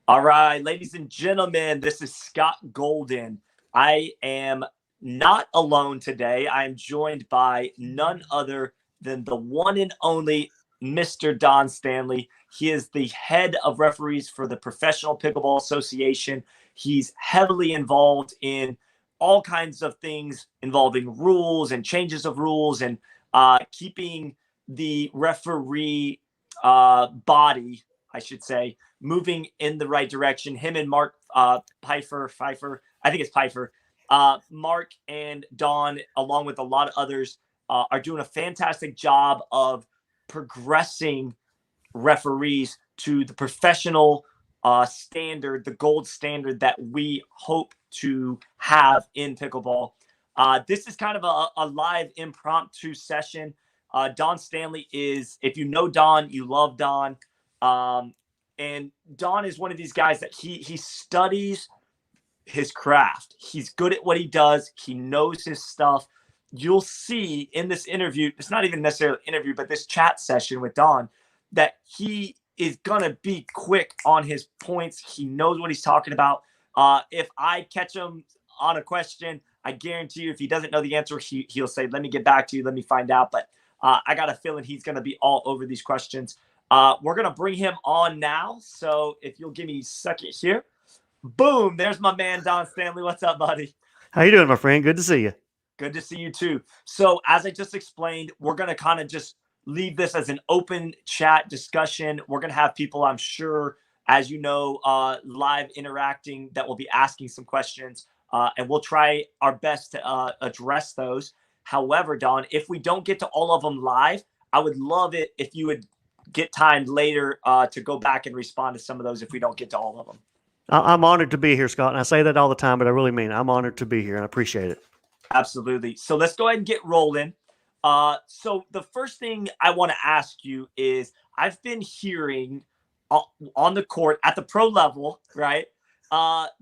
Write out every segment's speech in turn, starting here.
All right, ladies and gentlemen, this is Scott Golden. I am not alone today. I am joined by none other than the one and only Mr. Don Stanley. He is the head of referees for the Professional Pickleball Association. He's heavily involved in all kinds of things involving rules and changes of rules and keeping the referee body, I should say, moving in the right direction. Him and Mark Pfeiffer, I think it's Pfeiffer. Mark and Don, along with a lot of others, are doing a fantastic job of progressing referees to the professional standard, the gold standard that we hope to have in pickleball. This is kind of a live impromptu session. Don Stanley is, if you know Don, you love Don. And Don is one of these guys that he studies his craft. He's good at what he does. He knows his stuff. You'll see in this interview, it's not even necessarily an interview, but this chat session with Don, that he is going to be quick on his points. He knows what he's talking about. If I catch him on a question, I guarantee you if he doesn't know the answer, he'll say, let me get back to you. Let me find out. But I got a feeling he's going to be all over these questions. We're going to bring him on now. So if you'll give me a second here. Boom. There's my man, Don Stanley. What's up, buddy? How you doing, my friend? Good to see you. Good to see you too. So as I just explained, we're going to kind of just leave this as an open chat discussion. We're going to have people, I'm sure, as you know, live interacting that will be asking some questions. And we'll try our best to address those. However, Don, if we don't get to all of them live, I would love it if you would get time later to go back and respond to some of those if we don't get to all of them. I'm honored to be here, Scott. And I say that all the time, but I really mean it. I'm honored to be here and I appreciate it. Absolutely. So let's go ahead and get rolling. So the first thing I want to ask you is I've been hearing on the court at the pro level, right?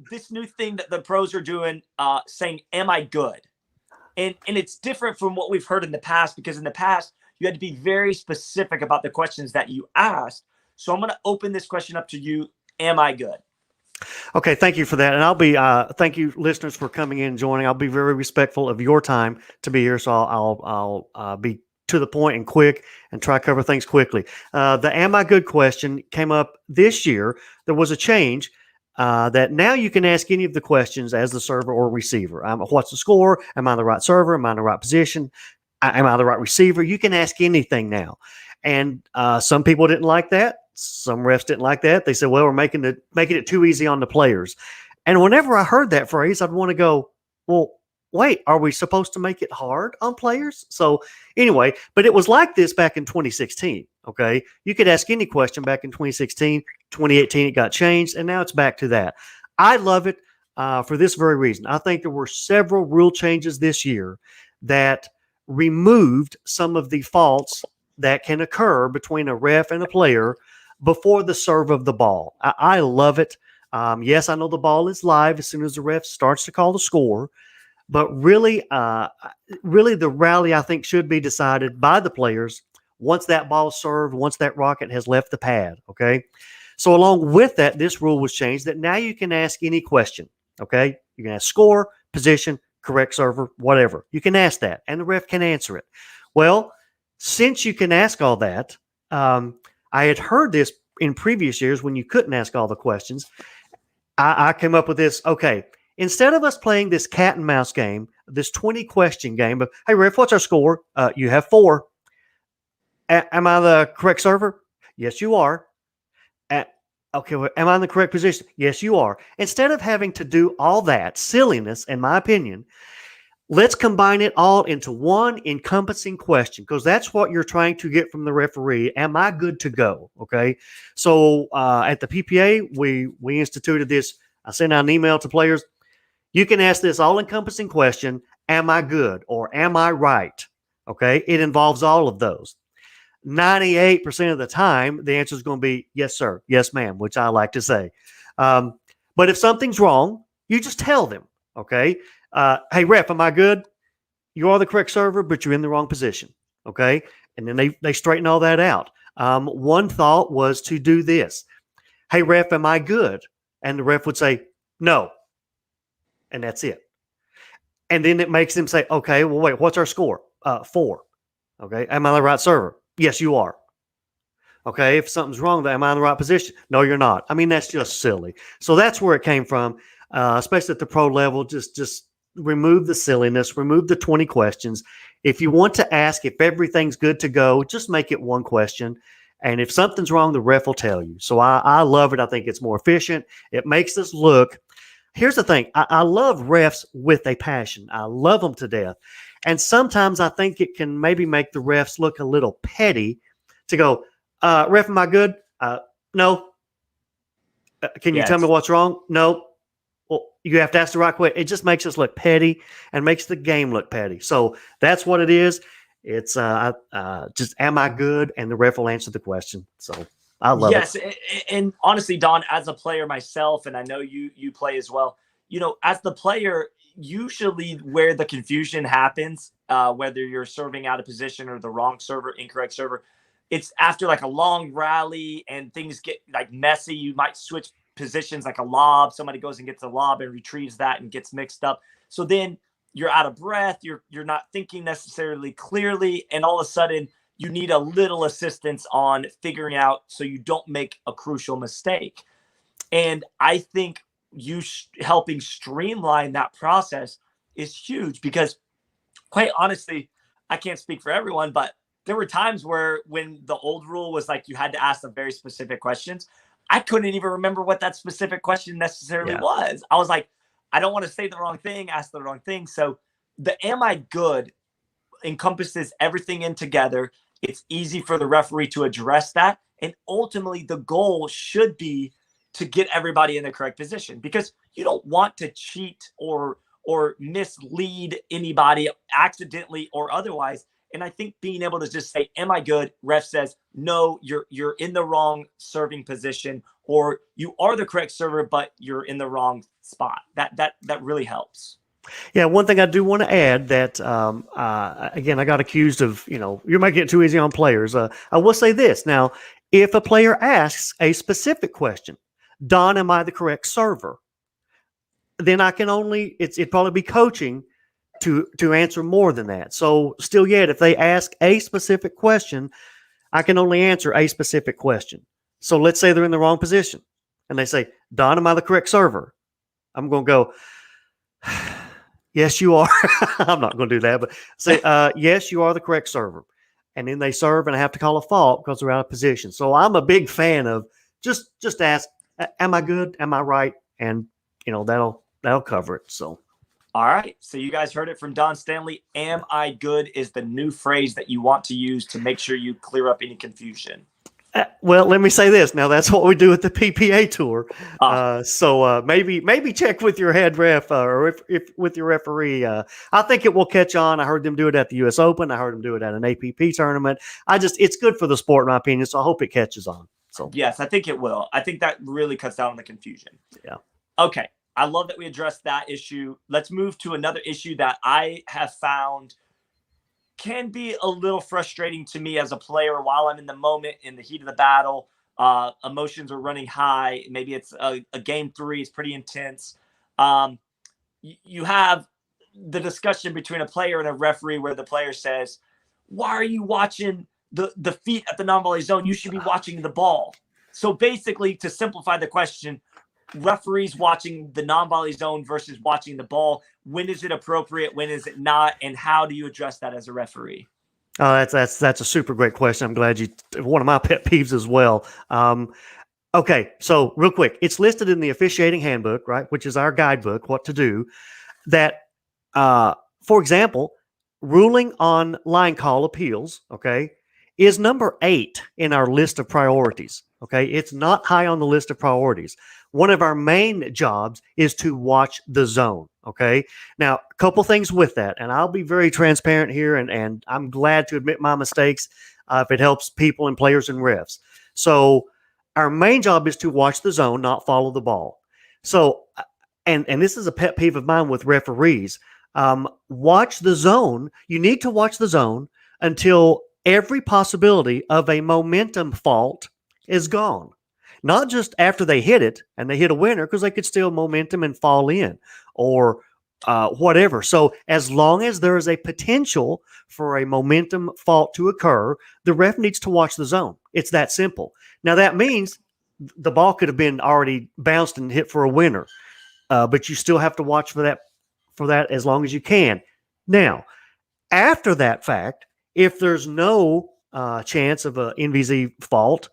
This new thing that the pros are doing, saying, am I good? And it's different from what we've heard in the past, because in the past, you had to be very specific about the questions that you asked. So I'm going to open this question up to you. Am I good? Okay, thank you for that. And I'll be, thank you listeners for coming in and joining. I'll be very respectful of your time to be here. So I'll be to the point and quick and try to cover things quickly. The am I good question came up this year. There was a change that now you can ask any of the questions as the server or receiver. What's the score? Am I the right server? Am I in the right position? Am I the right receiver? You can ask anything now. And some people didn't like that. Some refs didn't like that. They said, well, we're making it too easy on the players. And whenever I heard that phrase, I'd want to go, well, wait, are we supposed to make it hard on players? So anyway, but it was like this back in 2016, okay? You could ask any question back in 2016, 2018, it got changed, and now it's back to that. I love it for this very reason. I think there were several rule changes this year that removed some of the faults that can occur between a ref and a player before the serve of the ball. I love it. Yes, I know the ball is live as soon as the ref starts to call the score, but really the rally, I think, should be decided by the players once that ball is served, once that rocket has left the pad, okay? So along with that, this rule was changed that now you can ask any question, okay? You can ask score, position, correct server, whatever. You can ask that, and the ref can answer it. Well, since you can ask all that, I had heard this in previous years when you couldn't ask all the questions. I came up with this, okay, instead of us playing this cat and mouse game, this 20-question game of, hey, ref, what's our score? You have 4. Am I the correct server? Yes, you are. Okay, well, am I in the correct position? Yes, you are. Instead of having to do all that silliness, in my opinion, let's combine it all into one encompassing question, because that's what you're trying to get from the referee. Am I good to go? Okay. So at the PPA, we instituted this. I sent out an email to players. You can ask this all-encompassing question, am I good or am I right? Okay. It involves all of those. 98% of the time, the answer is going to be yes, sir. Yes, ma'am, which I like to say. But if something's wrong, you just tell them. Okay. Hey, ref, am I good? You are the correct server, but you're in the wrong position. Okay. And then they straighten all that out. One thought was to do this. Hey, ref, am I good? And the ref would say, no. And that's it. And then it makes them say, okay, well, wait, what's our score? 4. Okay. Am I the right server? Yes, you are. Okay. If something's wrong, am I in the right position? No, you're not. I mean, that's just silly. So that's where it came from, especially at the pro level. Just remove the silliness, remove the 20 questions. If you want to ask if everything's good to go, just make it one question. And if something's wrong, the ref will tell you. So I love it. I think it's more efficient. It makes us look. Here's the thing. I love refs with a passion. I love them to death. And sometimes I think it can maybe make the refs look a little petty to go, ref, am I good? No. Can you tell me what's wrong? No. Well, you have to ask the right question. It just makes us look petty and makes the game look petty. So that's what it is. It's just, am I good? And the ref will answer the question. So I love it. Yes. And honestly, Don, as a player myself, and I know you play as well, as the player, usually where the confusion happens, whether you're serving out of position or the wrong server, incorrect server, it's after like a long rally and things get like messy. You might switch positions, like a lob. Somebody goes and gets a lob and retrieves that and gets mixed up. So then you're out of breath. You're not thinking necessarily clearly. And all of a sudden you need a little assistance on figuring out so you don't make a crucial mistake. And I think helping streamline that process is huge, because quite honestly, I can't speak for everyone, but there were times where when the old rule was like you had to ask some very specific questions, I couldn't even remember what that specific question necessarily was. I was like, I don't want to say the wrong thing, ask the wrong thing. So the am I good encompasses everything in together. It's easy for the referee to address that. And ultimately, the goal should be to get everybody in the correct position, because you don't want to cheat or mislead anybody accidentally or otherwise. And I think being able to just say, am I good? Ref says, no, you're in the wrong serving position, or you are the correct server, but you're in the wrong spot. That really helps. Yeah, one thing I do want to add that, again, I got accused of, you're making it too easy on players. I will say this. Now, if a player asks a specific question, Don, am I the correct server? Then I can it'd probably be coaching to answer more than that. So still yet, if they ask a specific question, I can only answer a specific question. So let's say they're in the wrong position and they say, Don, am I the correct server? I'm going to go, yes, you are. I'm not going to do that, but say, yes, you are the correct server. And then they serve and I have to call a fault because they're out of position. So I'm a big fan of just ask, am I good? Am I right? And, that'll cover it. So. All right. So you guys heard it from Don Stanley. Am I good is the new phrase that you want to use to make sure you clear up any confusion. Well, let me say this. Now, that's what we do at the PPA tour. So maybe check with your head ref or if with your referee. I think it will catch on. I heard them do it at the U.S. Open. I heard them do it at an APP tournament. It's good for the sport, in my opinion. So I hope it catches on. So yes, I think it will. I think that really cuts down on the confusion. Yeah. Okay. I love that we addressed that issue. Let's move to another issue that I have found can be a little frustrating to me as a player while I'm in the moment, in the heat of the battle. Emotions are running high. Maybe it's a game 3. It's pretty intense. You have the discussion between a player and a referee where the player says, why are you watching the feet at the non-volley zone? You should be watching the ball. So basically, to simplify the question, referees watching the non-volley zone versus watching the ball. When is it appropriate? When is it not? And how do you address that as a referee? That's a super great question. I'm glad one of my pet peeves as well. Okay. So real quick, it's listed in the officiating handbook, right? Which is our guidebook, what to do, that, for example, ruling on line call appeals, okay, is number 8 in our list of priorities. Okay. It's not high on the list of priorities. One of our main jobs is to watch the zone. Okay. Now, a couple things with that, and I'll be very transparent here, and I'm glad to admit my mistakes if it helps people and players and refs. So our main job is to watch the zone, not follow the ball. So, and this is a pet peeve of mine with referees. Watch the zone. You need to watch the zone until every possibility of a momentum fault is gone. not just after they hit it and they hit a winner, because they could still momentum and fall in or whatever. So as long as there is a potential for a momentum fault to occur, the ref needs to watch the zone. It's that simple. Now that means the ball could have been already bounced and hit for a winner, but you still have to watch for that as long as you can. Now, after that fact, if there's no chance of an NVZ fault,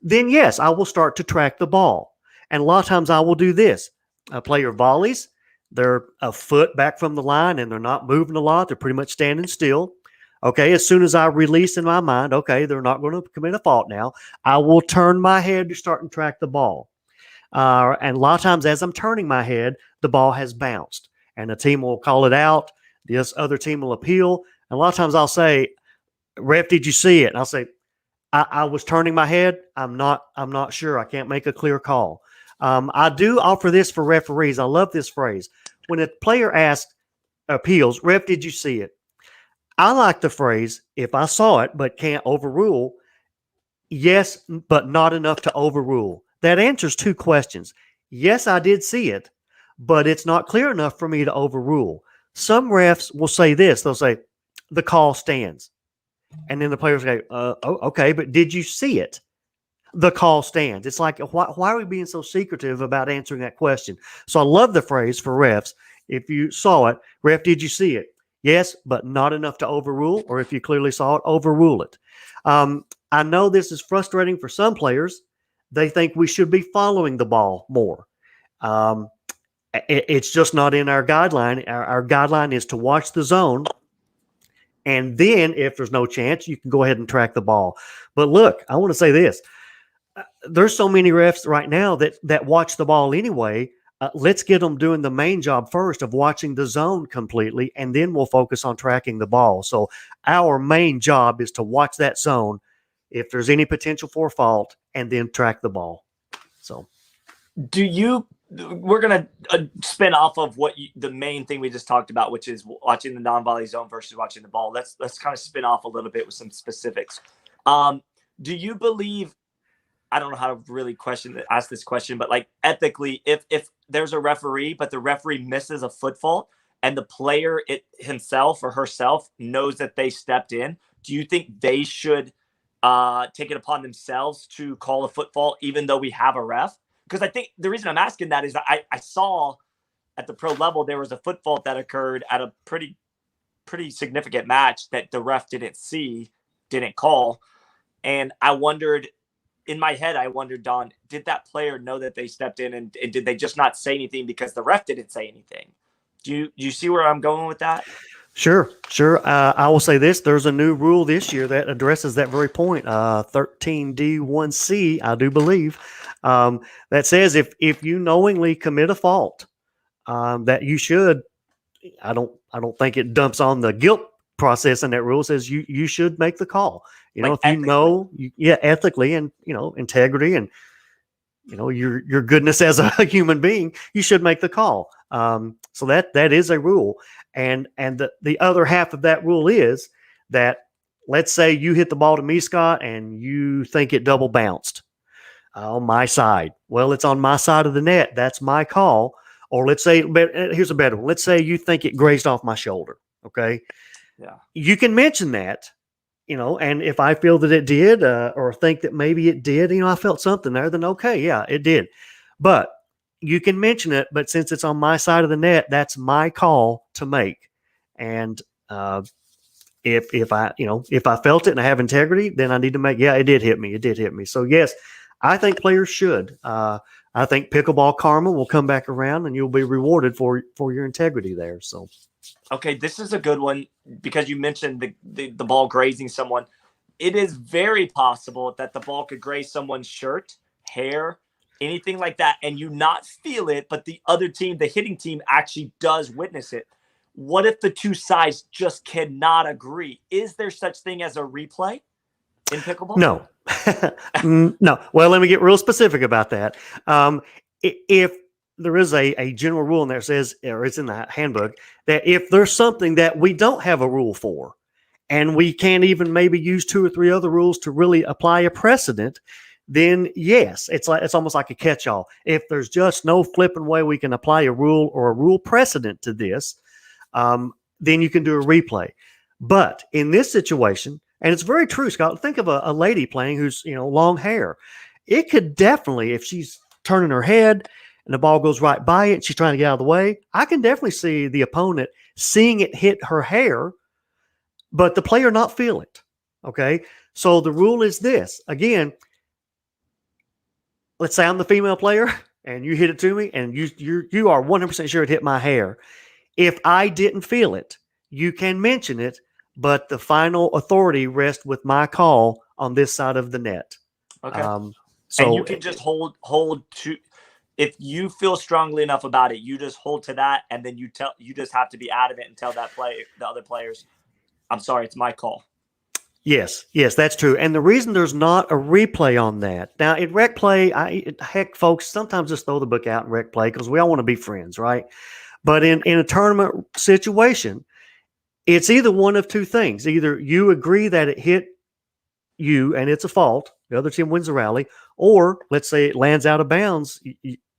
then yes, I will start to track the ball. And a lot of times I will do this. A player volleys, they're a foot back from the line and they're not moving a lot. They're pretty much standing still. Okay, as soon as I release in my mind, okay, they're not going to commit a fault now, I will turn my head to start and track the ball. And a lot of times as I'm turning my head, the ball has bounced. And the team will call it out. This other team will appeal. And a lot of times I'll say, ref, did you see it? And I'll say, I was turning my head. I'm not sure. I can't make a clear call. I do offer this for referees. I love this phrase. When a player appeals, ref, did you see it? I like the phrase, if I saw it but can't overrule, yes, but not enough to overrule. That answers two questions. Yes, I did see it, but it's not clear enough for me to overrule. Some refs will say this. They'll say, the call stands. And then the players go, okay, but did you see it? The call stands. It's like, why are we being so secretive about answering that question? So I love the phrase for refs. If you saw it, ref, did you see it? Yes, but not enough to overrule. Or if you clearly saw it, overrule it. I know this is frustrating for some players. They think we should be following the ball more. It's just not in our guideline. Our guideline is to watch the zone. And then if there's no chance, you can go ahead and track the ball. But look, I want to say this. There's so many refs right now that watch the ball anyway. Let's get them doing the main job first of watching the zone completely, and then we'll focus on tracking the ball. So our main job is to watch that zone if there's any potential for a fault, and then track the ball. So we're going to spin off of the main thing we just talked about, which is watching the non-volley zone versus watching the ball. Let's kind of spin off a little bit with some specifics. Do you believe, I don't know how to really ask this question, but like ethically, if there's a referee, but the referee misses a foot fault and the player himself or herself knows that they stepped in, do you think they should take it upon themselves to call a foot fault even though we have a ref? Because I think the reason I'm asking that is that I saw at the pro level there was a foot fault that occurred at a pretty significant match that the ref didn't call. And I wondered, in my head, Don, did that player know that they stepped in and did they just not say anything because the ref didn't say anything? Do you see where I'm going with that? Sure. I will say this. There's a new rule this year that addresses that very point. 13D1C, I do believe, that says if you knowingly commit a fault, that you should, I don't think it dumps on the guilt process in that rule. It says you should make the call. You know, if you know, ethically and, integrity and, your goodness as a human being, you should make the call. So that is a rule. And the other half of that rule is that, let's say you hit the ball to me, Scott, and you think it double bounced on my side. Well, it's on my side of the net. That's my call. Or let's say, here's a better one. Let's say you think it grazed off my shoulder. Okay. Yeah. You can mention that, and if I feel that it did, or think that maybe it did, I felt something there, then okay. Yeah, it did. But you can mention it, but since it's on my side of the net, that's my call to make. And if I felt it and I have integrity, then I need to make, it did hit me. It did hit me. So yes, I think players should. I think pickleball karma will come back around and you'll be rewarded for your integrity there. So, okay, this is a good one because you mentioned the ball grazing someone. It is very possible that the ball could graze someone's shirt, hair, anything like that, and you not feel it, but the other team, the hitting team, actually does witness it. What if the two sides just cannot agree? Is there such thing as a replay in pickleball? No. No. Well, let me get real specific about that. If there is a general rule in there that says, or it's in the handbook, that if there's something that we don't have a rule for, and we can't even maybe use 2 or 3 other rules to really apply a precedent, then yes, it's almost like a catch-all. If there's just no flipping way we can apply a rule or a rule precedent to this, then you can do a replay. But in this situation, and it's very true, Scott, think of a lady playing who's, long hair. It could definitely, if she's turning her head and the ball goes right by it and she's trying to get out of the way, I can definitely see the opponent seeing it hit her hair, but the player not feel it. Okay. So the rule is this. Again, let's say I'm the female player and you hit it to me and you are 100% sure it hit my hair. If I didn't feel it, you can mention it, but the final authority rests with my call on this side of the net. Okay. So and you can just hold to, if you feel strongly enough about it, you just hold to that, and then you just have to be adamant and tell the other players, I'm sorry, it's my call. Yes, that's true. And the reason there's not a replay on that, now in rec play, heck, folks, sometimes just throw the book out in rec play because we all want to be friends, right? But in a tournament situation, it's either one of two things. Either you agree that it hit you and it's a fault, the other team wins the rally, or let's say it lands out of bounds,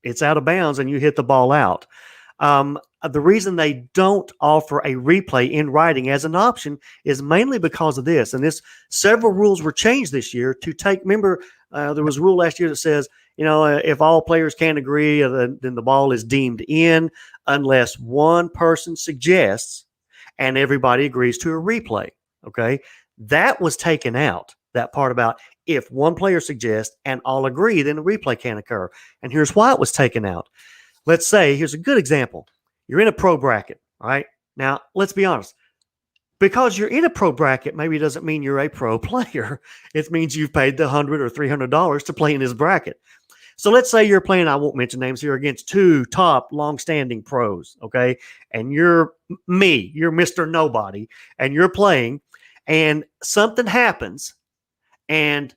it's out of bounds and you hit the ball out. The reason they don't offer a replay in writing as an option is mainly because of this. And several rules were changed this year to remember, there was a rule last year that says, if all players can't agree, then the ball is deemed in unless one person suggests and everybody agrees to a replay. Okay. That was taken out, that part about if one player suggests and all agree, then a replay can occur. And here's why it was taken out. Let's say, here's a good example. You're in a pro bracket, all right? Now, let's be honest. Because you're in a pro bracket, maybe it doesn't mean you're a pro player. It means you've paid the $100 or $300 to play in this bracket. So let's say you're playing, I won't mention names here, against two top long-standing pros, okay? And you're Mr. Nobody, and you're playing, and something happens, and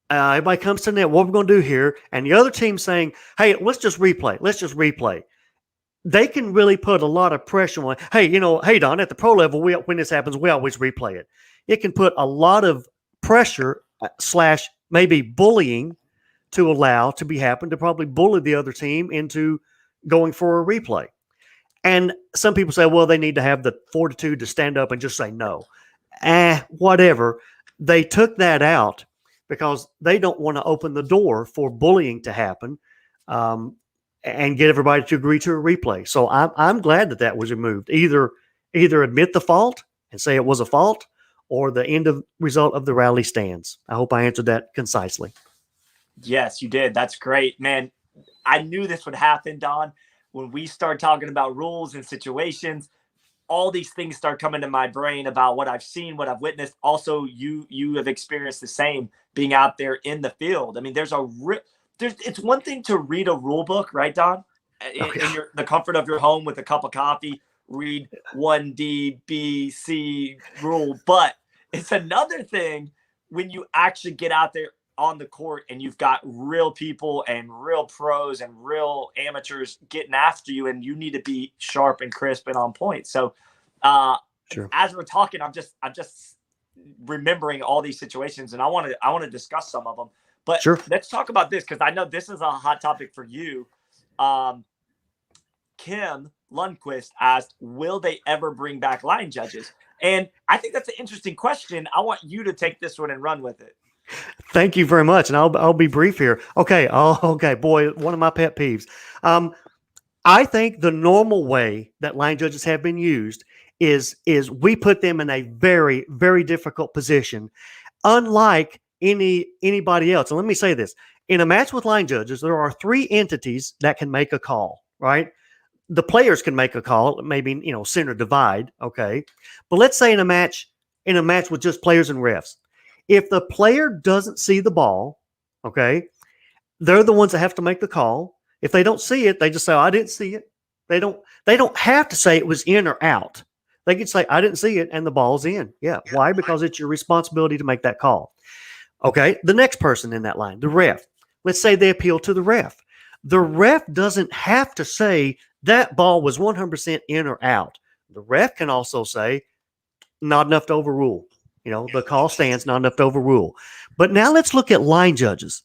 everybody comes to the net, what we're going to do here, and the other team's saying, hey, let's just replay. They can really put a lot of pressure on, hey, Don, at the pro level, when this happens, we always replay it. It can put a lot of pressure / maybe bullying to allow to be happen to probably bully the other team into going for a replay. And some people say, well, they need to have the fortitude to stand up and just say no. Whatever. They took that out because they don't want to open the door for bullying to happen and get everybody to agree to a replay. So I'm glad that was removed. Either admit the fault and say it was a fault, or the end of result of the rally stands. I hope I answered that concisely. Yes, you did. That's great, man. I knew this would happen, Don. When we start talking about rules and situations, all these things start coming to my brain about what I've seen, what I've witnessed. Also, you have experienced the same being out there in the field. I mean, it's one thing to read a rule book, right, Don? In the comfort of your home with a cup of coffee, read 1D, B, C rule. But it's another thing when you actually get out there on the court and you've got real people and real pros and real amateurs getting after you, and you need to be sharp and crisp and on point. So sure. As we're talking, I'm just remembering all these situations, and I want to discuss some of them. But sure. Let's talk about this, because I know this is a hot topic for you. Kim Lundquist asked, will they ever bring back line judges? And I think that's an interesting question. I want you to take this one and run with it. Thank you very much. And I'll be brief here. Okay. Okay. Boy, one of my pet peeves. I think the normal way that line judges have been used is we put them in a very, very difficult position, unlike anybody else. And let me say this. In a match with line judges, there are three entities that can make a call, right? The players can make a call, maybe, center divide. Okay. But let's say in a match with just players and refs, if the player doesn't see the ball, okay, they're the ones that have to make the call. If they don't see it, they just say, I didn't see it. They don't have to say it was in or out. They can say, I didn't see it, and the ball's in. Yeah. Why? Because it's your responsibility to make that call. Okay. The next person in that line, the ref. Let's say they appeal to the ref. The ref doesn't have to say that ball was 100% in or out. The ref can also say, not enough to overrule. The call stands, not enough to overrule. But now let's look at line judges.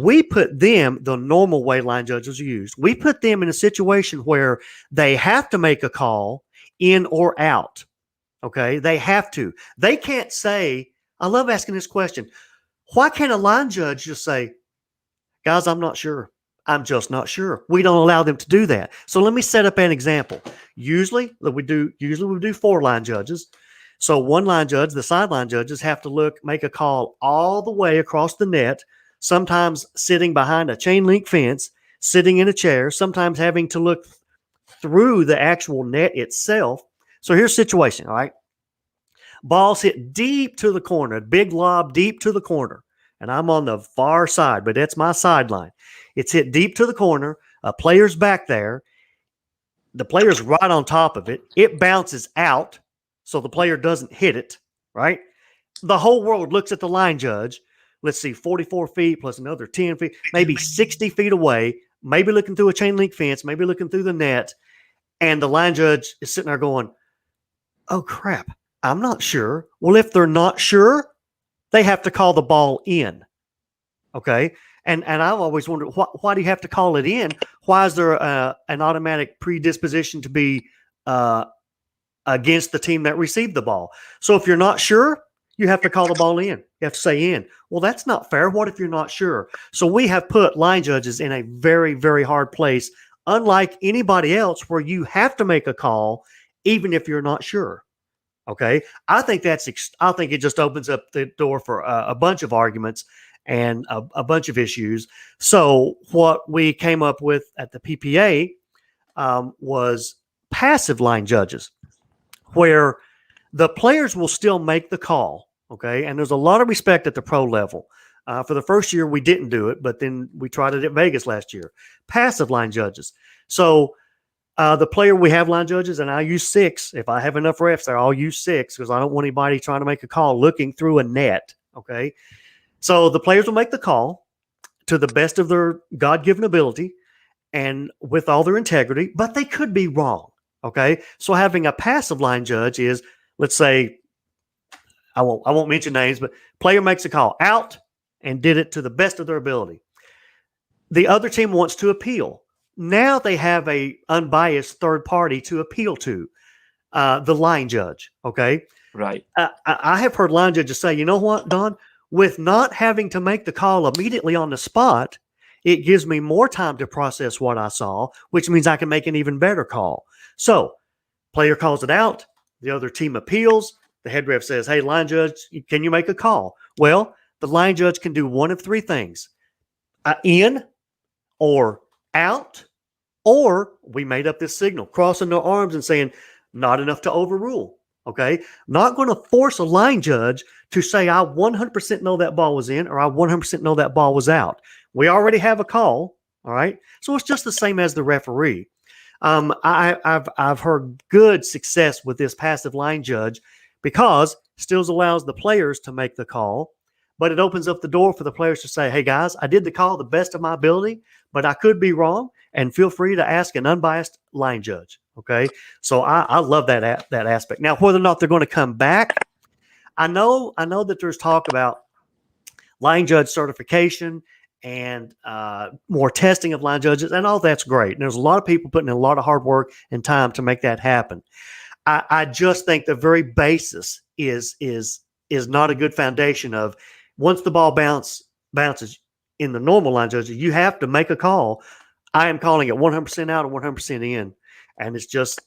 We put them, the normal way line judges are used, we put them in a situation where they have to make a call in or out. Okay, they have to. They can't say, I love asking this question. Why can't a line judge just say, guys, I'm not sure. I'm just not sure. We don't allow them to do that. So let me set up an example. Usually we do 4 line judges. So one line judge, the sideline judges have to make a call all the way across the net, sometimes sitting behind a chain link fence, sitting in a chair, sometimes having to look through the actual net itself. So here's the situation, all right? Ball's hit deep to the corner, a big lob deep to the corner. And I'm on the far side, but that's my sideline. It's hit deep to the corner. A player's back there. The player's right on top of it. It bounces out, so the player doesn't hit it, right? The whole world looks at the line judge. Let's see, 44 feet plus another 10 feet, maybe 60 feet away, maybe looking through a chain link fence, maybe looking through the net. And the line judge is sitting there going, oh, crap, I'm not sure. Well, if they're not sure, they have to call the ball in, okay? And I've always wondered, why do you have to call it in? Why is there an automatic predisposition to be against the team that received the ball? So if you're not sure, you have to call the ball in. You have to say in. Well, that's not fair. What if you're not sure? So we have put line judges in a very, very hard place, unlike anybody else where you have to make a call even if you're not sure. Okay, I think it just opens up the door for a bunch of arguments and a bunch of issues. So what we came up with at the PPA was passive line judges, where the players will still make the call. Okay, and there's a lot of respect at the pro level. For the first year, we didn't do it, but then we tried it at Vegas last year. Passive line judges. So the player, we have line judges, and I use 6. If I have enough refs there, I'll use 6 because I don't want anybody trying to make a call looking through a net. Okay. So the players will make the call to the best of their God-given ability and with all their integrity, but they could be wrong. Okay. So having a passive line judge is, let's say, I won't mention names, but player makes a call out and did it to the best of their ability. The other team wants to appeal. Now they have a unbiased third party to appeal to, the line judge. Okay. Right. I have heard line judges say, you know what, Don, with not having to make the call immediately on the spot, it gives me more time to process what I saw, which means I can make an even better call. So player calls it out. The other team appeals. The head ref says, hey, line judge, can you make a call? Well, the line judge can do one of 3 things. In or out, or we made up this signal, crossing their arms and saying, not enough to overrule. Okay. Not going to force a line judge to say, I 100% know that ball was in, or I 100% know that ball was out. We already have a call. All right. So it's just the same as the referee. I've heard good success with this passive line judge because still allows the players to make the call, but it opens up the door for the players to say, hey guys, I did the call the best of my ability, but I could be wrong, and feel free to ask an unbiased line judge. Okay. So I love that aspect. Now, whether or not they're going to come back, I know that there's talk about line judge certification and more testing of line judges, and all that's great. And there's a lot of people putting in a lot of hard work and time to make that happen. I just think the very basis is not a good foundation of once the ball bounces in the normal line judges, you have to make a call. I am calling it 100% out or 100% in, and it's just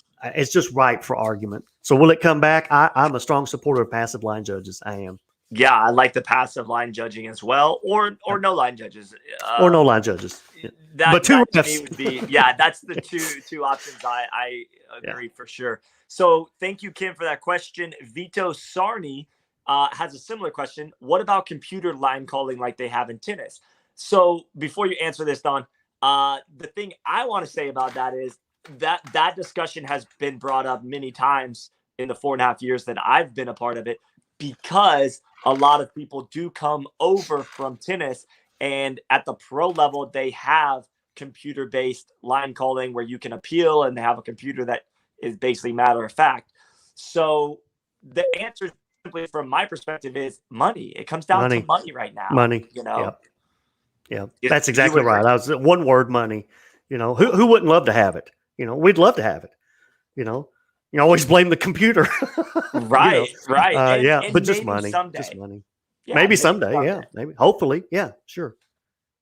ripe for argument. So will it come back? I'm a strong supporter of passive line judges. I am. Yeah, I like the passive line judging as well, or no line judges, or no line judges. Yeah. But two refs would be, that's the two options. I agree for sure. So thank you, Kim, for that question. Vito Sarni has a similar question. What about computer line calling like they have in tennis? So before you answer this, Don, the thing I want to say about that is that discussion has been brought up many times in the 4.5 years that I've been a part of it, because a lot of people do come over from tennis, and at the pro level, they have computer-based line calling where you can appeal, and they have a computer that is basically matter of fact. So the answer is simply from my perspective is money. It comes down to money right now. Money. You know. Yeah. That's exactly right. I was one word, money. You know, who wouldn't love to have it? You know, we'd love to have it. You know, you always blame the computer. Right. Right. And but just money. Someday. Just money. Yeah, maybe someday. Yeah. Maybe. Hopefully. Yeah. Sure.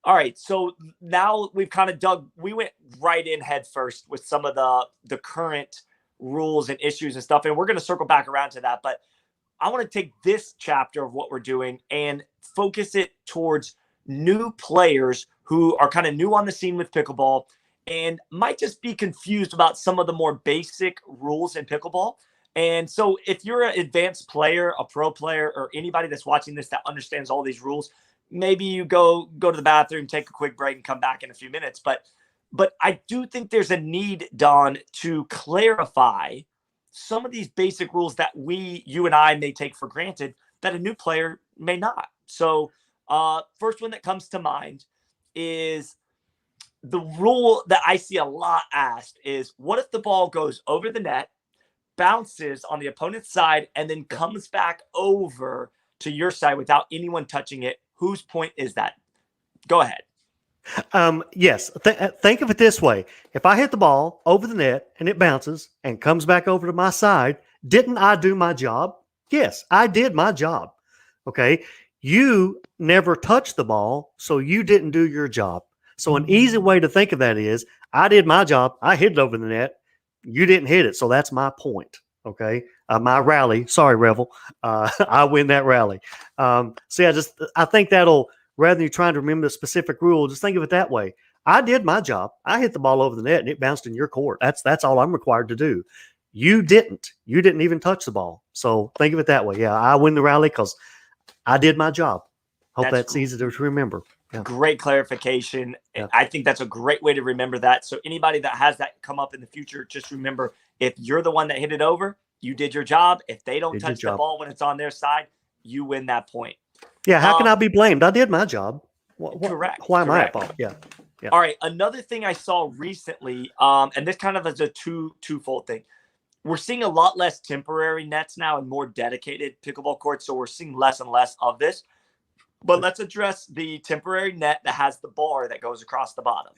All right, so now we've kind of we went right in head first with some of the current rules and issues and stuff, and we're going to circle back around to that. But I want to take this chapter of what we're doing and focus it towards new players who are kind of new on the scene with pickleball and might just be confused about some of the more basic rules in pickleball. And so if you're an advanced player, a pro player, or anybody that's watching this that understands all these rules, maybe you go to the bathroom, take a quick break, and come back in a few minutes. But I do think there's a need, Don, to clarify some of these basic rules that you and I may take for granted that a new player may not. So first one that comes to mind is the rule that I see a lot asked is, what if the ball goes over the net, bounces on the opponent's side, and then comes back over to your side without anyone touching it? Whose point is that? Go ahead. Yes. Think of it this way. If I hit the ball over the net and it bounces and comes back over to my side, didn't I do my job? Yes, I did my job. Okay. You never touched the ball, so you didn't do your job. So an easy way to think of that is, I did my job. I hit it over the net. You didn't hit it. So that's my point. Okay. My rally. Sorry, Revel. I win that rally. I think that'll, rather than you trying to remember the specific rule, just think of it that way. I did my job. I hit the ball over the net and it bounced in your court. That's all I'm required to do. You didn't even touch the ball. So think of it that way. Yeah. I win the rally because I did my job. Hope that's easy to remember. Yeah. Great clarification. Yeah. I think that's a great way to remember that. So anybody that has that come up in the future, just remember, if you're the one that hit it over, you did your job. If they don't touch the ball when it's on their side, you win that point. Yeah. How can I be blamed? I did my job. Correct. Why am I at fault? Yeah. Yeah. All right. Another thing I saw recently, and this kind of is a twofold thing. We're seeing a lot less temporary nets now and more dedicated pickleball courts. So we're seeing less and less of this. But let's address the temporary net that has the bar that goes across the bottom.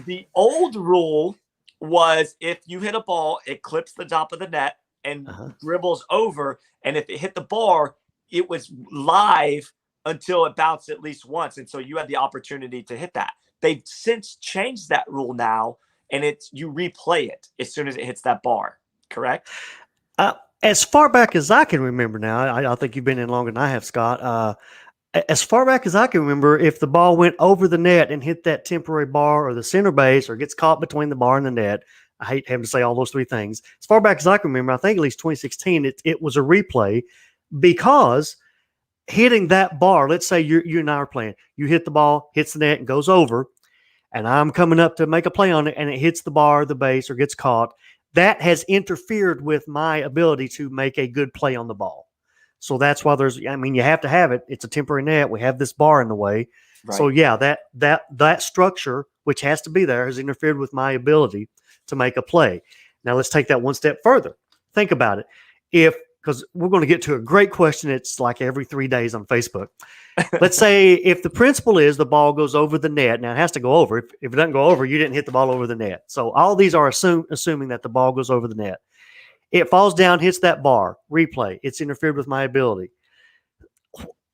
The old rule was, if you hit a ball, it clips the top of the net and dribbles over. And if it hit the bar, it was live until it bounced at least once. And so you had the opportunity to hit that. They've since changed that rule now, and you replay it as soon as it hits that bar. Correct? As far back as I can remember now, I think you've been in longer than I have, Scott. As far back as I can remember, if the ball went over the net and hit that temporary bar or the center base or gets caught between the bar and the net, I hate having to say all those three things. As far back as I can remember, I think at least 2016, it was a replay, because hitting that bar, let's say you and I are playing, you hit the ball, hits the net and goes over, and I'm coming up to make a play on it and it hits the bar, the base, or gets caught. That has interfered with my ability to make a good play on the ball. So that's why you have to have it. It's a temporary net. We have this bar in the way. Right. So yeah, that structure, which has to be there, has interfered with my ability to make a play. Now let's take that one step further. Think about it. Because we're going to get to a great question. It's like every 3 days on Facebook. Let's say if the principle is the ball goes over the net. Now it has to go over. If it doesn't go over, you didn't hit the ball over the net. So all these are assuming that the ball goes over the net. It falls down, hits that bar, replay. It's interfered with my ability.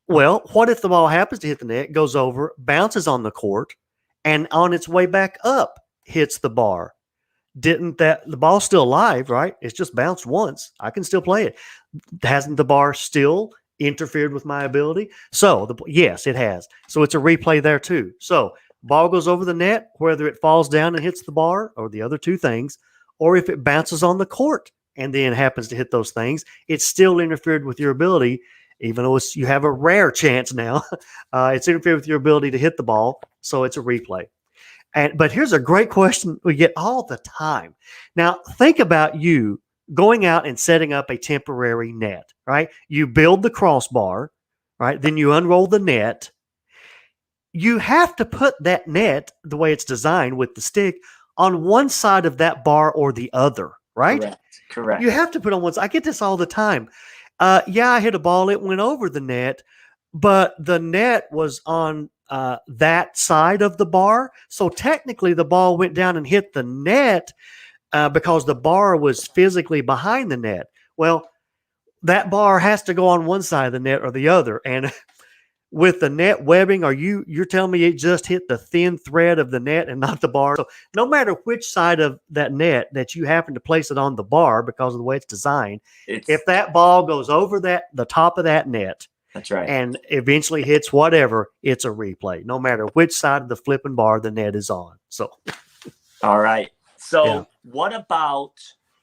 Well, what if the ball happens to hit the net, goes over, bounces on the court, and on its way back up hits the bar? The ball's still alive, right? It's just bounced once. I can still play it. Hasn't the bar still interfered with my ability? So yes, it has. So it's a replay there too. So ball goes over the net, whether it falls down and hits the bar or the other two things, or if it bounces on the court and then happens to hit those things, it's still interfered with your ability, even though you have a rare chance now. It's interfered with your ability to hit the ball, so it's a replay. But here's a great question we get all the time. Now, think about you going out and setting up a temporary net, right? You build the crossbar, right? Then you unroll the net. You have to put that net, the way it's designed with the stick, on one side of that bar or the other, right? Correct. You have to put on one side. I get this all the time. Yeah, I hit a ball. It went over the net, but the net was on that side of the bar. So technically, the ball went down and hit the net because the bar was physically behind the net. Well, that bar has to go on one side of the net or the other. And with the net webbing, you're telling me it just hit the thin thread of the net and not the bar? So no matter which side of that net that you happen to place it on the bar because of the way it's designed, if that ball goes over the top of that net, that's right, and eventually hits whatever, it's a replay, no matter which side of the flipping bar the net is on. So, all right. So what about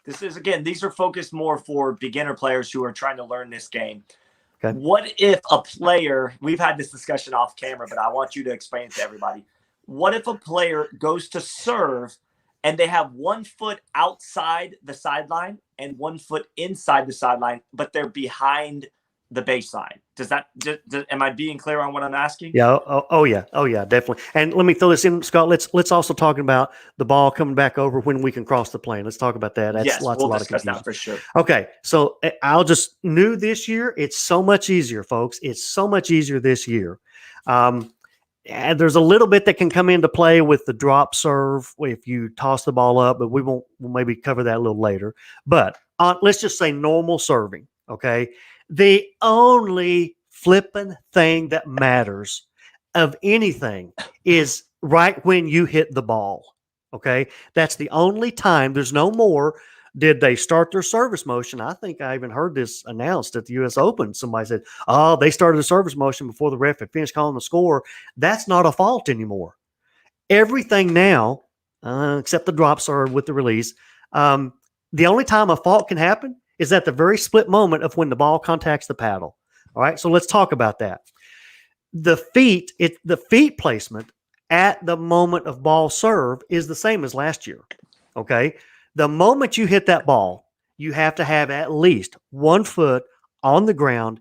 this? Is again, these are focused more for beginner players who are trying to learn this game. Okay. What if a player, we've had this discussion off camera, but I want you to explain it to everybody. What if a player goes to serve and they have 1 foot outside the sideline and 1 foot inside the sideline, but they're behind the baseline? Does that, am I being clear on what I'm asking? Yeah. Oh yeah, definitely. And let me throw this in, Scott. Let's also talk about the ball coming back over when we can cross the plane. Let's talk about that. That's we'll a lot of confusion. That for sure. Okay, so I'll just new this year. It's so much easier, folks. It's so much easier this year. And there's a little bit that can come into play with the drop serve if you toss the ball up, but we'll maybe cover that a little later. But let's just say normal serving. Okay. The only flipping thing that matters of anything is right when you hit the ball. Okay. That's the only time. There's no more. Did they start their service motion? I think I even heard this announced at the U.S. Open. Somebody said, oh, they started the service motion before the ref had finished calling the score. That's not a fault anymore. Everything now, except the drop serve with the release, the only time a fault can happen is at the very split moment of when the ball contacts the paddle. All right, so let's talk about that. The feet placement at the moment of ball serve is the same as last year. Okay, the moment you hit that ball, you have to have at least 1 foot on the ground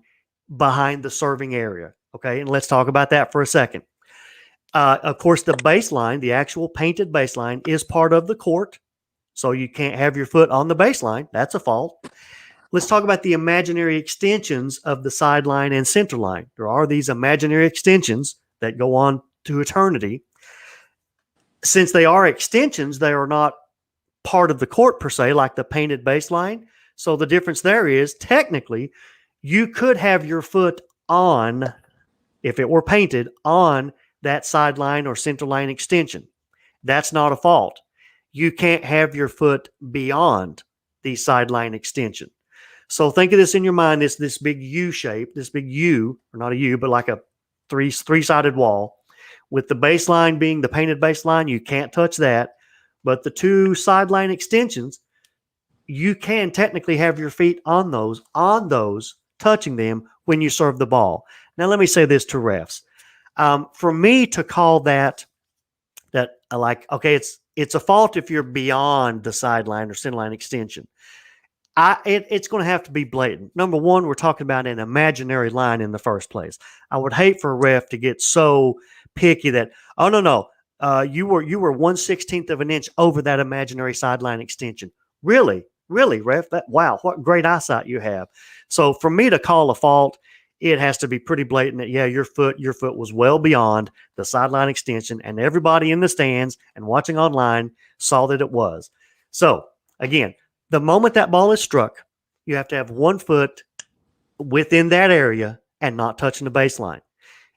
behind the serving area. Okay, and let's talk about that for a second. Of course, the baseline, the actual painted baseline, is part of the court. So you can't have your foot on the baseline. That's a fault. Let's talk about the imaginary extensions of the sideline and center line. There are these imaginary extensions that go on to eternity. Since they are extensions, they are not part of the court per se, like the painted baseline. So the difference there is technically you could have your foot on, if it were painted, on that sideline or center line extension. That's not a fault. You can't have your foot beyond the sideline extension. So think of this in your mind, this big U shape, this big U, or not a U, but like a three-sided wall with the baseline being the painted baseline. You can't touch that. But the two sideline extensions, you can technically have your feet on those, touching them when you serve the ball. Now, let me say this to refs. For me to call that like, okay, it's a fault if you're beyond the sideline or center line extension. It's going to have to be blatant. Number one, we're talking about an imaginary line in the first place. I would hate for a ref to get so picky that, oh, no, you were 1/16 of an inch over that imaginary sideline extension. Really, ref? Wow, what great eyesight you have. So for me to call a fault, it has to be pretty blatant that, yeah, your foot was well beyond the sideline extension, and everybody in the stands and watching online saw that it was. So again, the moment that ball is struck, you have to have 1 foot within that area and not touching the baseline.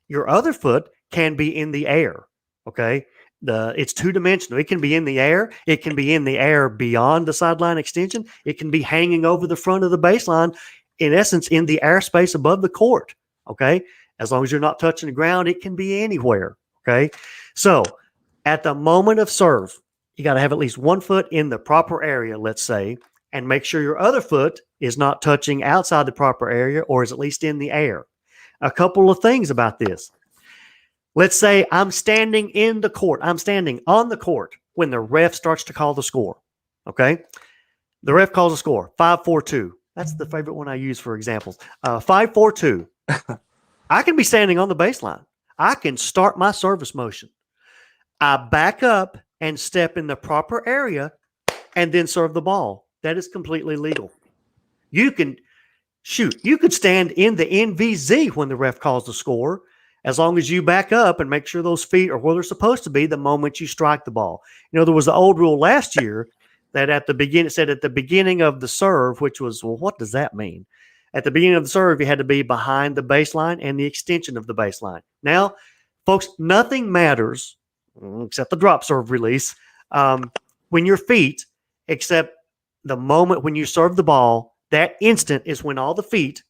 Your other foot can be in the air. Okay. It's two-dimensional. It can be in the air. It can be in the air beyond the sideline extension. It can be hanging over the front of the baseline, in essence, in the airspace above the court. Okay. As long as you're not touching the ground, it can be anywhere. Okay. So at the moment of serve, you got to have at least 1 foot in the proper area, let's say, and make sure your other foot is not touching outside the proper area or is at least in the air. A couple of things about this. Let's say I'm standing in the court. I'm standing on the court when the ref starts to call the score. Okay. The ref calls a score, 5-4-2. That's the favorite one I use for examples. 5-4-2. I can be standing on the baseline. I can start my service motion. I back up and step in the proper area and then serve the ball. That is completely legal. You can Shoot, you could stand in the NVZ when the ref calls the score, as long as you back up and make sure those feet are where they're supposed to be the moment you strike the ball. You know, there was the old rule last year that at the beginning, it said at the beginning of the serve, which was, well, what does that mean? At the beginning of the serve, you had to be behind the baseline and the extension of the baseline. Now, folks, nothing matters except the drop serve release when your feet, except the moment when you serve the ball, that instant is when all the feet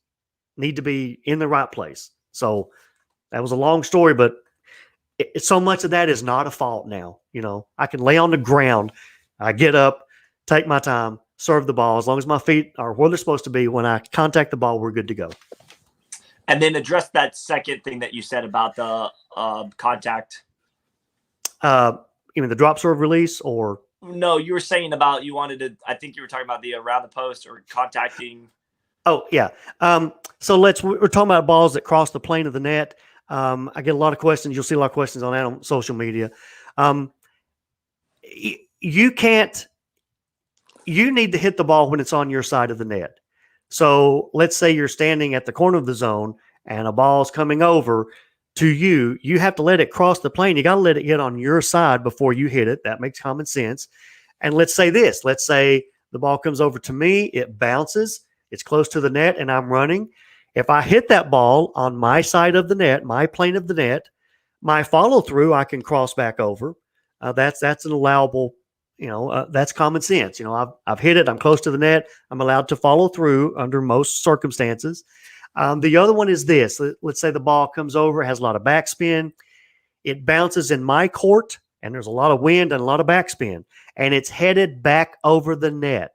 need to be in the right place. So that was a long story, but so much of that is not a fault now. You know, I can lay on the ground, I get up, take my time, serve the ball. As long as my feet are where they're supposed to be, when I contact the ball, we're good to go. And then address that second thing that you said about the contact. You mean the drop serve release, or? No, you were saying about you wanted to, I think you were talking about the around the post or contacting. Oh, yeah. So we're talking about balls that cross the plane of the net. I get a lot of questions. You'll see a lot of questions on that on social media. You need to hit the ball when it's on your side of the net. So let's say you're standing at the corner of the zone and a ball's coming over to you. You have to let it cross the plane. You got to let it get on your side before you hit it. That makes common sense. And let's say the ball comes over to me, it bounces, it's close to the net, and I'm running. If I hit that ball on my side of the net, my plane of the net, my follow through, I can cross back over. That's an allowable, that's common sense. I've hit it, I'm close to the net, I'm allowed to follow through under most circumstances. The other one is this. Let's say the ball comes over, it has a lot of backspin. It bounces in my court, and there's a lot of wind and a lot of backspin, and it's headed back over the net.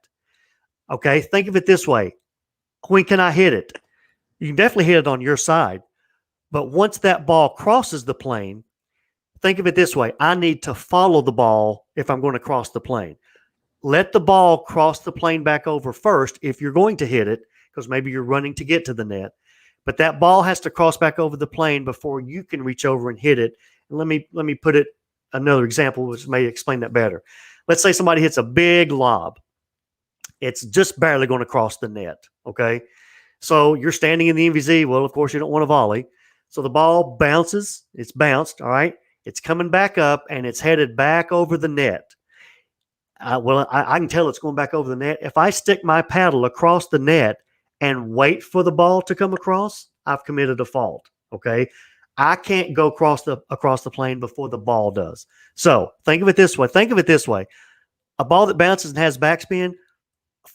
Okay, think of it this way. When can I hit it? You can definitely hit it on your side, but once that ball crosses the plane, think of it this way. I need to follow the ball if I'm going to cross the plane. Let the ball cross the plane back over first if you're going to hit it, because maybe you're running to get to the net. But that ball has to cross back over the plane before you can reach over and hit it. And let me put it another example which may explain that better. Let's say somebody hits a big lob. It's just barely going to cross the net, okay? So you're standing in the MVZ. Well, of course, you don't want to volley. So the ball bounces. It's bounced, all right? It's coming back up, and it's headed back over the net. I can tell it's going back over the net. If I stick my paddle across the net and wait for the ball to come across, I've committed a fault, okay? I can't go across the plane before the ball does. So think of it this way. A ball that bounces and has backspin,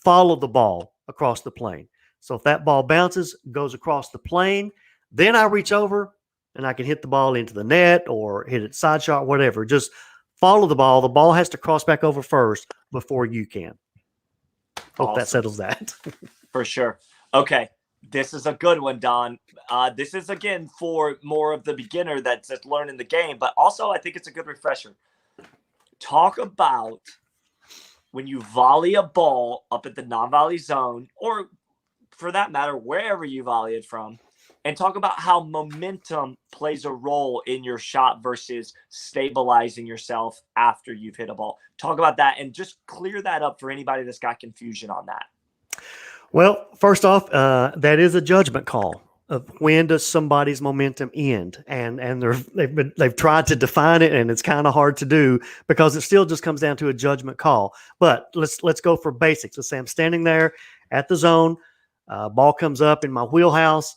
follow the ball across the plane. So if that ball bounces, goes across the plane, then I reach over and I can hit the ball into the net or hit it side shot, whatever. Just follow the ball. The ball has to cross back over first before you can. Hope that settles that. For sure. Okay. This is a good one, Don. This is, again, for more of the beginner that's just learning the game, but also I think it's a good refresher. Talk about when you volley a ball up at the non-volley zone, or for that matter, wherever you volley it from, and talk about how momentum plays a role in your shot versus stabilizing yourself after you've hit a ball. Talk about that and just clear that up for anybody that's got confusion on that. Well, first off, that is a judgment call of when does somebody's momentum end, and they've tried to define it, and it's kind of hard to do because it still just comes down to a judgment call. But let's go for basics. Let's say I'm standing there at the zone, ball comes up in my wheelhouse,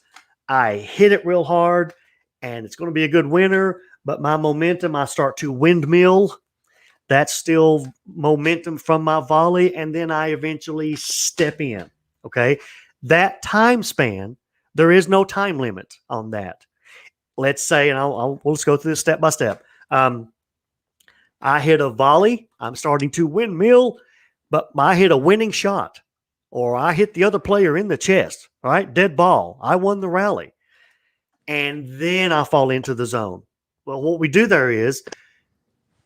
I hit it real hard, and it's going to be a good winner. But my momentum, I start to windmill. That's still momentum from my volley, and then I eventually step in. Okay, that time span, there is no time limit on that. Let's say, and we'll just go through this step by step. I hit a volley. I'm starting to windmill, but I hit a winning shot, or I hit the other player in the chest. All right, dead ball. I won the rally, and then I fall into the zone. Well, what we do there is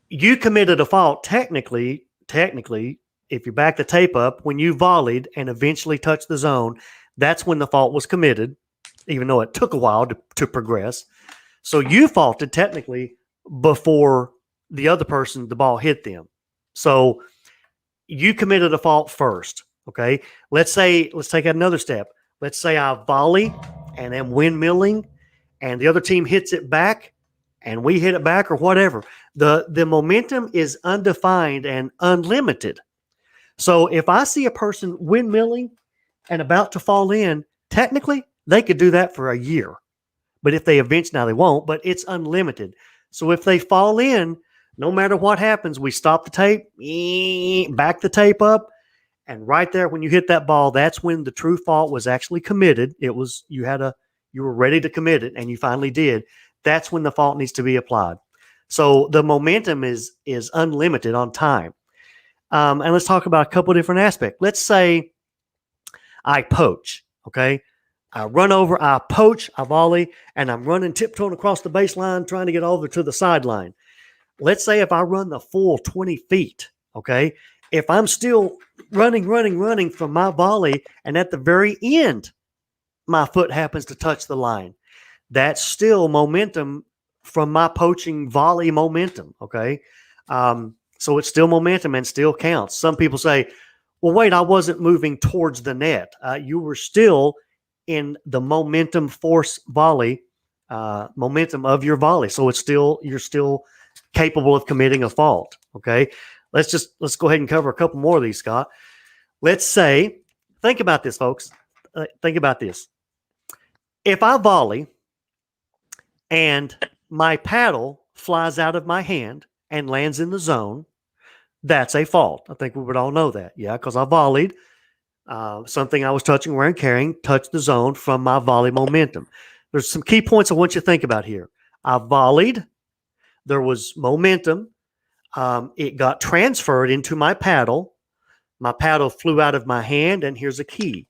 you committed a fault technically. If you back the tape up, when you volleyed and eventually touched the zone, that's when the fault was committed, even though it took a while to progress. So you faulted technically before the other person, the ball hit them. So you committed a fault first, okay? Let's take another step. Let's say I volley and am windmilling, and the other team hits it back, and we hit it back or whatever. The momentum is undefined and unlimited. So if I see a person windmilling and about to fall in, technically they could do that for a year. But if they eventually, now they won't, but it's unlimited. So if they fall in, no matter what happens, we stop the tape, back the tape up, and right there when you hit that ball, that's when the true fault was actually committed. It was you were ready to commit it, and you finally did. That's when the fault needs to be applied. So the momentum is unlimited on time. And let's talk about a couple of different aspects. Let's say I poach, okay? I run over, I poach, I volley, and I'm running tiptoeing across the baseline trying to get over to the sideline. Let's say if I run the full 20 feet, okay? If I'm still running from my volley, and at the very end, my foot happens to touch the line, that's still momentum from my poaching volley momentum, okay? So it's still momentum and still counts. Some people say, well, wait, I wasn't moving towards the net. You were still in the momentum force volley, momentum of your volley. So you're still capable of committing a fault. Okay. Let's go ahead and cover a couple more of these, Scott. Let's say, think about this, folks. Think about this. If I volley and my paddle flies out of my hand and lands in the zone, that's a fault. I think we would all know that. Yeah, because I volleyed. Something I was touching, wearing, carrying, touched the zone from my volley momentum. There's some key points I want you to think about here. I volleyed. There was momentum. It got transferred into my paddle. My paddle flew out of my hand, and here's a key.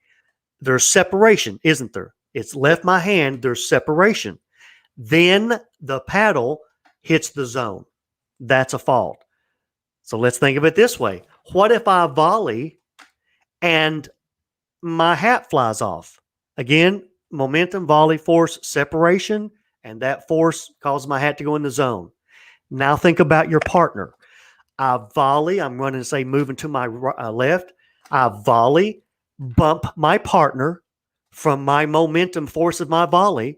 There's separation, isn't there? It's left my hand. There's separation. Then the paddle hits the zone. That's a fault. So let's think of it this way. What if I volley and my hat flies off? Again, momentum, volley, force, separation, and that force causes my hat to go in the zone. Now think about your partner. I volley. I'm running, say, moving to my left. I volley, bump my partner from my momentum force of my volley.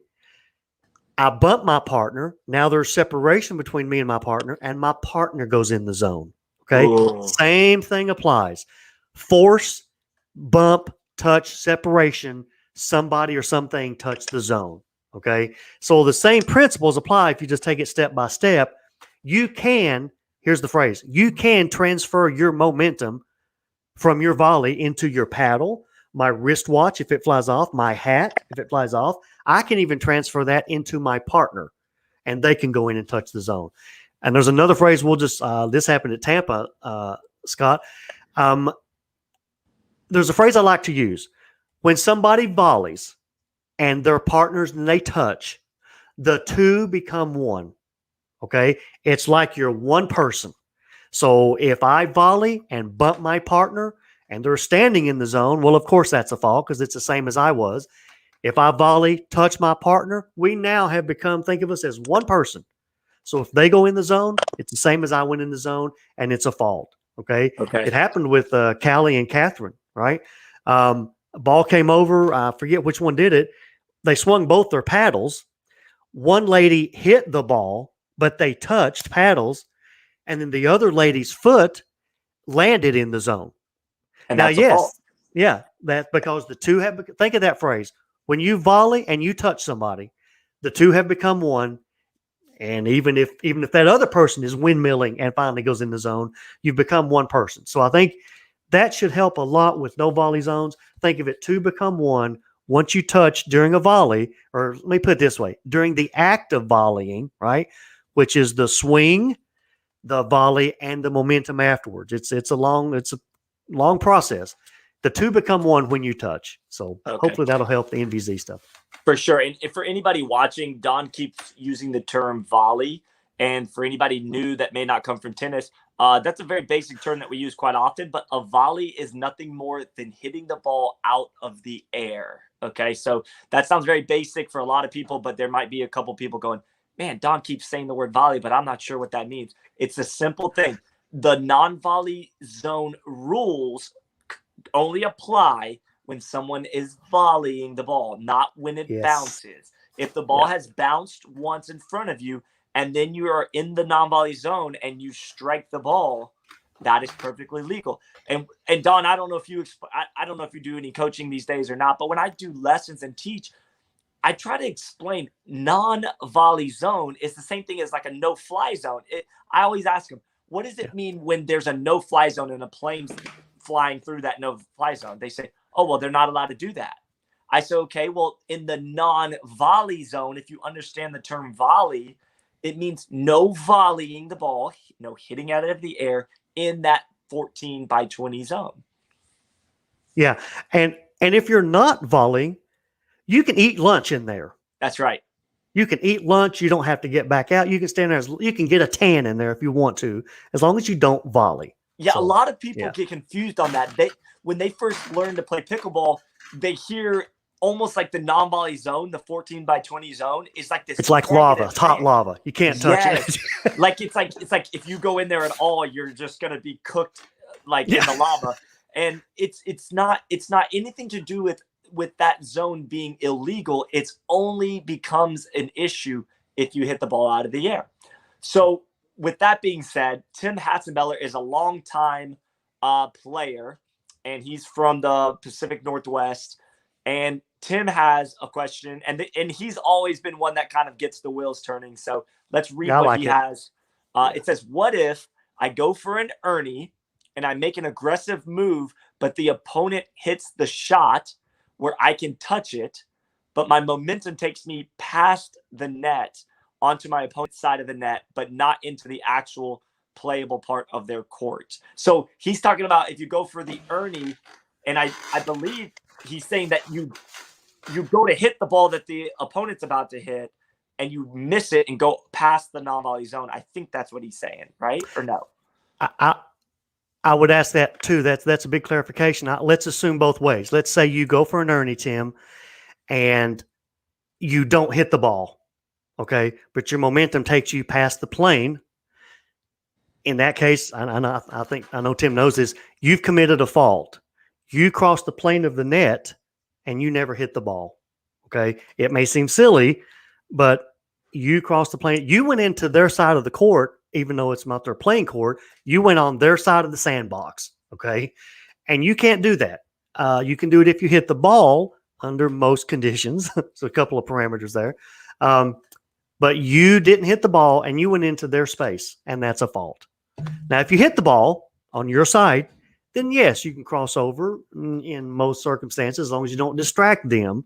I bump my partner. Now there's separation between me and my partner goes in the zone. Okay. Ooh. Same thing applies. Force, bump, touch, separation, somebody or something touch the zone. Okay. So the same principles apply if you just take it step by step. Here's the phrase, you can transfer your momentum from your volley into your paddle, my wristwatch if it flies off, my hat if it flies off. I can even transfer that into my partner, and they can go in and touch the zone. And there's another phrase this happened at Tampa, Scott. There's a phrase I like to use. When somebody volleys and their partners and they touch, the two become one. Okay? It's like you're one person. So if I volley and bump my partner and they're standing in the zone, well, of course that's a fault because it's the same as I was. If I volley, touch my partner, we now have become, think of us as one person. So if they go in the zone, it's the same as I went in the zone, and it's a fault. Okay. It happened with Callie and Catherine, right? A ball came over. I forget which one did it. They swung both their paddles. One lady hit the ball, but they touched paddles, and then the other lady's foot landed in the zone. And now, yes, yeah, that's because the two have. Think of that phrase: when you volley and you touch somebody, the two have become one. And even if that other person is windmilling and finally goes in the zone, you've become one person. So I think that should help a lot with no volley zones. Think of it, two become one. Once you touch during a volley, or let me put it this way, during the act of volleying, right, which is the swing, the volley, and the momentum afterwards. It's a long process. The two become one when you touch. So hopefully that'll help the NVZ stuff. For sure. And for anybody watching, Don keeps using the term volley. And for anybody new that may not come from tennis, that's a very basic term that we use quite often. But a volley is nothing more than hitting the ball out of the air. Okay, so that sounds very basic for a lot of people, but there might be a couple people going, man, Don keeps saying the word volley, but I'm not sure what that means. It's a simple thing. The non-volley zone rules only apply when someone is volleying the ball, not when it bounces. If the ball has bounced once in front of you and then you are in the non-volley zone and you strike the ball, that is perfectly legal. And Don, I don't know if I don't know if you do any coaching these days or not, but when I do lessons and teach, I try to explain non-volley zone is the same thing as like a no-fly zone. I always ask them, what does it mean when there's a no-fly zone and a plane's flying through that no-fly zone? They say, oh, well, they're not allowed to do that. I say, okay, well, in the non-volley zone, if you understand the term volley, it means no volleying the ball, no hitting out of the air in that 14 by 20 zone. Yeah. And if you're not volleying, you can eat lunch in there. That's right. You can eat lunch. You don't have to get back out. You can stand there. You can get a tan in there if you want to, as long as you don't volley. Yeah, so, a lot of people get confused on that. When they first learn to play pickleball, they hear almost like the non-volley zone, the 14 by 20 zone is like this. It's like lava. It's hot lava. You can't touch it. Like it's like if you go in there at all, you're just gonna be cooked like in the lava. And it's not anything to do with that zone being illegal. It's only becomes an issue if you hit the ball out of the air. So with that being said, Tim Hatzenbeller is a longtime player, and he's from the Pacific Northwest. And Tim has a question, and he's always been one that kind of gets the wheels turning. So let's read what he has. It says, what if I go for an Ernie and I make an aggressive move, but the opponent hits the shot where I can touch it, but my momentum takes me past the net onto my opponent's side of the net, but not into the actual playable part of their court. So he's talking about if you go for the Ernie, and I believe he's saying that you go to hit the ball that the opponent's about to hit and you miss it and go past the non-volley zone. I think that's what he's saying, right? Or no? I would ask that too. That's a big clarification. Let's assume both ways. Let's say you go for an Ernie, Tim, and you don't hit the ball, okay? But your momentum takes you past the plane. In that case, I know Tim knows this. You've committed a fault. You crossed the plane of the net, and you never hit the ball. Okay, it may seem silly, but you crossed the plane. You went into their side of the court. Even though it's not their playing court, you went on their side of the sandbox, okay? And you can't do that. You can do it if you hit the ball under most conditions. So a couple of parameters there. But you didn't hit the ball, and you went into their space, and that's a fault. Now, if you hit the ball on your side, then yes, you can cross over in most circumstances, as long as you don't distract them.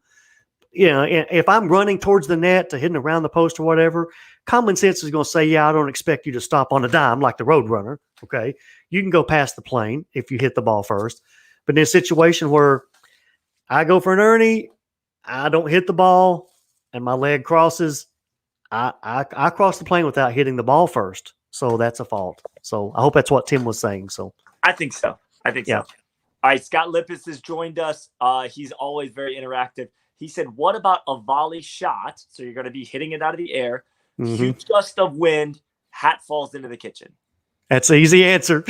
You know, if I'm running towards the net to hitting around the post or whatever, common sense is going to say, yeah, I don't expect you to stop on a dime like the road runner. Okay. You can go past the plane if you hit the ball first. But in a situation where I go for an Ernie, I don't hit the ball, and my leg crosses, I cross the plane without hitting the ball first. So that's a fault. So I hope that's what Tim was saying. So I think so. So. All right. Scott Lippis has joined us. He's always very interactive. He said, what about a volley shot? So you're going to be hitting it out of the air. Huge gust of wind, hat falls into the kitchen. That's an easy answer.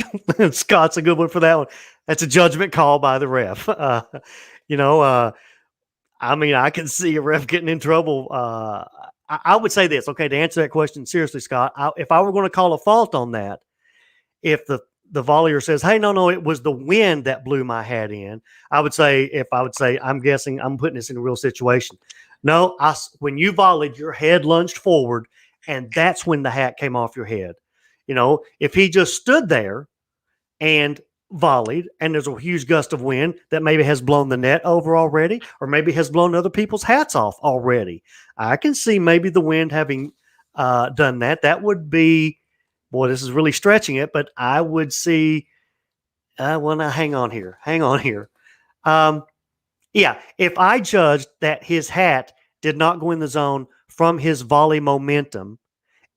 Scott's a good one for that one. That's a judgment call by the ref. I mean, I can see a ref getting in trouble. I would say this, okay, to answer that question seriously, Scott, if I were going to call a fault on that, if the volleyer says, hey, no, it was the wind that blew my hat in, I would say, I'm guessing I'm putting this in a real situation. No, when you volleyed, your head lunged forward, and that's when the hat came off your head. You know, if he just stood there and volleyed, and there's a huge gust of wind that maybe has blown the net over already, or maybe has blown other people's hats off already, I can see maybe the wind having done that. That would be, boy, this is really stretching it, but I would see, well, now hang on here. Yeah, if I judged that his hat did not go in the zone from his volley momentum,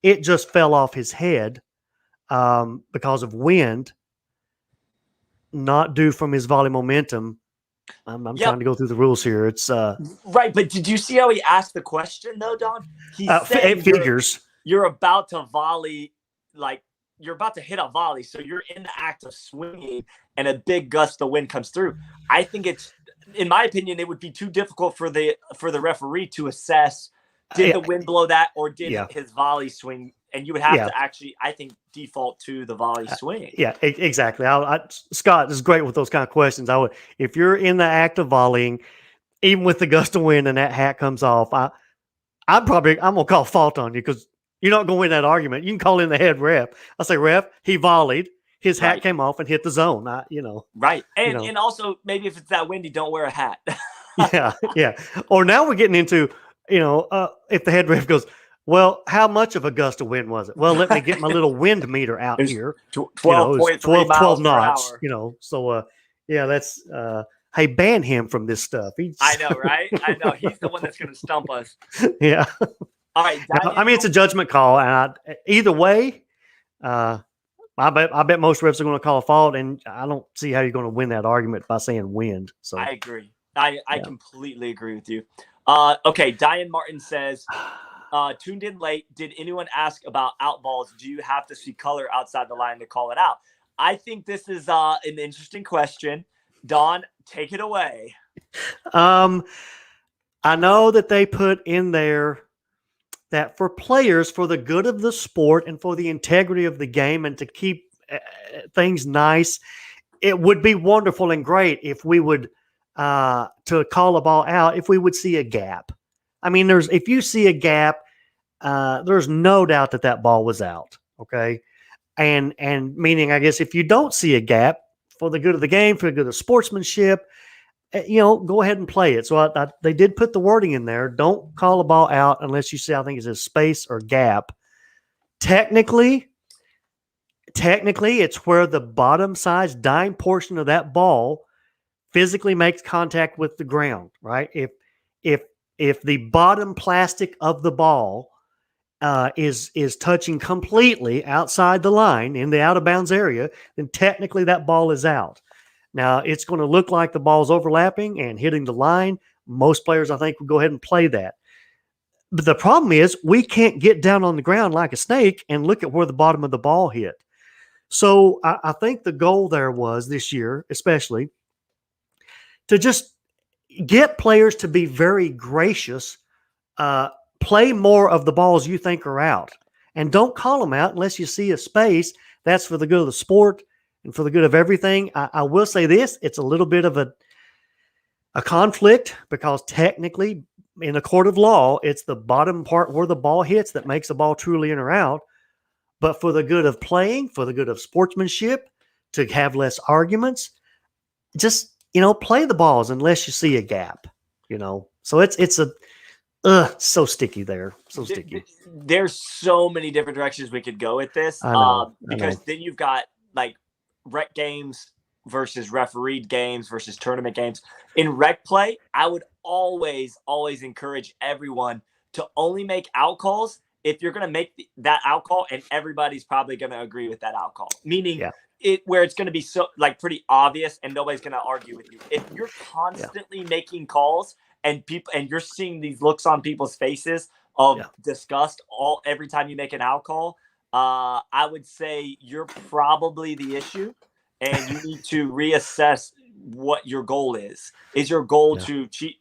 it just fell off his head because of wind, not due from his volley momentum. I'm trying to go through the rules here. It's right, but did you see how he asked the question though, Don? He said it figures you're about to volley like you're about to hit a volley, so you're in the act of swinging, and a big gust of wind comes through. I think in my opinion, it would be too difficult for the referee to assess, did the wind blow that, or did his volley swing? And you would have to actually, I think, default to the volley swing. Yeah, exactly. Scott is great with those kind of questions. If you're in the act of volleying, even with the gust of wind and that hat comes off, I'm gonna call fault on you because you're not gonna win that argument. You can call in the head ref. I say, ref, he volleyed, his hat came off and hit the zone. Right. And also maybe if it's that windy, don't wear a hat. yeah. Or now we're getting into, if the head ref goes, well, how much of a gust of wind was it? Well, let me get my little wind meter out here. 12 knots. So that's hey, ban him from this stuff. I know, right? I know. He's the one that's going to stump us. Yeah. All right. It's a judgment call, and either way, I bet most refs are going to call a fault, and I don't see how you're going to win that argument by saying wind. So I agree. I completely agree with you. Okay, Diane Martin says, tuned in late. Did anyone ask about out balls? Do you have to see color outside the line to call it out? I think this is an interesting question. Don, take it away. I know that they put in there that for players, for the good of the sport and for the integrity of the game and to keep things nice, it would be wonderful and great if we would to call a ball out if we would see a gap. I mean, if you see a gap, there's no doubt that ball was out. Okay. And meaning, I guess, if you don't see a gap, for the good of the game, for the good of sportsmanship, go ahead and play it. So they did put the wording in there. Don't call a ball out unless you see, I think it says space or gap. Technically, it's where the bottom size dime portion of that ball physically makes contact with the ground, right? If the bottom plastic of the ball is touching completely outside the line in the out of bounds area, then technically that ball is out. Now it's going to look like the ball's overlapping and hitting the line. Most players, I think, will go ahead and play that. But the problem is we can't get down on the ground like a snake and look at where the bottom of the ball hit. So I think the goal there was this year, especially, to just get players to be very gracious, play more of the balls you think are out, and don't call them out unless you see a space. That's for the good of the sport and for the good of everything. I will say this, it's a little bit of a conflict because technically in a court of law, it's the bottom part where the ball hits that makes the ball truly in or out. But for the good of playing, for the good of sportsmanship, to have less arguments, just, play the balls unless you see a gap, So it's so sticky there. So sticky. There's so many different directions we could go with this. Because then you've got like rec games versus refereed games versus tournament games. In rec play, I would always encourage everyone to only make out calls if you're going to make that out call and everybody's probably going to agree with that out call. Meaning where it's going to be so like pretty obvious and nobody's going to argue with you. If you're constantly making calls and you're seeing these looks on people's faces of disgust every time you make an out call, I would say you're probably the issue, and you need to reassess what your goal is. Is your goal to cheat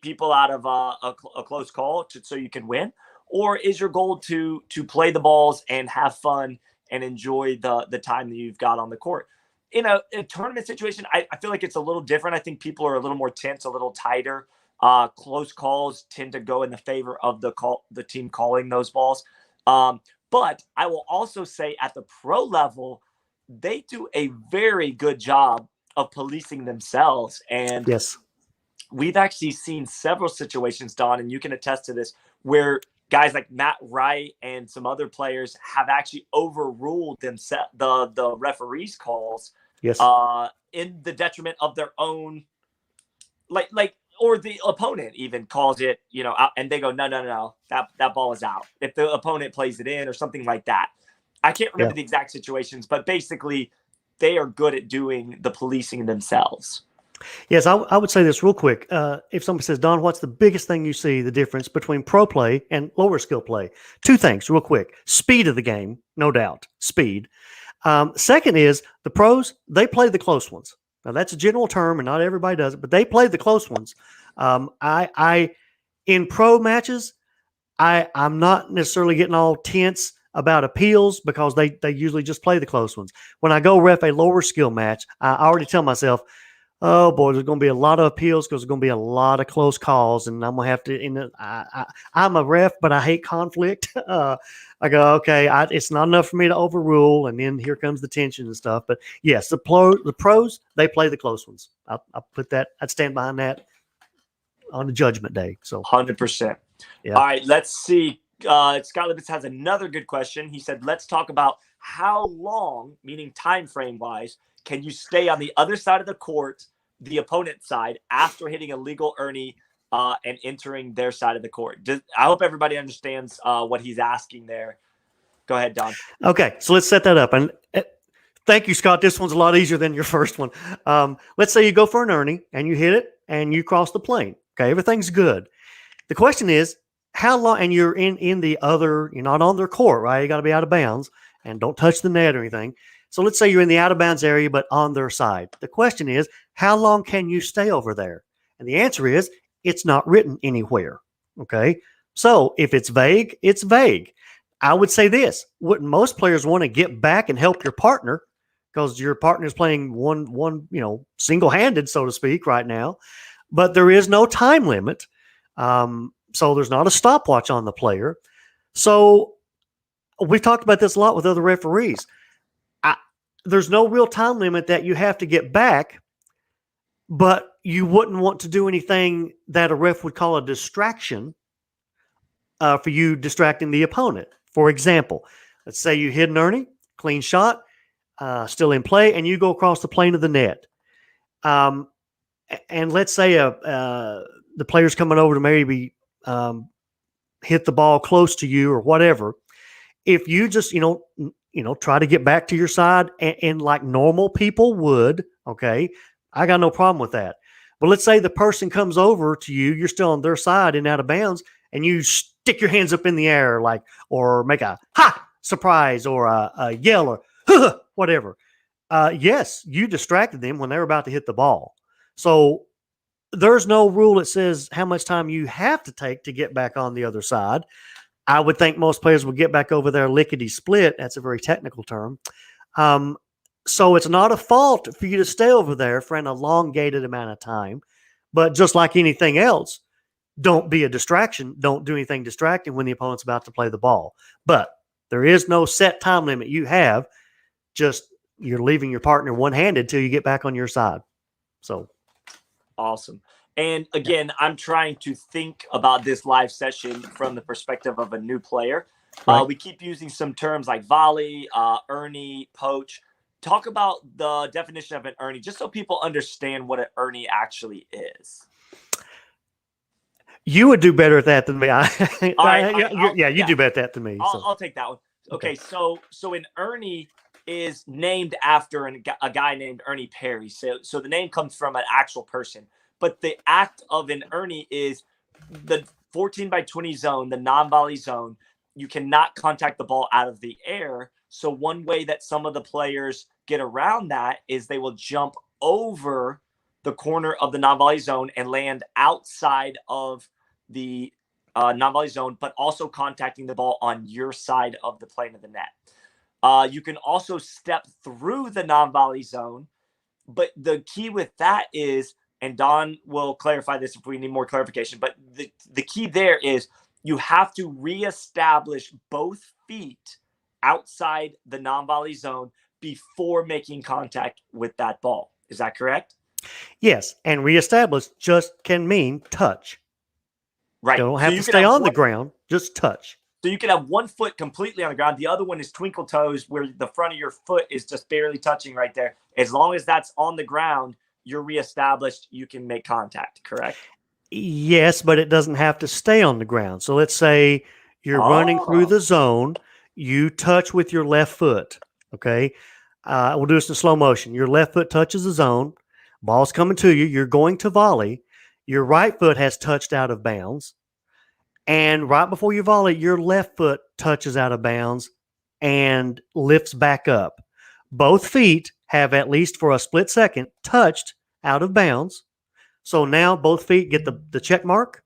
people out of a close call so you can win, or is your goal to play the balls and have fun and enjoy the time that you've got on the court? In a tournament situation, I feel like it's a little different. I think people are a little more tense, a little tighter. Close calls tend to go in the favor of the team calling those balls. But I will also say at the pro level, they do a very good job of policing themselves. And we've actually seen several situations, Don, and you can attest to this, where guys like Matt Wright and some other players have actually overruled the referees' calls in the detriment of their own, or the opponent even calls it, out, and they go, no, that ball is out. If the opponent plays it in or something like that. I can't remember the exact situations, but basically they are good at doing the policing themselves. Yes, I would say this real quick. If somebody says, Don, what's the biggest thing you see the difference between pro play and lower skill play? Two things, real quick. Speed of the game, no doubt. Speed. Second is the pros, they play the close ones. Now, that's a general term, and not everybody does it, but they play the close ones. In pro matches, I'm not necessarily getting all tense about appeals because they usually just play the close ones. When I go ref a lower skill match, I already tell myself, oh boy, there's going to be a lot of appeals because there's going to be a lot of close calls, and I'm going to have to. I'm a ref, but I hate conflict. I go, okay, it's not enough for me to overrule, and then here comes the tension and stuff. But yes, the pros, they play the close ones. I'll put that. I'd stand behind that on the judgment day. So 100%. Yeah. All right, let's see. Scott Lippitz has another good question. He said, let's talk about how long, meaning time frame wise, can you stay on the other side of the court, the opponent's side, after hitting a legal Ernie and entering their side of the court? I hope everybody understands what he's asking there. Go ahead, Don. Okay, so let's set that up. And thank you, Scott. This one's a lot easier than your first one. Let's say you go for an Ernie and you hit it and you cross the plane. Okay, everything's good. The question is, how long, and you're in the other, you're not on their court, right? You got to be out of bounds and don't touch the net or anything. So let's say you're in the out of bounds area, but on their side. The question is, how long can you stay over there? And the answer is, it's not written anywhere. Okay. So if it's vague, it's vague. I would say this: wouldn't most players want to get back and help your partner because your partner is playing one, single-handed, so to speak, right now, but there is no time limit. So there's not a stopwatch on the player. So we've talked about this a lot with other referees. There's no real time limit that you have to get back, but you wouldn't want to do anything that a ref would call a distraction for you distracting the opponent. For example, let's say you hit an Ernie, clean shot, still in play, and you go across the plane of the net. And let's say the player's coming over to maybe hit the ball close to you or whatever. If you just, try to get back to your side and like normal people would, okay, I got no problem with that. But let's say the person comes over to you, you're still on their side and out of bounds, and you stick your hands up in the air, or make a ha surprise or a yell or huh, whatever. Yes, you distracted them when they were about to hit the ball. So there's no rule that says how much time you have to take to get back on the other side. I would think most players would get back over there lickety split. That's a very technical term. So it's not a fault for you to stay over there for an elongated amount of time. But just like anything else, don't be a distraction. Don't do anything distracting when the opponent's about to play the ball. But there is no set time limit you have. Just you're leaving your partner one-handed till you get back on your side. So awesome. And again, I'm trying to think about this live session from the perspective of a new player. Right. We keep using some terms like volley, Ernie, poach. Talk about the definition of an Ernie, just so people understand what an Ernie actually is. You would do better at that than me. You do better at that than me. I'll take that one. Okay, so an Ernie is named after a guy named Ernie Perry. So the name comes from an actual person. But the act of an Ernie is the 14 by 20 zone, the non-volley zone. You cannot contact the ball out of the air. So one way that some of the players get around that is they will jump over the corner of the non-volley zone and land outside of the non-volley zone, but also contacting the ball on your side of the plane of the net. You can also step through the non-volley zone, but the key with that is, and Don will clarify this if we need more clarification, but the key there is you have to reestablish both feet outside the non-volley zone before making contact with that ball. Is that correct? Yes, and reestablish just can mean touch. Right. You don't have to stay on the ground, just touch. So you can have one foot completely on the ground. The other one is twinkle toes, where the front of your foot is just barely touching right there. As long as that's on the ground, you're reestablished, you can make contact, correct? Yes, but it doesn't have to stay on the ground. So let's say you're running through the zone, you touch with your left foot, okay? We'll do this in slow motion. Your left foot touches the zone, Ball's coming to you. You're going to volley. Your right foot has touched out of bounds. And right before you volley, your left foot touches out of bounds and lifts back up. Both feet have, at least for a split second, touched out of bounds. So now both feet get the check mark.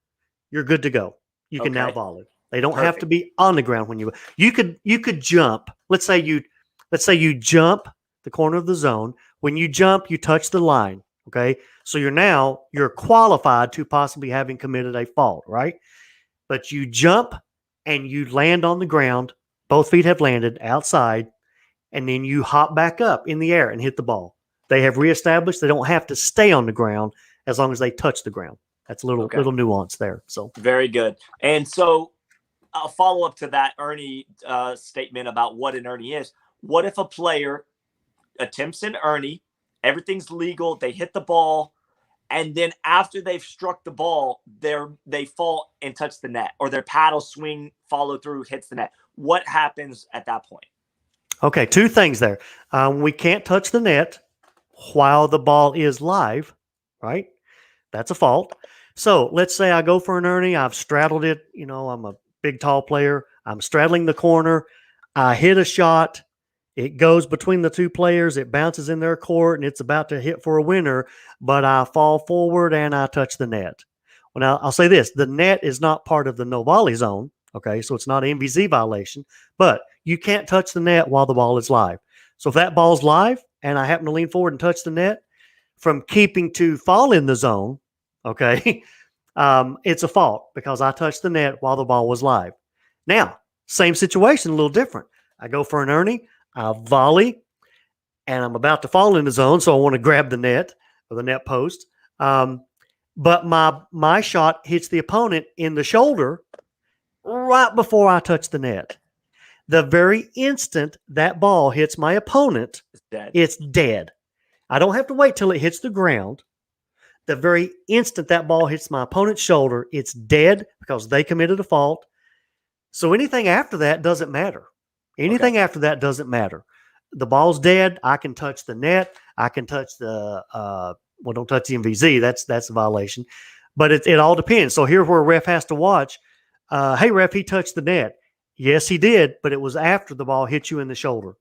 You're good to go. You can now volley. They don't have to be on the ground when you could jump. Let's say you jump the corner of the zone. When you jump, you touch the line. Okay. So you're qualified to possibly having committed a fault, right? But you jump and you land on the ground. Both feet have landed outside, and then you hop back up in the air and hit the ball. They have reestablished they don't have to stay on the ground as long as they touch the ground. That's a little nuance there. So very good. And so I'll follow up to that Ernie statement about what an Ernie is. What if a player attempts an Ernie, everything's legal, they hit the ball, and then after they've struck the ball, they fall and touch the net, or their paddle swing, follow through, hits the net? What happens at that point? Okay, two things there. We can't touch the net while the ball is live, right? That's a fault. So let's say I go for an Ernie. I've straddled it. I'm a big, tall player. I'm straddling the corner. I hit a shot. It goes between the two players. It bounces in their court, and it's about to hit for a winner, but I fall forward and I touch the net. Well, now I'll say this. The net is not part of the no-volley zone, okay? So it's not an MVZ violation, but you can't touch the net while the ball is live. So if that ball's live and I happen to lean forward and touch the net, from keeping to fall in the zone, okay, it's a fault because I touched the net while the ball was live. Now, same situation, a little different. I go for an Ernie. I volley, and I'm about to fall in the zone, so I want to grab the net or the net post. But my shot hits the opponent in the shoulder right before I touch the net. The very instant that ball hits my opponent, it's dead. I don't have to wait till it hits the ground. The very instant that ball hits my opponent's shoulder, it's dead because they committed a fault. So anything after that doesn't matter. Anything after that doesn't matter. The ball's dead. I can touch the net. I can touch the don't touch the MVZ. That's a violation. But it all depends. So here where a ref has to watch. Hey, ref, he touched the net. Yes, he did, but it was after the ball hit you in the shoulder.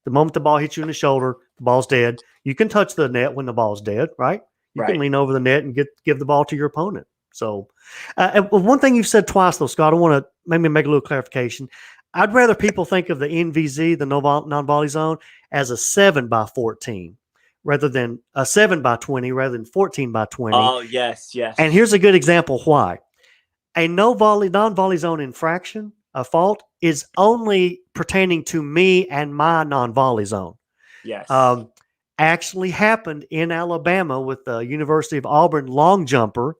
The moment the ball hits you in the shoulder, the ball's dead. You can touch the net when the ball's dead, right? You can lean over the net and give the ball to your opponent. So one thing you've said twice, though, Scott, I want to maybe make a little clarification. I'd rather people think of the NVZ, the non-volley zone, as a 7x14 rather than a 7x20 rather than 14x20. Oh, yes. And here's a good example why. A non-volley zone infraction, a fault, is only pertaining to me and my non-volley zone. Yes. Actually happened in Alabama with the University of Auburn long jumper.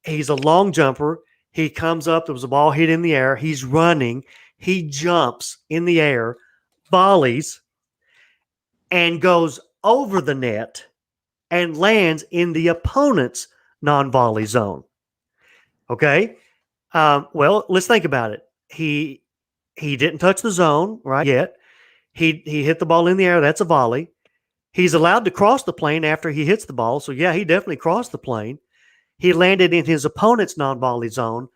He's a long jumper. He comes up. There was a ball hit in the air. He's running. He jumps in the air, volleys, and goes over the net and lands in the opponent's non-volley zone. Okay? Well, let's think about it. He didn't touch the zone right yet. He hit the ball in the air. That's a volley. He's allowed to cross the plane after he hits the ball. So, yeah, he definitely crossed the plane. He landed in his opponent's non-volley zone,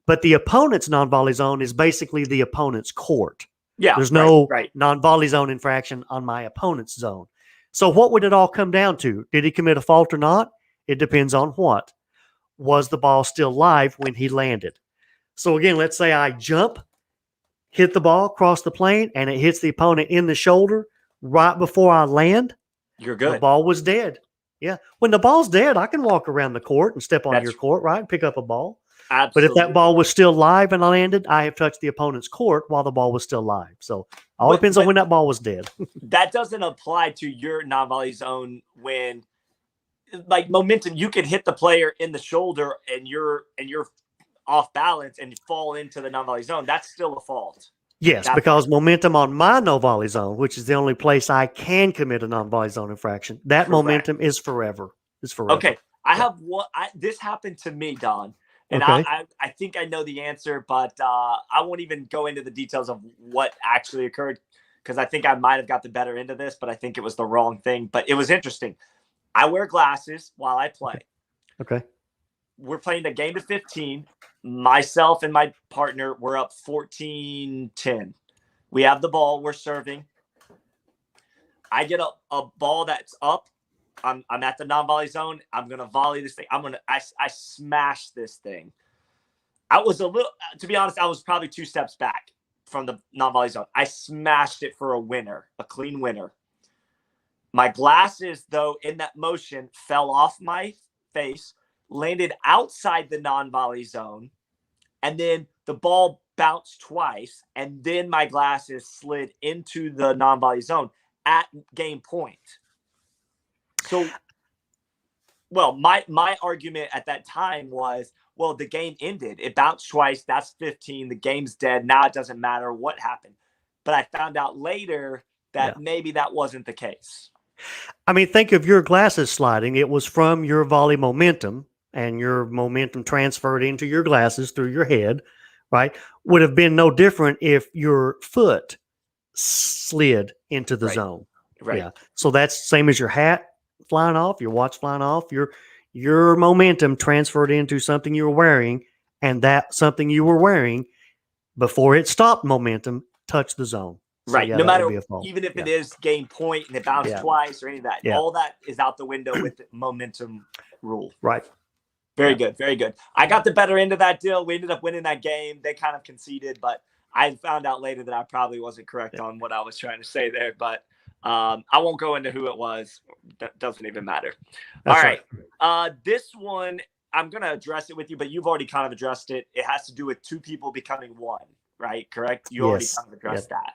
but the opponent's non-volley zone is basically the opponent's court. Yeah, there's no non-volley zone infraction on my opponent's zone. So what would it all come down to? Did he commit a fault or not? It depends on what. Was the ball still live when he landed? So again, let's say I jump, hit the ball, cross the plane, and it hits the opponent in the shoulder right before I land. You're good. The ball was dead. Yeah. When the ball's dead, I can walk around the court and step on your court, right? And pick up a ball. Absolutely. But if that ball was still live and I landed, I have touched the opponent's court while the ball was still live. So all depends on when that ball was dead. That doesn't apply to your non-volley zone when, like, momentum, you can hit the player in the shoulder and you're off balance and fall into the non-volley zone. That's still a fault. Yes, because momentum on my no-volley zone, which is the only place I can commit a non-volley zone infraction, that momentum is forever. It's forever. Okay. I have one. This happened to me, Don. And I think I know the answer, but I won't even go into the details of what actually occurred because I think I might have got the better end of this, but I think it was the wrong thing. But it was interesting. I wear glasses while I play. Okay. We're playing a game to 15. Myself and my partner, we're up 14-10. We have the ball. We're serving. I get a ball that's up. I'm at the non-volley zone. I'm going to volley this thing. I smash this thing. I was a little, to be honest, I was probably 2 steps back from the non-volley zone. I smashed it for a winner, a clean winner. My glasses, though, in that motion, fell off my face, landed outside the non-volley zone, and then the ball bounced twice, and then my glasses slid into the non-volley zone at game point. So, well, my argument at that time was, well, the game ended. It bounced twice. That's 15. The game's dead. Now it doesn't matter what happened. But I found out later that maybe that wasn't the case. I mean, think of your glasses sliding. It was from your volley momentum, and your momentum transferred into your glasses through your head, right? Would have been no different if your foot slid into the zone. Right. Yeah. So that's same as your hat flying off, your watch flying off, your momentum transferred into something you were wearing, and that something you were wearing before it stopped momentum touched the zone. So, right. yeah, No matter, even if it is game point and it bounced twice or any of that, all that is out the window with the momentum rule. Right. Very good. Very good. I got the better end of that deal. We ended up winning that game. They kind of conceded, but I found out later that I probably wasn't correct on what I was trying to say there, but I won't go into who it was. That doesn't even matter. That's all right. This one, I'm going to address it with you, but you've already kind of addressed it. It has to do with 2 people becoming one, right? Correct? You already kind of addressed that.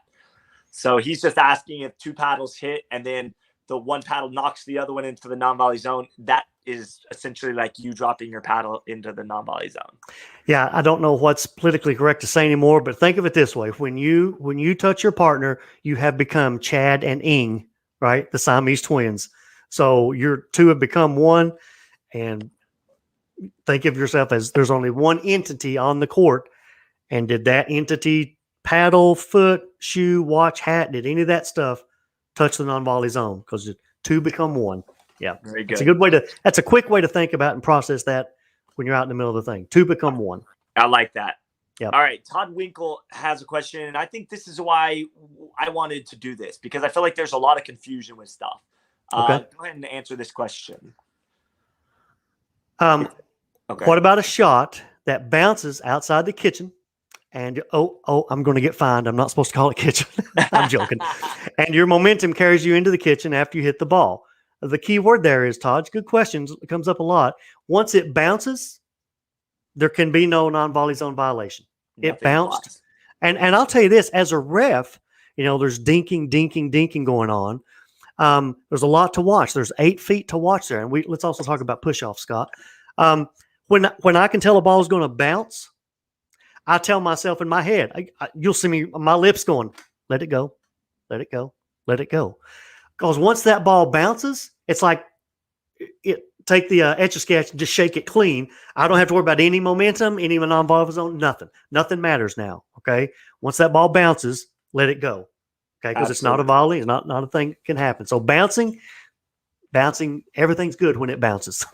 So he's just asking if 2 paddles hit and then the one paddle knocks the other one into the non-volley zone. That is essentially like you dropping your paddle into the non-volley zone. Yeah, I don't know what's politically correct to say anymore, but think of it this way. When you touch your partner, you have become Chad and Ing, right? The Siamese twins. So your 2 have become one, and think of yourself as there's only one entity on the court. And did that entity paddle, foot, shoe, watch, hat, did any of that stuff touch the non-volley zone? Because 2 become one. Yeah. Very good. It's a good way that's a quick way to think about and process that when you're out in the middle of the thing. 2 become one. I like that. Yeah. All right. Todd Winkle has a question, and I think this is why I wanted to do this, because I feel like there's a lot of confusion with stuff. Okay. Go ahead and answer this question. Okay. What about a shot that bounces outside the kitchen? And I'm going to get fined. I'm not supposed to call it kitchen. I'm joking. And your momentum carries you into the kitchen after you hit the ball. The key word there is, Todd, good questions. It comes up a lot. Once it bounces, there can be no non-volley zone violation. It bounced. And I'll tell you this, as a ref, there's dinking going on. There's a lot to watch. There's 8 feet to watch there. And let's also talk about push-off, Scott. When I can tell a ball is going to bounce, I tell myself in my head, you'll see me, my lips going, let it go, let it go, let it go. Because once that ball bounces, it's like take the Etch-a-Sketch and just shake it clean. I don't have to worry about any momentum, any non-volley zone, nothing. Nothing matters now, okay? Once that ball bounces, let it go, okay? Because it's not a volley. It's not a thing that can happen. So bouncing, everything's good when it bounces.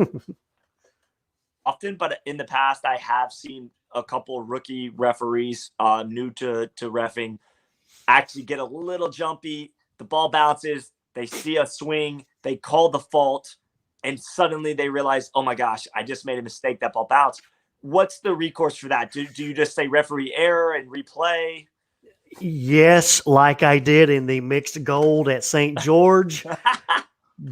Often, but in the past, I have seen a couple of rookie referees new to reffing actually get a little jumpy. The ball bounces. They see a swing. They call the fault. And suddenly they realize, oh, my gosh, I just made a mistake. That ball bounced. What's the recourse for that? Do you just say referee error and replay? Yes, like I did in the mixed gold at St. George.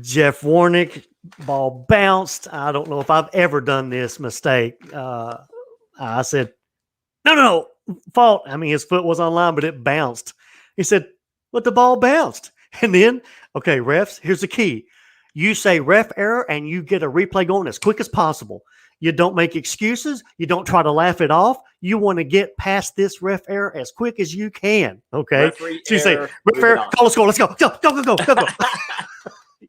Jeff Warnick, ball bounced. I don't know if I've ever done this mistake. I said, no, fault. I mean, his foot was on line, but it bounced. He said, but the ball bounced. And then, okay, refs, here's the key. You say ref error and you get a replay going as quick as possible. You don't make excuses. You don't try to laugh it off. You want to get past this ref error as quick as you can. Okay. So you say, ref error, call a score. Let's go. Go.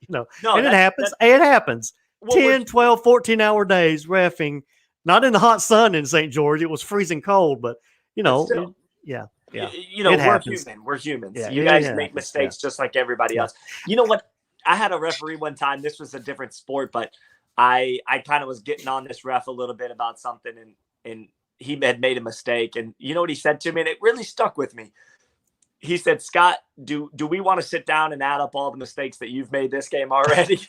And it happens. It happens. Well, 10, 12, 14-hour days reffing, not in the hot sun in St. George. It was freezing cold, but, yeah. Yeah. We're happens. human. We're humans. Yeah, You guys it make happens. mistakes just like everybody Yeah. else. You know what? I had a referee one time. This was a different sport, but I kind of was getting on this ref a little bit about something, and he had made a mistake. And you know what he said to me? And it really stuck with me. He said, Scott, do we want to sit down and add up all the mistakes that you've made this game already?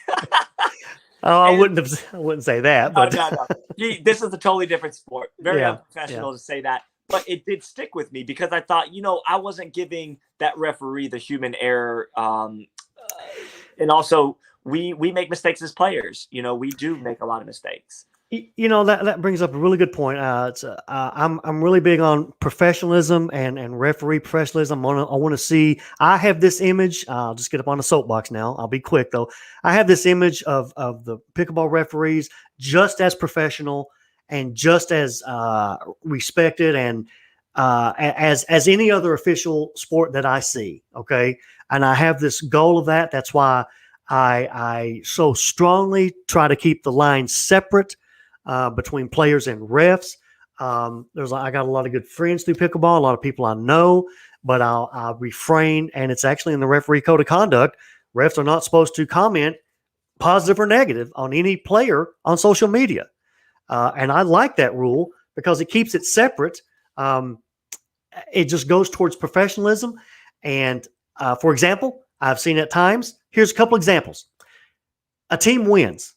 Oh, I wouldn't say that, but no. This is a totally different sport. Very unprofessional to say that. But it did stick with me because I thought, I wasn't giving that referee the human error. And also, we make mistakes as players. We do make a lot of mistakes. That brings up a really good point. I'm really big on professionalism and referee professionalism. I want to see. I have this image. I'll just get up on the soapbox now. I'll be quick though. I have this image of the pickleball referees just as professional and just as respected and as any other official sport that I see. Okay, and I have this goal of that. That's why I so strongly try to keep the lines separate. Between players and refs. I got a lot of good friends through pickleball, a lot of people I know, but I'll refrain. And it's actually in the referee code of conduct. Refs are not supposed to comment positive or negative on any player on social media. And I like that rule because it keeps it separate. It just goes towards professionalism. And for example, I've seen at times, here's a couple examples. A team wins.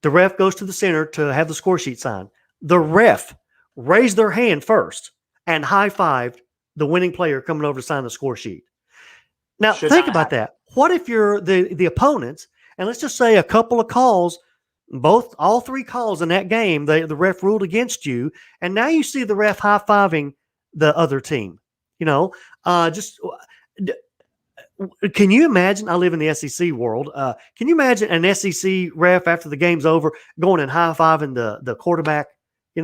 The ref goes to the center to have the score sheet signed. The ref raised their hand first and high-fived the winning player coming over to sign the score sheet. Now, think about that. What if you're the opponents, and let's just say a couple of calls, all three calls in that game, the ref ruled against you, and now you see the ref high-fiving the other team. Can you imagine? I live in the SEC world. Can you imagine an SEC ref after the game's over going and high-fiving the quarterback? Do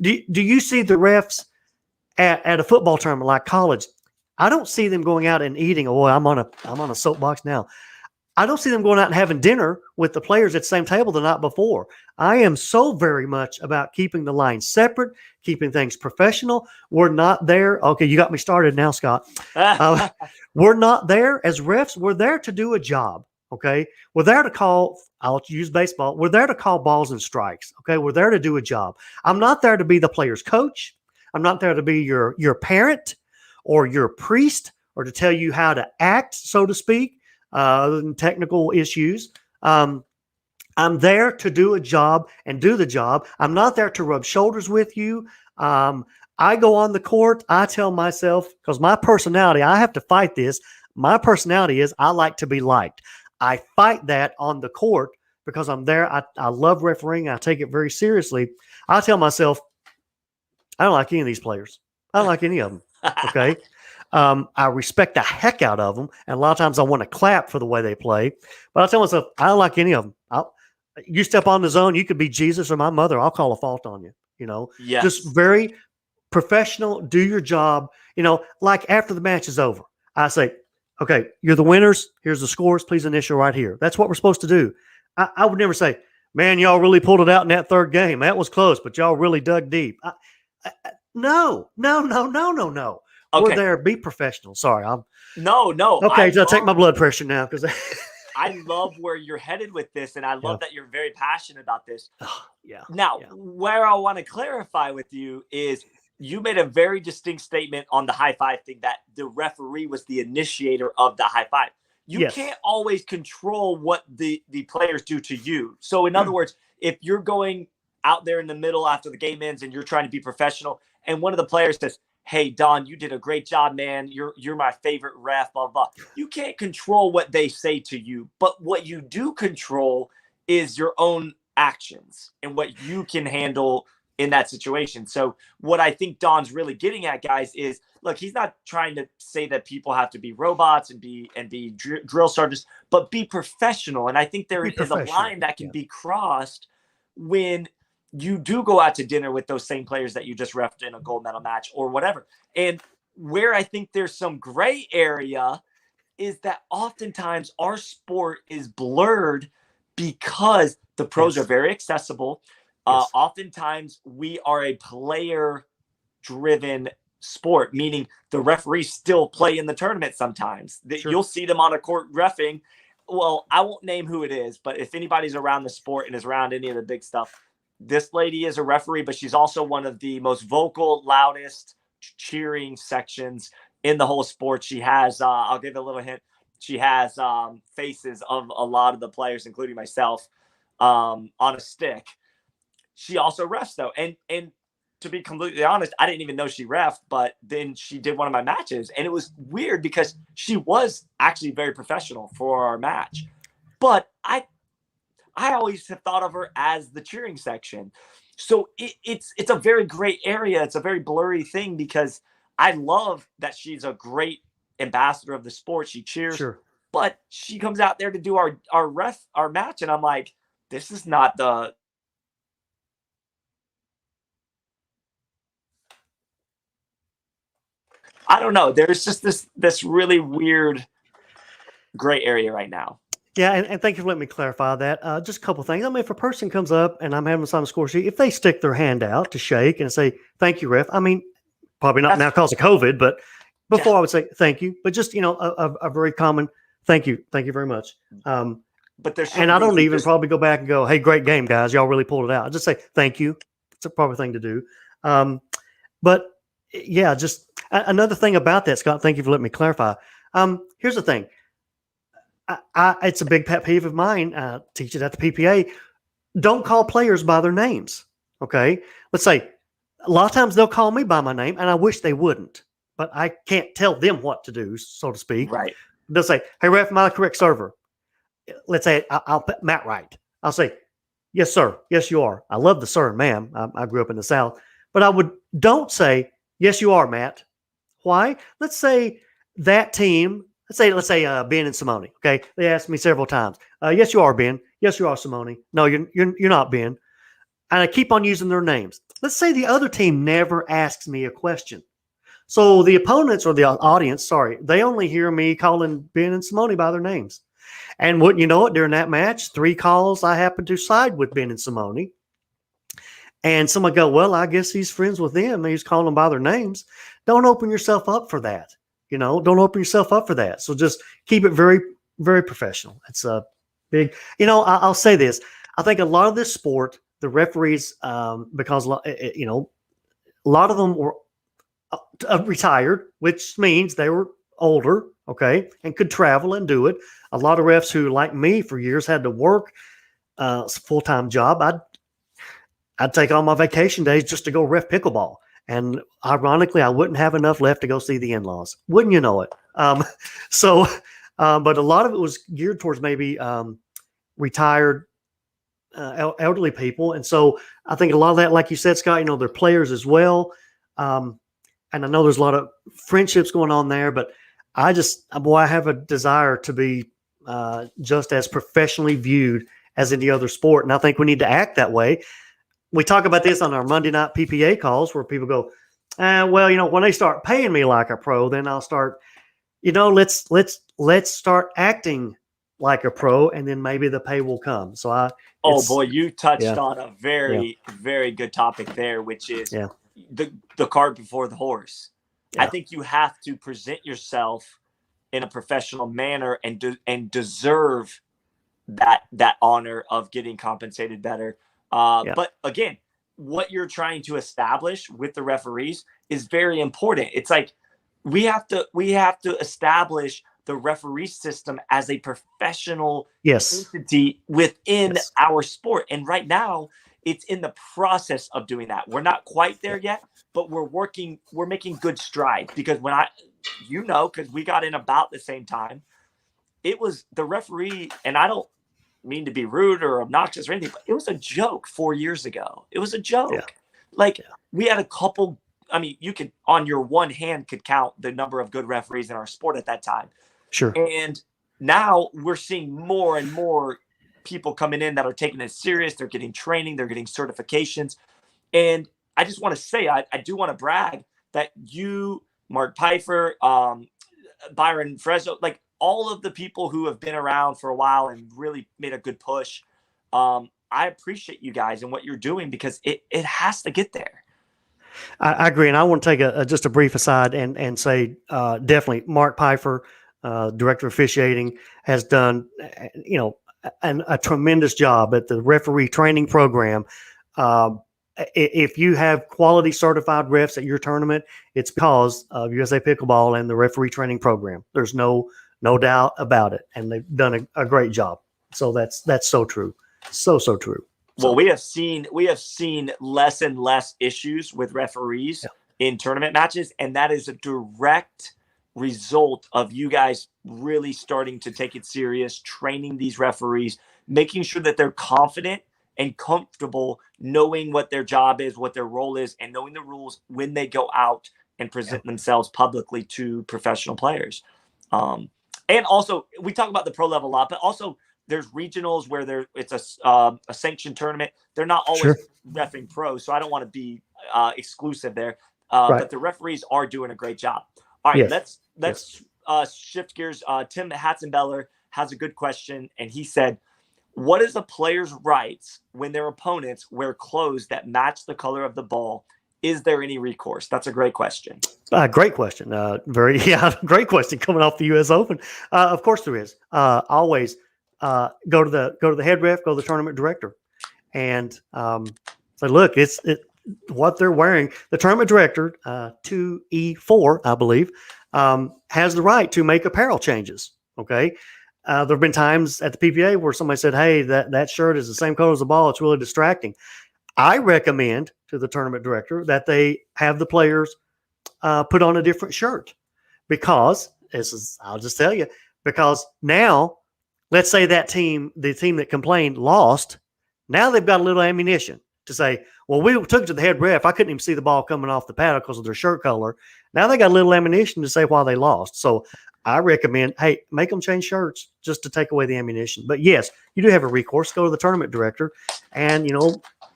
you see the refs at a football tournament like college? I don't see them going out and eating. Oh, I'm on a soapbox now. I don't see them going out and having dinner with the players at the same table the night before. I am so very much about keeping the lines separate, keeping things professional. We're not there. Okay, you got me started now, Scott. We're not there as refs. We're there to do a job. Okay, we're there to call. I'll use baseball. We're there to call balls and strikes. Okay, we're there to do a job. I'm not there to be the player's coach. I'm not there to be your parent or your priest or to tell you how to act, so to speak. Other than technical issues. I'm there to do a job and do the job. I'm not there to rub shoulders with you. I go on the court. I tell myself, because my personality, I have to fight this. My personality is I like to be liked. I fight that on the court because I'm there. I love refereeing. I take it very seriously. I tell myself, I don't like any of these players. I don't like any of them. Okay. I respect the heck out of them. And a lot of times I want to clap for the way they play. But I tell myself, I don't like any of them. You step on the zone, you could be Jesus or my mother. I'll call a fault on you. Yes. Just very professional, do your job. Like after the match is over, I say, okay, you're the winners. Here's the scores. Please initial right here. That's what we're supposed to do. I would never say, man, y'all really pulled it out in that third game. That was close, but y'all really dug deep. No. Okay. We're there. Be professional. Sorry. No. Okay, so I'll take my blood pressure now because I love where you're headed with this, and I love that you're very passionate about this. Now, where I want to clarify with you is you made a very distinct statement on the high five thing that the referee was the initiator of the high five. You can't always control what the players do to you. So, in other words, if you're going out there in the middle after the game ends and you're trying to be professional, and one of the players says, hey, Don, you did a great job, man. You're my favorite ref, blah, blah. You can't control what they say to you. But what you do control is your own actions and what you can handle in that situation. So what I think Don's really getting at, guys, is, look, he's not trying to say that people have to be robots and be drill sergeants, but be professional. And I think there is a line that can be crossed when you do go out to dinner with those same players that you just reffed in a gold medal match or whatever. And where I think there's some gray area is that oftentimes our sport is blurred because the pros are very accessible. Oftentimes we are a player driven sport, meaning the referees still play in the tournament sometimes. Sure. You'll see them on a court reffing. Well, I won't name who it is, but if anybody's around the sport and is around any of the big stuff, this lady is a referee, but she's also one of the most vocal, loudest cheering sections in the whole sport. She has, I'll give a little hint, she has faces of a lot of the players, including myself, on a stick. She also refs, though. And to be completely honest, I didn't even know she refed, but then she did one of my matches. And it was weird because she was actually very professional for our match. But I always have thought of her as the cheering section. So it's a very gray area. It's a very blurry thing because I love that she's a great ambassador of the sport. She cheers, Sure. but she comes out there to do our match. And I'm like, this is not the, I don't know. There's just this really weird gray area right now. Yeah, and thank you for letting me clarify that. Just a couple things. I mean, if a person comes up and I'm having them sign a score sheet, if they stick their hand out to shake and say, thank you, ref, I mean, probably not now because of COVID, but before I would say thank you, but just, a very common thank you. Thank you very much. But there's, and I don't even probably go back and go, hey, great game, guys. Y'all really pulled it out. I just say thank you. It's a proper thing to do. But yeah, just another thing about that, Scott, thank you for letting me clarify. Here's the thing. It's a big pet peeve of mine. Teach it at the PPA. Don't call players by their names. Okay. Let's say a lot of times they'll call me by my name and I wish they wouldn't, but I can't tell them what to do, so to speak. Right. They'll say, hey, ref, am I the correct server? Let's say I'll put Matt Wright. I'll say, yes, sir. Yes, you are. I love the sir and ma'am. I grew up in the South, but don't say, yes, you are, Matt. Why? Let's say that team, let's say Ben and Simone. Okay. They asked me several times. Yes, you are, Ben. Yes, you are, Simone. No, you're not, Ben. And I keep on using their names. Let's say the other team never asks me a question. So the opponents or the audience, they only hear me calling Ben and Simone by their names. And wouldn't you know it, during that match, 3 calls, I happened to side with Ben and Simone. And someone go, well, I guess he's friends with them. He's calling them by their names. Don't open yourself up for that. Don't open yourself up for that. So just keep it very, very professional. It's a big, I'll say this. I think a lot of this sport, the referees, because, a lot of them were retired, which means they were older, okay, and could travel and do it. A lot of refs who, like me, for years had to work a full-time job. I'd take all my vacation days just to go ref pickleball. And ironically, I wouldn't have enough left to go see the in-laws. Wouldn't you know it? But a lot of it was geared towards maybe retired elderly people. And so I think a lot of that, like you said, Scott, they're players as well. And I know there's a lot of friendships going on there, but I have a desire to be just as professionally viewed as any other sport. And I think we need to act that way. We talk about this on our Monday night PPA calls where people go, when they start paying me like a pro, then I'll start, let's start acting like a pro, and then maybe the pay will come. So you touched on a very, very good topic there, which is the cart before the horse. Yeah. I think you have to present yourself in a professional manner and deserve that honor of getting compensated better. But again, what you're trying to establish with the referees is very important. It's like we have to establish the referee system as a professional entity within our sport. And right now, it's in the process of doing that. We're not quite there yet, but we're making good strides, because because we got in about the same time. It was the referee, and I don't mean to be rude or obnoxious or anything, but it was a joke 4 years ago. It was a joke. We had a couple, you could, on your one hand, could count the number of good referees in our sport at that time. Sure. And now we're seeing more and more people coming in that are taking it serious. They're getting training. They're getting certifications. And I just want to say, I do want to brag that you, Mark Pfeiffer, Byron Fresno, all of the people who have been around for a while and really made a good push. I appreciate you guys and what you're doing, because it has to get there. I agree, and I want to take just a brief aside and say definitely Mark Pfeiffer, director of officiating, has done a tremendous job at the referee training program. If you have quality certified refs at your tournament, it's because of USA Pickleball and the referee training program. There's no doubt about it, and they've done a great job. So that's so true, so true. Well, we have seen less and less issues with referees in tournament matches, and that is a direct result of you guys really starting to take it serious, training these referees, making sure that they're confident and comfortable knowing what their job is, what their role is, and knowing the rules when they go out and present themselves publicly to professional players. And also, we talk about the pro level a lot, but also there's regionals where it's a sanctioned tournament. They're not always reffing pros, so I don't want to be exclusive there. But the referees are doing a great job. All right, let's shift gears. Tim Hatzenbeller has a good question, and he said, what is a player's rights when their opponents wear clothes that match the color of the ball? Is there any recourse? That's a great question. Great question. Great question coming off the U.S. Open. Of course there is. Always go to the head ref, go to the tournament director, and say, look, it's what they're wearing. The tournament director, 2E4, I believe, has the right to make apparel changes. Okay. There have been times at the PPA where somebody said, hey, that shirt is the same color as the ball. It's really distracting. I recommend to the tournament director that they have the players put on a different shirt because I'll just tell you, because now let's say the team that complained lost. Now they've got a little ammunition to say, well, we took it to the head ref. I couldn't even see the ball coming off the paddle because of their shirt color. Now they got a little ammunition to say why they lost. So I recommend, hey, make them change shirts just to take away the ammunition. But yes, you do have a recourse. Go to the tournament director and,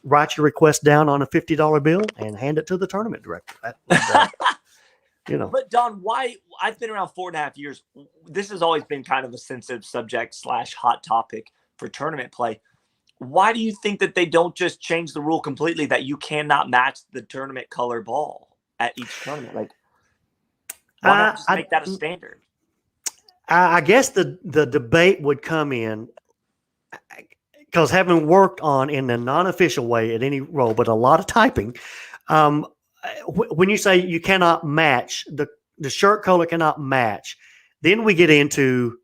write your request down on a $50 bill and hand it to the tournament director. But Don, why? I've been around 4.5 years. This has always been kind of a sensitive subject / hot topic for tournament play. Why do you think that they don't just change the rule completely that you cannot match the tournament color ball at each tournament? Like, why not just make that a standard? I guess the debate would come in because having worked on in a non-official way at any role, but a lot of typing, when you say you cannot match, the shirt color cannot match, then we get into,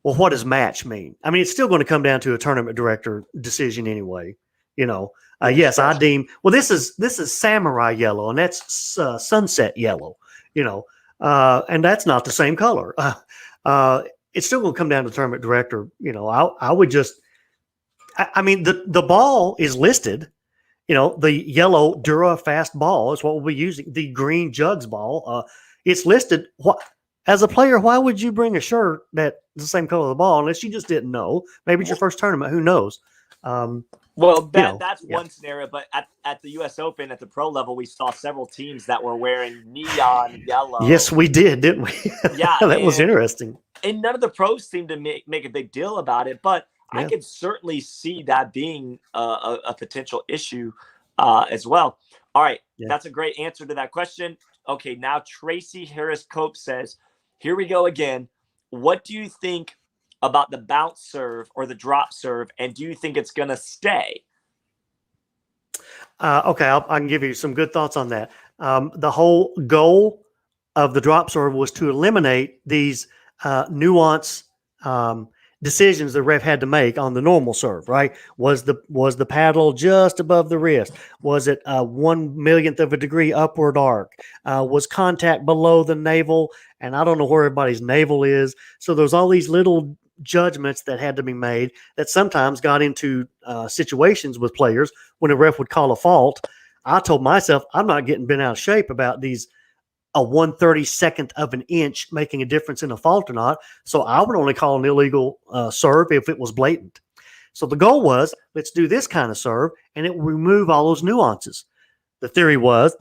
well, what does match mean? I mean, it's still going to come down to a tournament director decision anyway. Yes, I deem, well, this is samurai yellow and that's sunset yellow, and that's not the same color. It's still going to come down to the tournament director. I would just, the ball is listed, the yellow Dura fast ball is what we'll be using. The green jugs ball, it's listed. As a player, why would you bring a shirt that's the same color of the ball unless you just didn't know? Maybe it's your first tournament. Who knows? That's one scenario. But at the U.S. Open, at the pro level, we saw several teams that were wearing neon yellow. Yes, we did, didn't we? Yeah. That was interesting. And none of the pros seemed to make a big deal about it. But I could certainly see that being a potential issue as well. All right. That's a great answer to that question. Okay, now Tracy Harris Cope says, here we go again. What do you think about the bounce serve or the drop serve, and do you think it's going to stay? Okay, I can give you some good thoughts on that. The whole goal of the drop serve was to eliminate these nuance decisions the ref had to make on the normal serve, right? Was the paddle just above the wrist? Was it 1/1,000,000th of a degree upward arc? Was contact below the navel? And I don't know where everybody's navel is. So there's all these little judgments that had to be made that sometimes got into situations with players when a ref would call a fault. I told myself, I'm not getting bent out of shape about these a 1/32 of an inch making a difference in a fault or not. So I would only call an illegal serve if it was blatant. So the goal was, let's do this kind of serve, and it will remove all those nuances. The theory was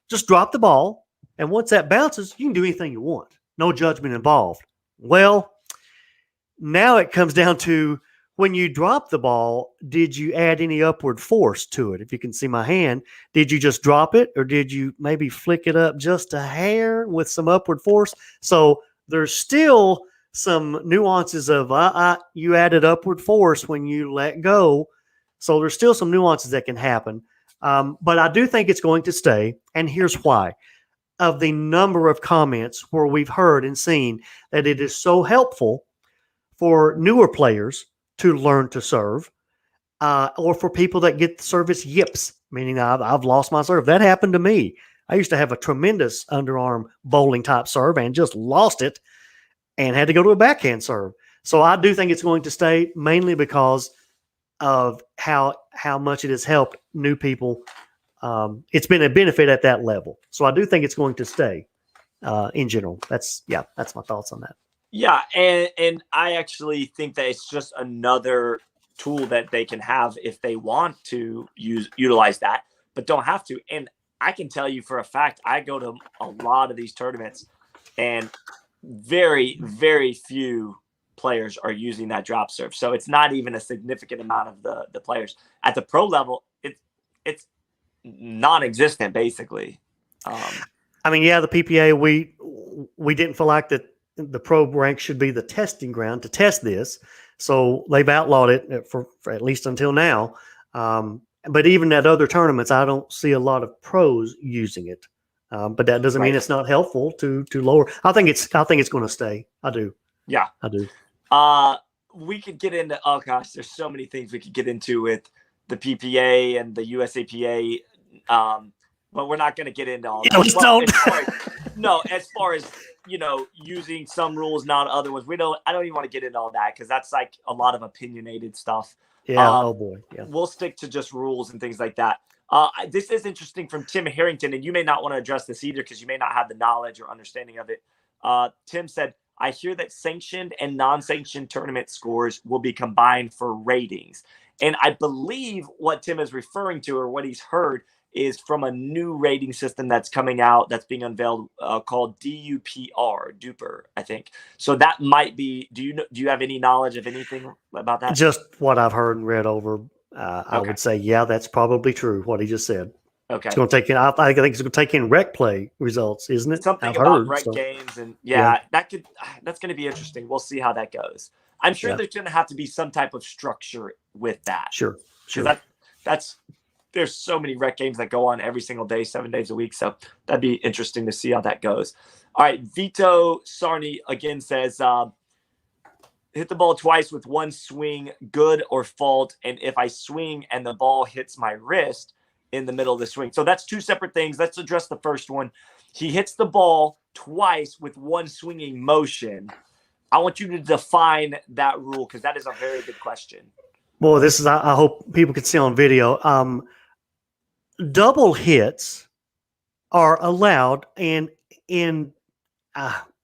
just drop the ball, and once that bounces, you can do anything you want. No judgment involved. Well, now it comes down to, when you drop the ball, did you add any upward force to it? If you can see my hand, did you just drop it, or did you maybe flick it up just a hair with some upward force? So there's still some nuances of you added upward force when you let go. So there's still some nuances that can happen. But I do think it's going to stay. And here's why. Of the number of comments where we've heard and seen that it is so helpful for newer players to learn to serve, or for people that get the service yips, meaning I've lost my serve. That happened to me. I used to have a tremendous underarm bowling type serve and just lost it and had to go to a backhand serve. So I do think it's going to stay, mainly because of how much it has helped new people. It's been a benefit at that level. So I do think it's going to stay in general. That's my thoughts on that. Yeah, and I actually think that it's just another tool that they can have if they want to utilize that, but don't have to. And I can tell you for a fact, I go to a lot of these tournaments, and very, very few players are using that drop serve. So it's not even a significant amount of the players. At the pro level, it's non-existent, basically. I mean, yeah, the PPA, we didn't feel like that the pro rank should be the testing ground to test this. So they've outlawed it for at least until now. But even at other tournaments, I don't see a lot of pros using it. But that doesn't mean it's not helpful to lower. I think it's going to stay. I do. Yeah, I do. We could get into, oh gosh, there's so many things we could get into with the PPA and the USAPA. But we're not going to get into all that. Please don't. As far as, using some rules, not other ones, I don't even want to get into all that, because that's like a lot of opinionated stuff. Yeah. Oh boy. Yeah. We'll stick to just rules and things like that. This is interesting from Tim Harrington, and you may not want to address this either because you may not have the knowledge or understanding of it. Tim said, I hear that sanctioned and non-sanctioned tournament scores will be combined for ratings. And I believe what Tim is referring to, or what he's heard, is from a new rating system that's coming out, that's being unveiled, called DUPR, I think. So that might be. Do you have any knowledge of anything about that? Just what I've heard and read over. I would say, yeah, that's probably true. What he just said. Okay. It's going to take in. I think it's going to take in rec play results, isn't it? Something about rec games, and that's going to be interesting. We'll see how that goes. I'm sure there's going to have to be some type of structure with that. Sure. There's so many rec games that go on every single day, 7 days a week. So that'd be interesting to see how that goes. All right. Vito Sarni again says, hit the ball twice with one swing, good or fault. And if I swing and the ball hits my wrist in the middle of the swing. So that's two separate things. Let's address the first one. He hits the ball twice with one swinging motion. I want you to define that rule, because that is a very good question. Well, this is, I hope people can see on video. Double hits are allowed in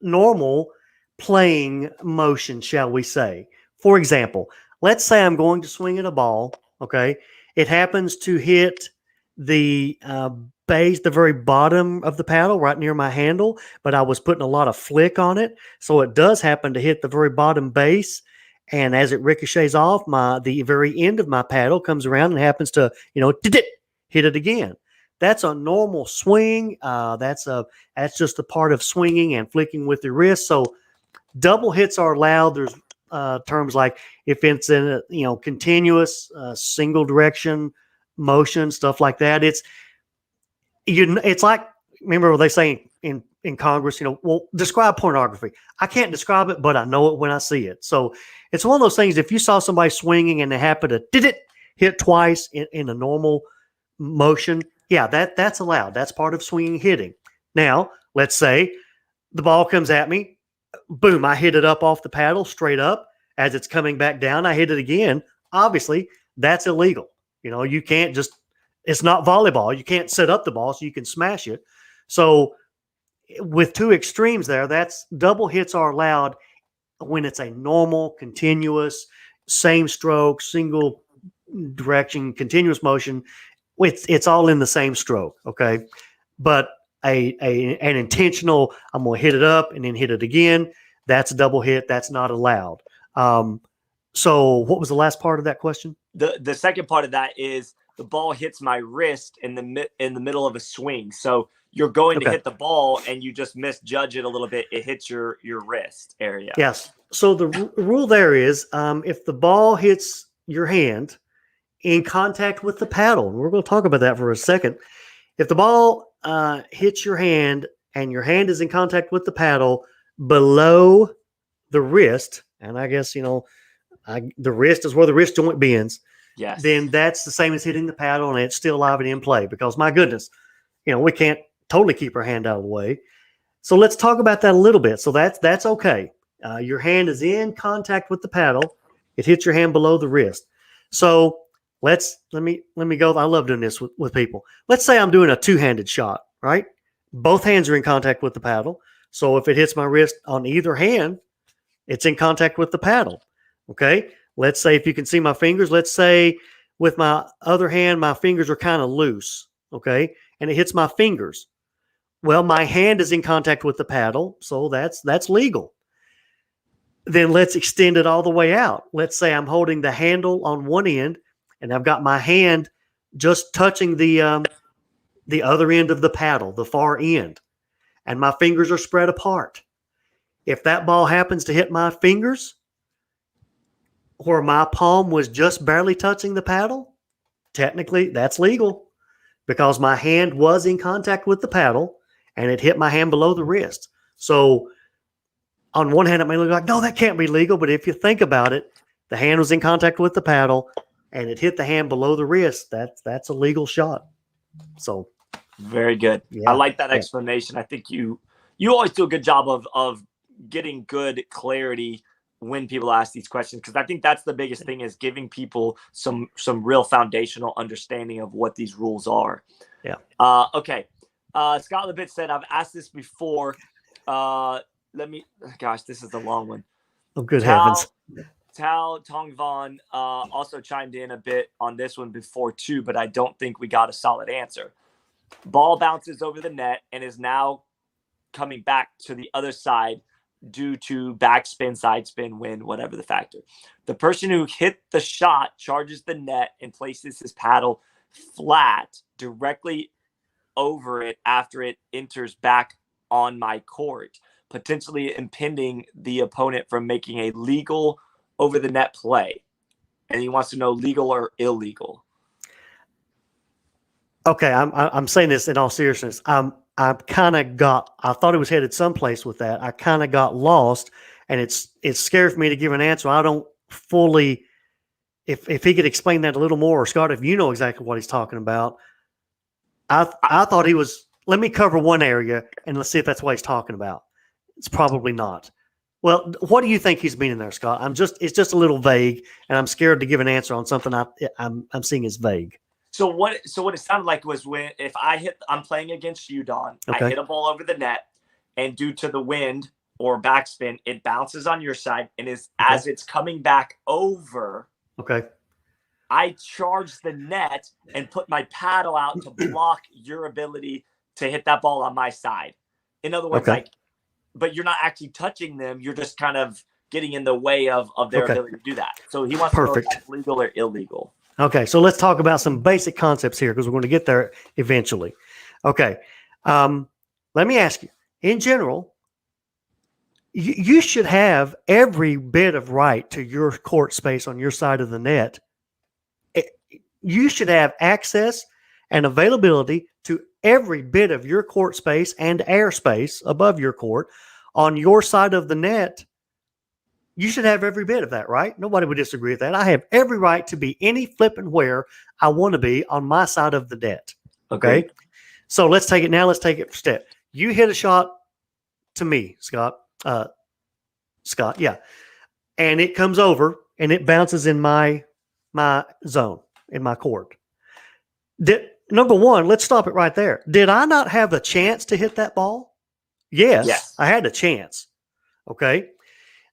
normal playing motion, shall we say. For example, let's say I'm going to swing at a ball, okay? It happens to hit the base, the very bottom of the paddle, right near my handle, but I was putting a lot of flick on it, so it does happen to hit the very bottom base. And as it ricochets off, the very end of my paddle comes around and happens to, hit it again. That's a normal swing. That's just a part of swinging and flicking with your wrist. So double hits are allowed. There's terms like if it's in a continuous single direction motion, stuff like that. It's like, remember what they say in Congress, well, describe pornography. I can't describe it, but I know it when I see it. So it's one of those things. If you saw somebody swinging and they happen to hit twice in a normal motion, that's allowed. That's part of swinging hitting. Now, let's say the ball comes at me, boom, I hit it up off the paddle straight up. As it's coming back down, I hit it again. Obviously, that's illegal. You can't it's not volleyball. You can't set up the ball so you can smash it. So with two extremes there, that's double hits are allowed when it's a normal, continuous, same stroke, single direction, continuous motion. It's all in the same stroke, okay? But an intentional, I'm going to hit it up and then hit it again, that's a double hit. That's not allowed. So what was the last part of that question? The second part of that is the ball hits my wrist in the middle of a swing. So you're going to hit the ball and you just misjudge it a little bit. It hits your wrist area. Yes. So the rule there is if the ball hits your hand in contact with the paddle, and we're going to talk about that for a second. If the ball hits your hand and your hand is in contact with the paddle below the wrist, and I guess, the wrist is where the wrist joint bends, yes, then that's the same as hitting the paddle and it's still live and in play because, my goodness, we can't totally keep our hand out of the way. So let's talk about that a little bit. So that's okay. Your hand is in contact with the paddle. It hits your hand below the wrist. So let me go. I love doing this with people. Let's say I'm doing a two-handed shot, right? Both hands are in contact with the paddle. So if it hits my wrist on either hand, it's in contact with the paddle. Okay. Let's say, if you can see my fingers, let's say with my other hand, my fingers are kind of loose. Okay. And it hits my fingers. Well, my hand is in contact with the paddle. So that's legal. Then let's extend it all the way out. Let's say I'm holding the handle on one end and I've got my hand just touching the other end of the paddle, the far end, and my fingers are spread apart. If that ball happens to hit my fingers where my palm was just barely touching the paddle, technically that's legal because my hand was in contact with the paddle and it hit my hand below the wrist. So on one hand, it may look like, no, that can't be legal. But if you think about it, the hand was in contact with the paddle and it hit the hand below the wrist. That's a legal shot. So very good. Yeah, I like that explanation. I think you always do a good job of getting good clarity when people ask these questions, because I think that's the biggest thing, is giving people some real foundational understanding of what these rules are. Yeah. Okay. Scott LeBit said, I've asked this before. Gosh, this is a long one. Oh, good heavens. Tao Tongvan also chimed in a bit on this one before too, but I don't think we got a solid answer. Ball bounces over the net and is now coming back to the other side due to backspin, side spin, wind, whatever the factor. The person who hit the shot charges the net and places his paddle flat directly over it after it enters back on my court, potentially impeding the opponent from making a legal over the net play. And he wants to know legal or illegal. Okay, I'm saying this in all seriousness. I thought it was headed someplace with that. I kind of got lost, and it scares me to give an answer. I don't fully, if he could explain that a little more, or Scott, if you know exactly what he's talking about. I thought he was, let me cover one area and let's see if that's what he's talking about. It's probably not. Well, what do you think he's meaning there, Scott? It's just a little vague, and I'm scared to give an answer on something I'm seeing as vague. So what it sounded like was, I'm playing against you, Don. Okay. I hit a ball over the net, and due to the wind or backspin, it bounces on your side, and as it's coming back over. Okay. I charge the net and put my paddle out to block your ability to hit that ball on my side. In other words, but you're not actually touching them. You're just kind of getting in the way of their ability to do that. So he wants to know if that's legal or illegal. Okay, so let's talk about some basic concepts here because we're going to get there eventually. Okay, let me ask you, in general, you should have every bit of right to your court space on your side of the net. You should have access and availability to every bit of your court space and airspace above your court on your side of the net. You should have every bit of that, right? Nobody would disagree with that. I have every right to be any flipping where I want to be on my side of the net. Okay. So let's take it for step. You hit a shot to me, Scott. Yeah. And it comes over and it bounces in my zone, in my court. Number one, let's stop it right there. Did I not have a chance to hit that ball? Yes. I had a chance. Okay.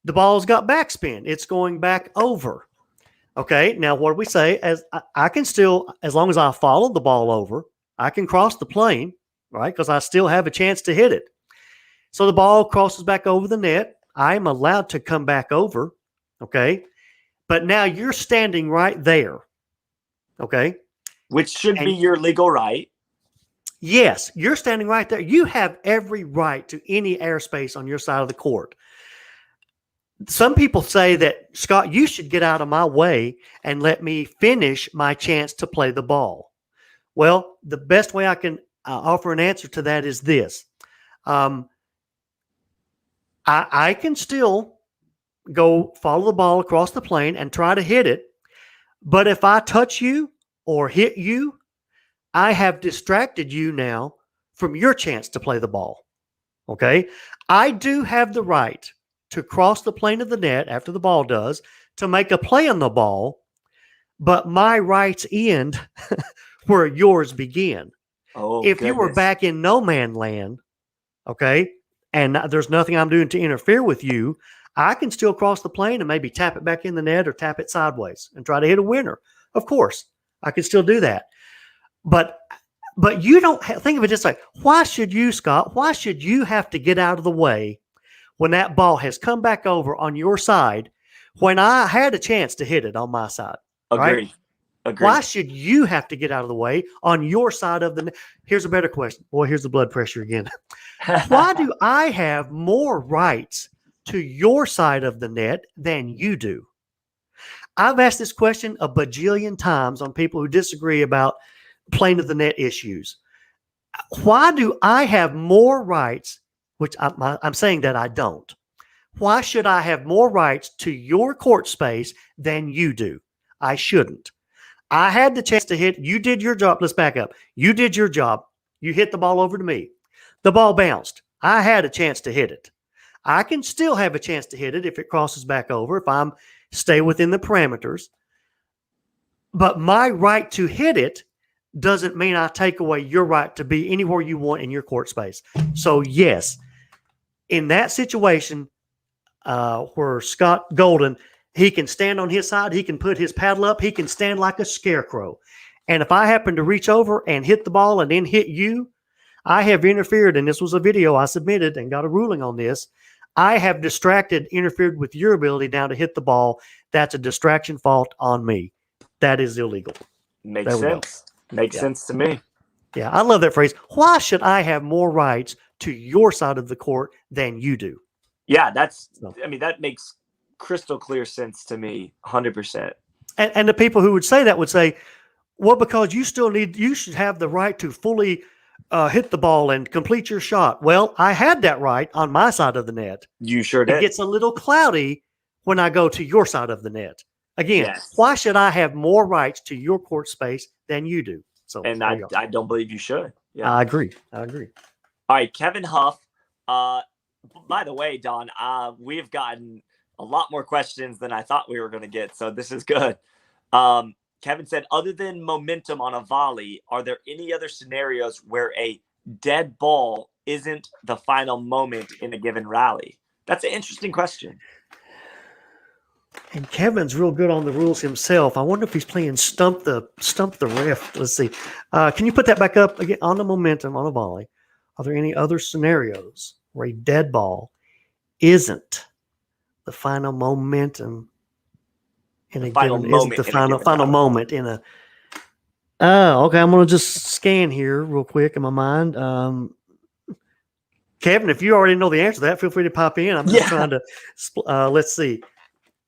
The ball's got backspin. It's going back over. Okay. Now, what do we say? As I can still, as long as I follow the ball over, I can cross the plane, right? Because I still have a chance to hit it. So the ball crosses back over the net. I'm allowed to come back over. Okay. But now you're standing right there. Okay. Which should be your legal right. Yes, you're standing right there. You have every right to any airspace on your side of the court. Some people say that, Scott, you should get out of my way and let me finish my chance to play the ball. Well, the best way I can offer an answer to that is this. I can still go follow the ball across the plane and try to hit it. But if I touch you or hit you, I have distracted you now from your chance to play the ball. Okay? I do have the right to cross the plane of the net after the ball does to make a play on the ball, but my rights end where yours begin. Oh, if you were back in no man land, okay, and there's nothing I'm doing to interfere with you, I can still cross the plane and maybe tap it back in the net or tap it sideways and try to hit a winner. Of course, I can still do that. But you don't think of it just like, why should you, Scott? Why should you have to get out of the way when that ball has come back over on your side when I had a chance to hit it on my side? Agree. Right? Agree. Why should you have to get out of the way on your side of the net? Here's a better question. Boy, here's the blood pressure again. Why do I have more rights to your side of the net than you do? I've asked this question a bajillion times on people who disagree about plane of the net issues. Why do I have more rights, which I'm saying that I don't? Why should I have more rights to your court space than you do? I shouldn't. I had the chance to hit. You did your job. Let's back up. You did your job. You hit the ball over to me. The ball bounced. I had a chance to hit it. I can still have a chance to hit it if it crosses back over, if I'm stay within the parameters. But my right to hit it doesn't mean I take away your right to be anywhere you want in your court space. So yes, in that situation where Scott Golden, he can stand on his side, he can put his paddle up, he can stand like a scarecrow. And if I happen to reach over and hit the ball and then hit you, I have interfered, and this was a video I submitted and got a ruling on this. I have interfered with your ability now to hit the ball. That's a distraction fault on me. That is illegal. Makes sense. Makes sense to me. Yeah, I love that phrase. Why should I have more rights to your side of the court than you do? Yeah, that makes crystal clear sense to me, 100%. And the people who would say that would say, well, because you should have the right to fully hit the ball and complete your shot. Well, I had that right on my side of the net. You sure did. It gets a little cloudy when I go to your side of the net. Again, why should I have more rights to your court space than you do? So, and I don't believe you should. Yeah, I agree. All right, Kevin Huff. By the way, Don, we've gotten a lot more questions than I thought we were going to get, so this is good. Kevin said, other than momentum on a volley, are there any other scenarios where a dead ball isn't the final moment in a given rally? That's an interesting question. And Kevin's real good on the rules himself. I wonder if he's playing stump the ref. Let's see. Can you put that back up again on the momentum on a volley? Are there any other scenarios where a dead ball isn't the final momentum in a final moment in a? Okay, I'm gonna just scan here real quick in my mind. Kevin, if you already know the answer to that, feel free to pop in. I'm just trying to. Let's see.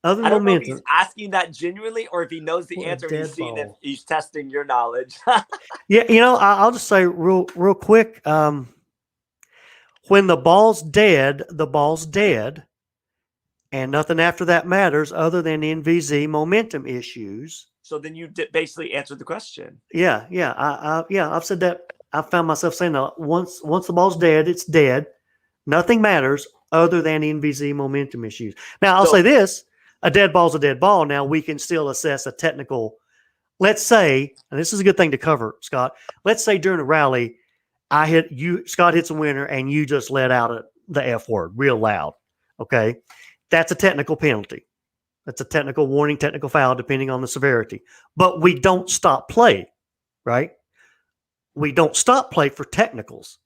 Other I don't momentum. know if he's asking that genuinely or if he knows the answer and he's seeing if he's testing your knowledge. Yeah, I'll just say real quick. When the ball's dead, and nothing after that matters other than NVZ momentum issues. So then you basically answered the question. Yeah. I've said that. I found myself saying that once the ball's dead, it's dead. Nothing matters other than NVZ momentum issues. Now, I'll say this. A dead ball's a dead ball. Now, we can still assess a technical. Let's say, and this is a good thing to cover, Scott. Let's say during a rally, Scott hits a winner, and you just let out the F word real loud. Okay? That's a technical penalty. That's a technical warning, technical foul, depending on the severity. But we don't stop play, right? We don't stop play for technicals.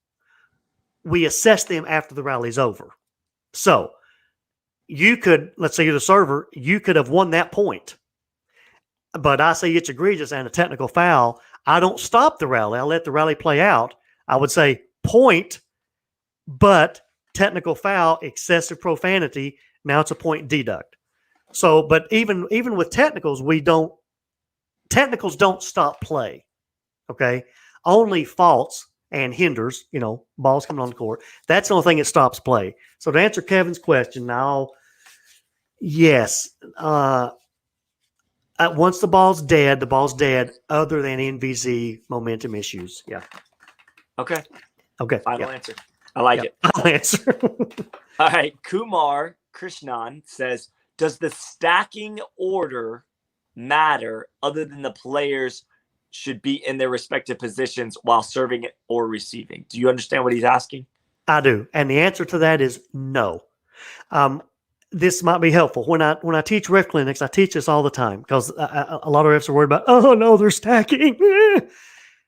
We assess them after the rally's over. So, you could, let's say you're the server, you could have won that point. But I say it's egregious and a technical foul. I don't stop the rally. I let the rally play out. I would say point, but technical foul, excessive profanity. Now it's a point deduct. So, but even with technicals, technicals don't stop play. Okay. Only faults and hinders, balls coming on the court. That's the only thing that stops play. So to answer Kevin's question now, yes. Once the ball's dead other than NVZ momentum issues. Yeah. Okay. Final yeah. answer. I like it. Final answer. All right. Kumar Krishnan says, does the stacking order matter other than the players should be in their respective positions while serving or receiving? Do you understand what he's asking? I do. And the answer to that is no. This might be helpful. When I teach ref clinics, I teach this all the time because a lot of refs are worried about, oh, no, they're stacking.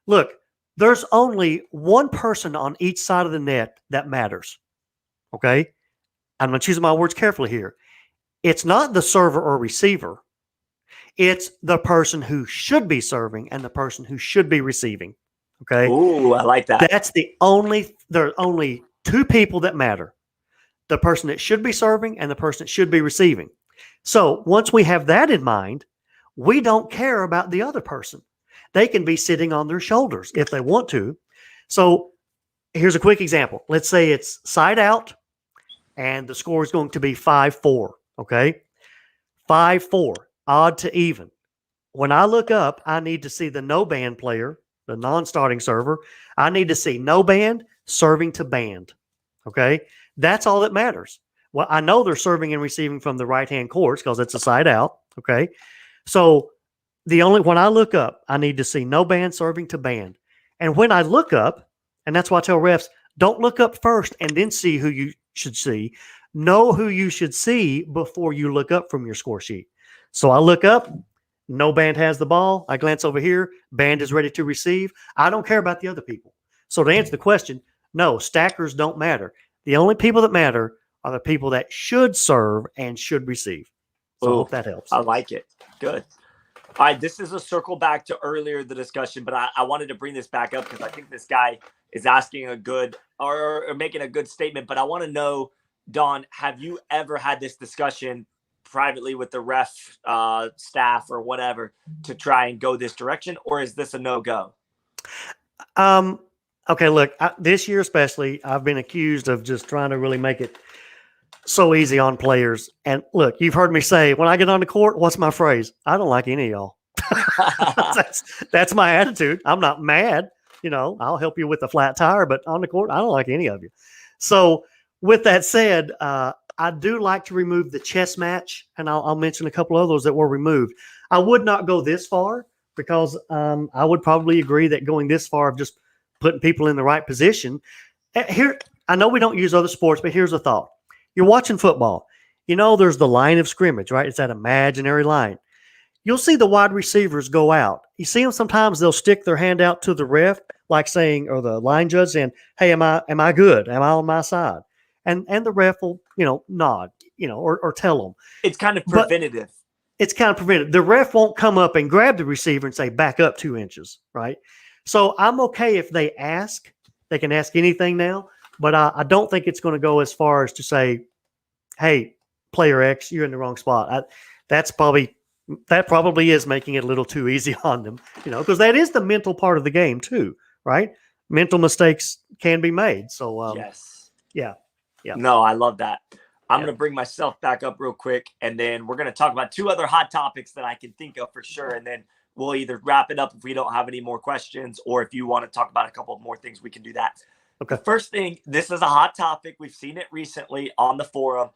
Look, there's only one person on each side of the net that matters. Okay? I'm choosing my words carefully here. It's not the server or receiver. It's the person who should be serving and the person who should be receiving. Okay? Ooh, I like that. There are only two people that matter. The person that should be serving and the person that should be receiving. So once we have that in mind, we don't care about the other person. They can be sitting on their shoulders if they want to. So here's a quick example. Let's say it's side out and the score is going to be 5-4. Okay. 5-4, odd to even. When I look up, I need to see the no band player, the non-starting server. I need to see no band serving to band. Okay. That's all that matters. Well, I know they're serving and receiving from the right-hand courts because it's a side out. Okay. So when I look up, I need to see no band serving to band. And when I look up, and that's why I tell refs, don't look up first and then see who you should see. Know who you should see before you look up from your score sheet. So I look up, no band has the ball. I glance over here, band is ready to receive. I don't care about the other people. So to answer the question, no, stackers don't matter. The only people that matter are the people that should serve and should receive. So I hope that helps. I like it. Good. All right. This is a circle back to earlier the discussion, but I wanted to bring this back up because I think this guy is asking a good or making a good statement. But I want to know, Don, have you ever had this discussion privately with the ref staff or whatever to try and go this direction? Or is this a no-go? Okay, look, this year especially, I've been accused of just trying to really make it so easy on players. And look, you've heard me say, when I get on the court, what's my phrase? I don't like any of y'all. That's my attitude. I'm not mad. I'll help you with a flat tire, but on the court, I don't like any of you. So with that said, I do like to remove the chess match, and I'll mention a couple of those that were removed. I would not go this far because I would probably agree that going this far of just putting people in the right position. Here, I know we don't use other sports, but here's a thought. You're watching football. There's the line of scrimmage, right? It's that imaginary line. You'll see the wide receivers go out. You see them sometimes, they'll stick their hand out to the ref, like saying, or the line judge saying, hey, am I good? Am I on my side? And the ref will, nod, or tell them. It's kind of preventative. It's kind of preventative. The ref won't come up and grab the receiver and say, back up 2 inches, right? So I'm okay if they ask. They can ask anything now, but I don't think it's going to go as far as to say, hey, player X, you're in the wrong spot. That probably is making it a little too easy on them, because that is the mental part of the game too, right? Mental mistakes can be made. So yes. Yeah. No, I love that. I'm going to bring myself back up real quick, and then we're going to talk about 2 other hot topics that I can think of for sure, and then we'll either wrap it up if we don't have any more questions, or if you want to talk about a couple of more things, we can do that. Okay. The first thing, this is a hot topic. We've seen it recently on the forum.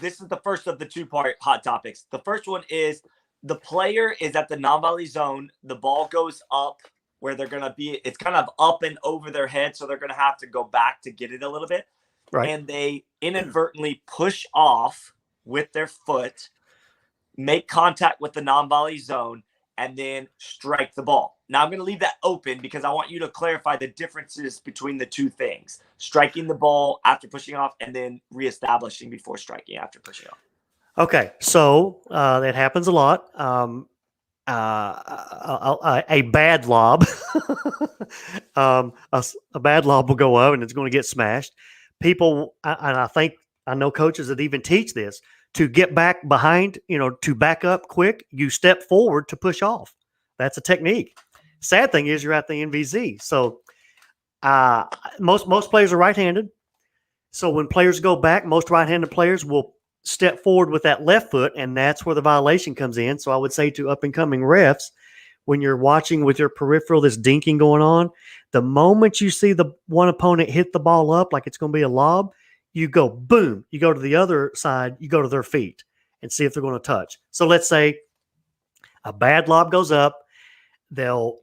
This is the first of the 2-part hot topics. The first one is the player is at the non-volley zone. The ball goes up where they're going to be. It's kind of up and over their head, so they're going to have to go back to get it a little bit. Right. And they inadvertently push off with their foot, make contact with the non-volley zone, and then strike the ball. Now I'm going to leave that open because I want you to clarify the differences between the two things: striking the ball after pushing off and then reestablishing before striking after pushing off. Okay, so that happens a lot. A bad lob, a bad lob will go up and it's going to get smashed. People, and I know coaches that even teach this, to get back behind, to back up quick, you step forward to push off. That's a technique. Sad thing is you're at the NVZ. So most players are right-handed. So when players go back, most right-handed players will step forward with that left foot, and that's where the violation comes in. So I would say to up-and-coming refs, when you're watching with your peripheral, this dinking going on, the moment you see the one opponent hit the ball up like it's going to be a lob, you go boom. You go to the other side, you go to their feet and see if they're going to touch. So let's say a bad lob goes up. They'll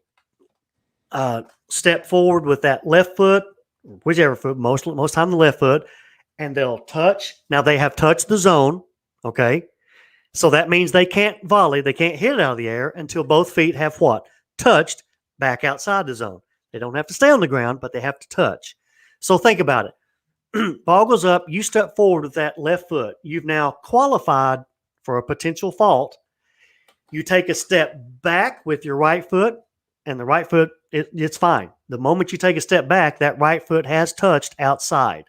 step forward with that left foot, whichever foot, most time the left foot, and they'll touch. Now they have touched the zone, okay? So that means they can't volley, they can't hit it out of the air until both feet have what? Touched back outside the zone. They don't have to stay on the ground, but they have to touch. So think about it. Ball goes up, you step forward with that left foot. You've now qualified for a potential fault. You take a step back with your right foot, and the right foot, it's fine. The moment you take a step back, that right foot has touched outside.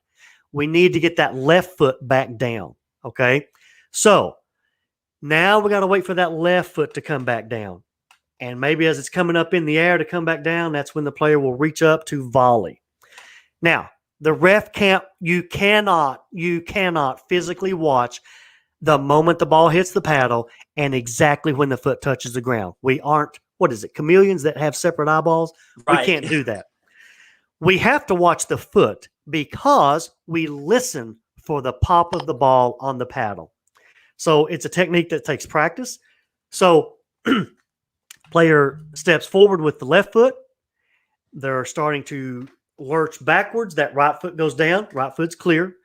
We need to get that left foot back down, okay? So now we got to wait for that left foot to come back down. And maybe as it's coming up in the air to come back down, that's when the player will reach up to volley. Now, the ref you cannot physically watch the moment the ball hits the paddle and exactly when the foot touches the ground. We aren't, chameleons that have separate eyeballs? Right. We can't do that. We have to watch the foot because we listen for the pop of the ball on the paddle. So it's a technique that takes practice. So player steps forward with the left foot. They're starting to lurch backwards. That right foot goes down. Right foot's clear.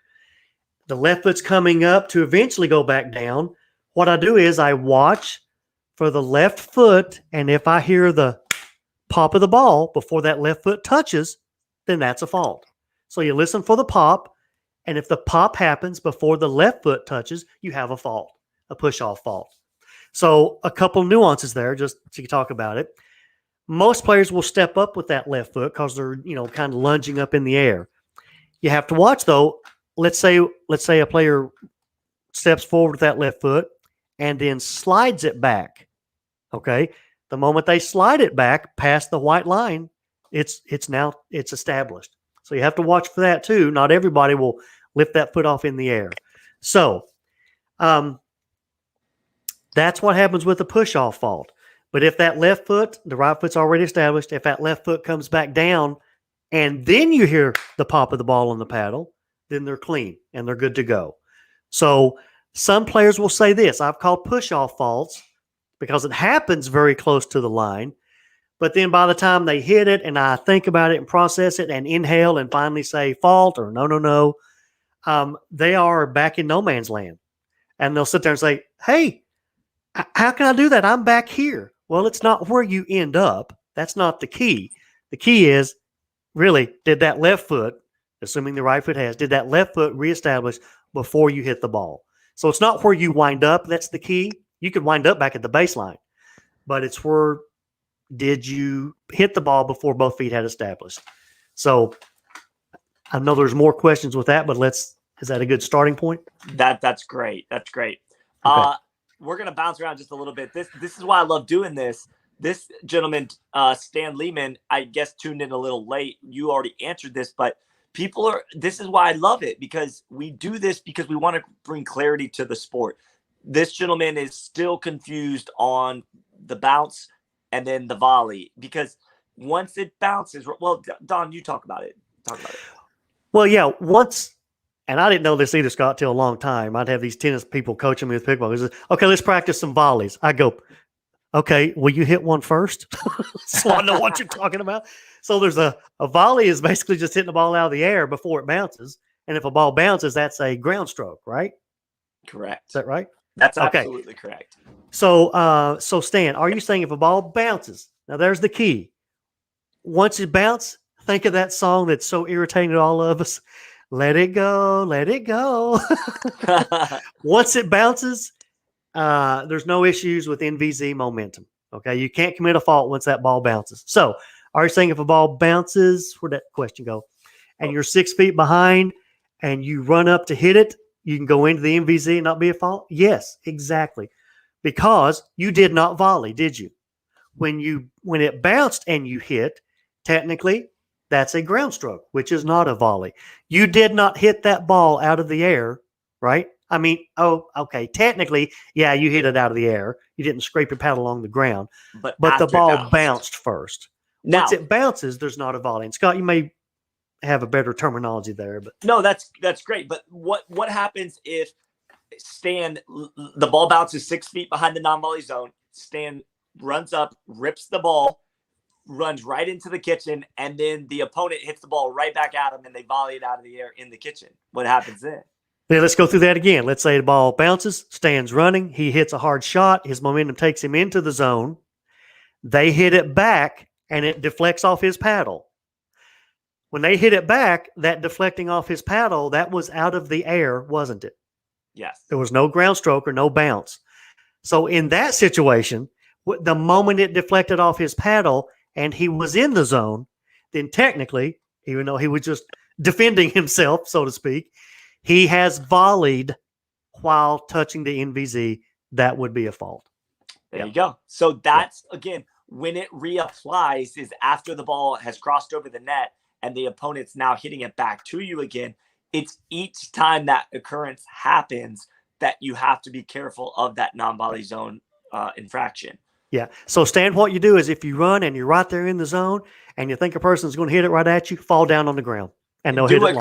The left foot's coming up to eventually go back down. What I do is I watch for the left foot, and if I hear the pop of the ball before that left foot touches, then that's a fault. So you listen for the pop, and if the pop happens before the left foot touches, you have a fault, a push-off fault. So a couple nuances there, just to talk about it. Most players will step up with that left foot because they're, kind of lunging up in the air. You have to watch, though. Let's say a player steps forward with that left foot and then slides it back. Okay, the moment they slide it back past the white line, it's established. So you have to watch for that too. Not everybody will lift that foot off in the air. So that's what happens with the push-off fault. But if that left foot, the right foot's already established, if that left foot comes back down and then you hear the pop of the ball on the paddle, then they're clean and they're good to go. So some players will say this: I've called push-off faults because it happens very close to the line. But then by the time they hit it and I think about it and process it and inhale and finally say fault or no, they are back in no man's land. And they'll sit there and say, hey, how can I do that? I'm back here. Well, it's not where you end up. That's not the key. The key is, really, did that left foot, assuming the right foot has, did that left foot reestablish before you hit the ball? So it's not where you wind up. That's the key. You could wind up back at the baseline, but it's where did you hit the ball before both feet had established? So I know there's more questions with that, but is that a good starting point? That's great. That's great. Okay. We're going to bounce around just a little bit. This is why I love doing this. This gentleman, Stan Lehman, I guess tuned in a little late. You already answered this, but this is why I love it, because we do this because we want to bring clarity to the sport. This gentleman is still confused on the bounce and then the volley, because once it bounces, well, Don, you talk about it. Well, yeah, and I didn't know this either, Scott, till a long time. I'd have these tennis people coaching me with pickleball. They say, okay, let's practice some volleys. I go, okay, will you hit one first? So I know what you're talking about. So there's a volley is basically just hitting the ball out of the air before it bounces. And if a ball bounces, that's a ground stroke, right? Correct. Is that right? That's Okay. absolutely correct. So, Stan, are you saying if a ball bounces, now there's the key. Once it bounces, think of that song that's so irritating to all of us. Let it go, let it go. Once it bounces, there's no issues with NVZ momentum. Okay, you can't commit a fault once that ball bounces. So, are you saying if a ball bounces, where'd that question go? And you're 6 feet behind, and you run up to hit it, you can go into the NVZ and not be a fault? Yes, exactly, because you did not volley, did you? When it bounced and you hit, technically, that's a ground stroke, which is not a volley. You did not hit that ball out of the air, right? I mean, okay. Technically, yeah, you hit it out of the air. You didn't scrape your paddle along the ground, but the ball bounced first. Now, once it bounces, there's not a volley. And Scott, you may have a better terminology there, but no, that's great. But what happens if the ball bounces 6 feet behind the non-volley zone? Stan runs up, rips the ball, runs right into the kitchen, and then the opponent hits the ball right back at him, and they volley it out of the air in the kitchen. What happens then? Yeah, let's go through that again. Let's say the ball bounces, Stan's running, he hits a hard shot, his momentum takes him into the zone. They hit it back, and it deflects off his paddle. When they hit it back, that deflecting off his paddle, that was out of the air, wasn't it? Yes. There was no ground stroke or no bounce. So in that situation, the moment it deflected off his paddle and he was in the zone, then technically, even though he was just defending himself, so to speak, he has volleyed while touching the NVZ. That would be a fault. There you go. So that's, again, when it reapplies is after the ball has crossed over the net and the opponent's now hitting it back to you again. It's each time that occurrence happens that you have to be careful of that non-volley zone infraction. Yeah. So, Stan, what you do is if you run and you're right there in the zone and you think a person's going to hit it right at you, fall down on the ground and they'll hit it long.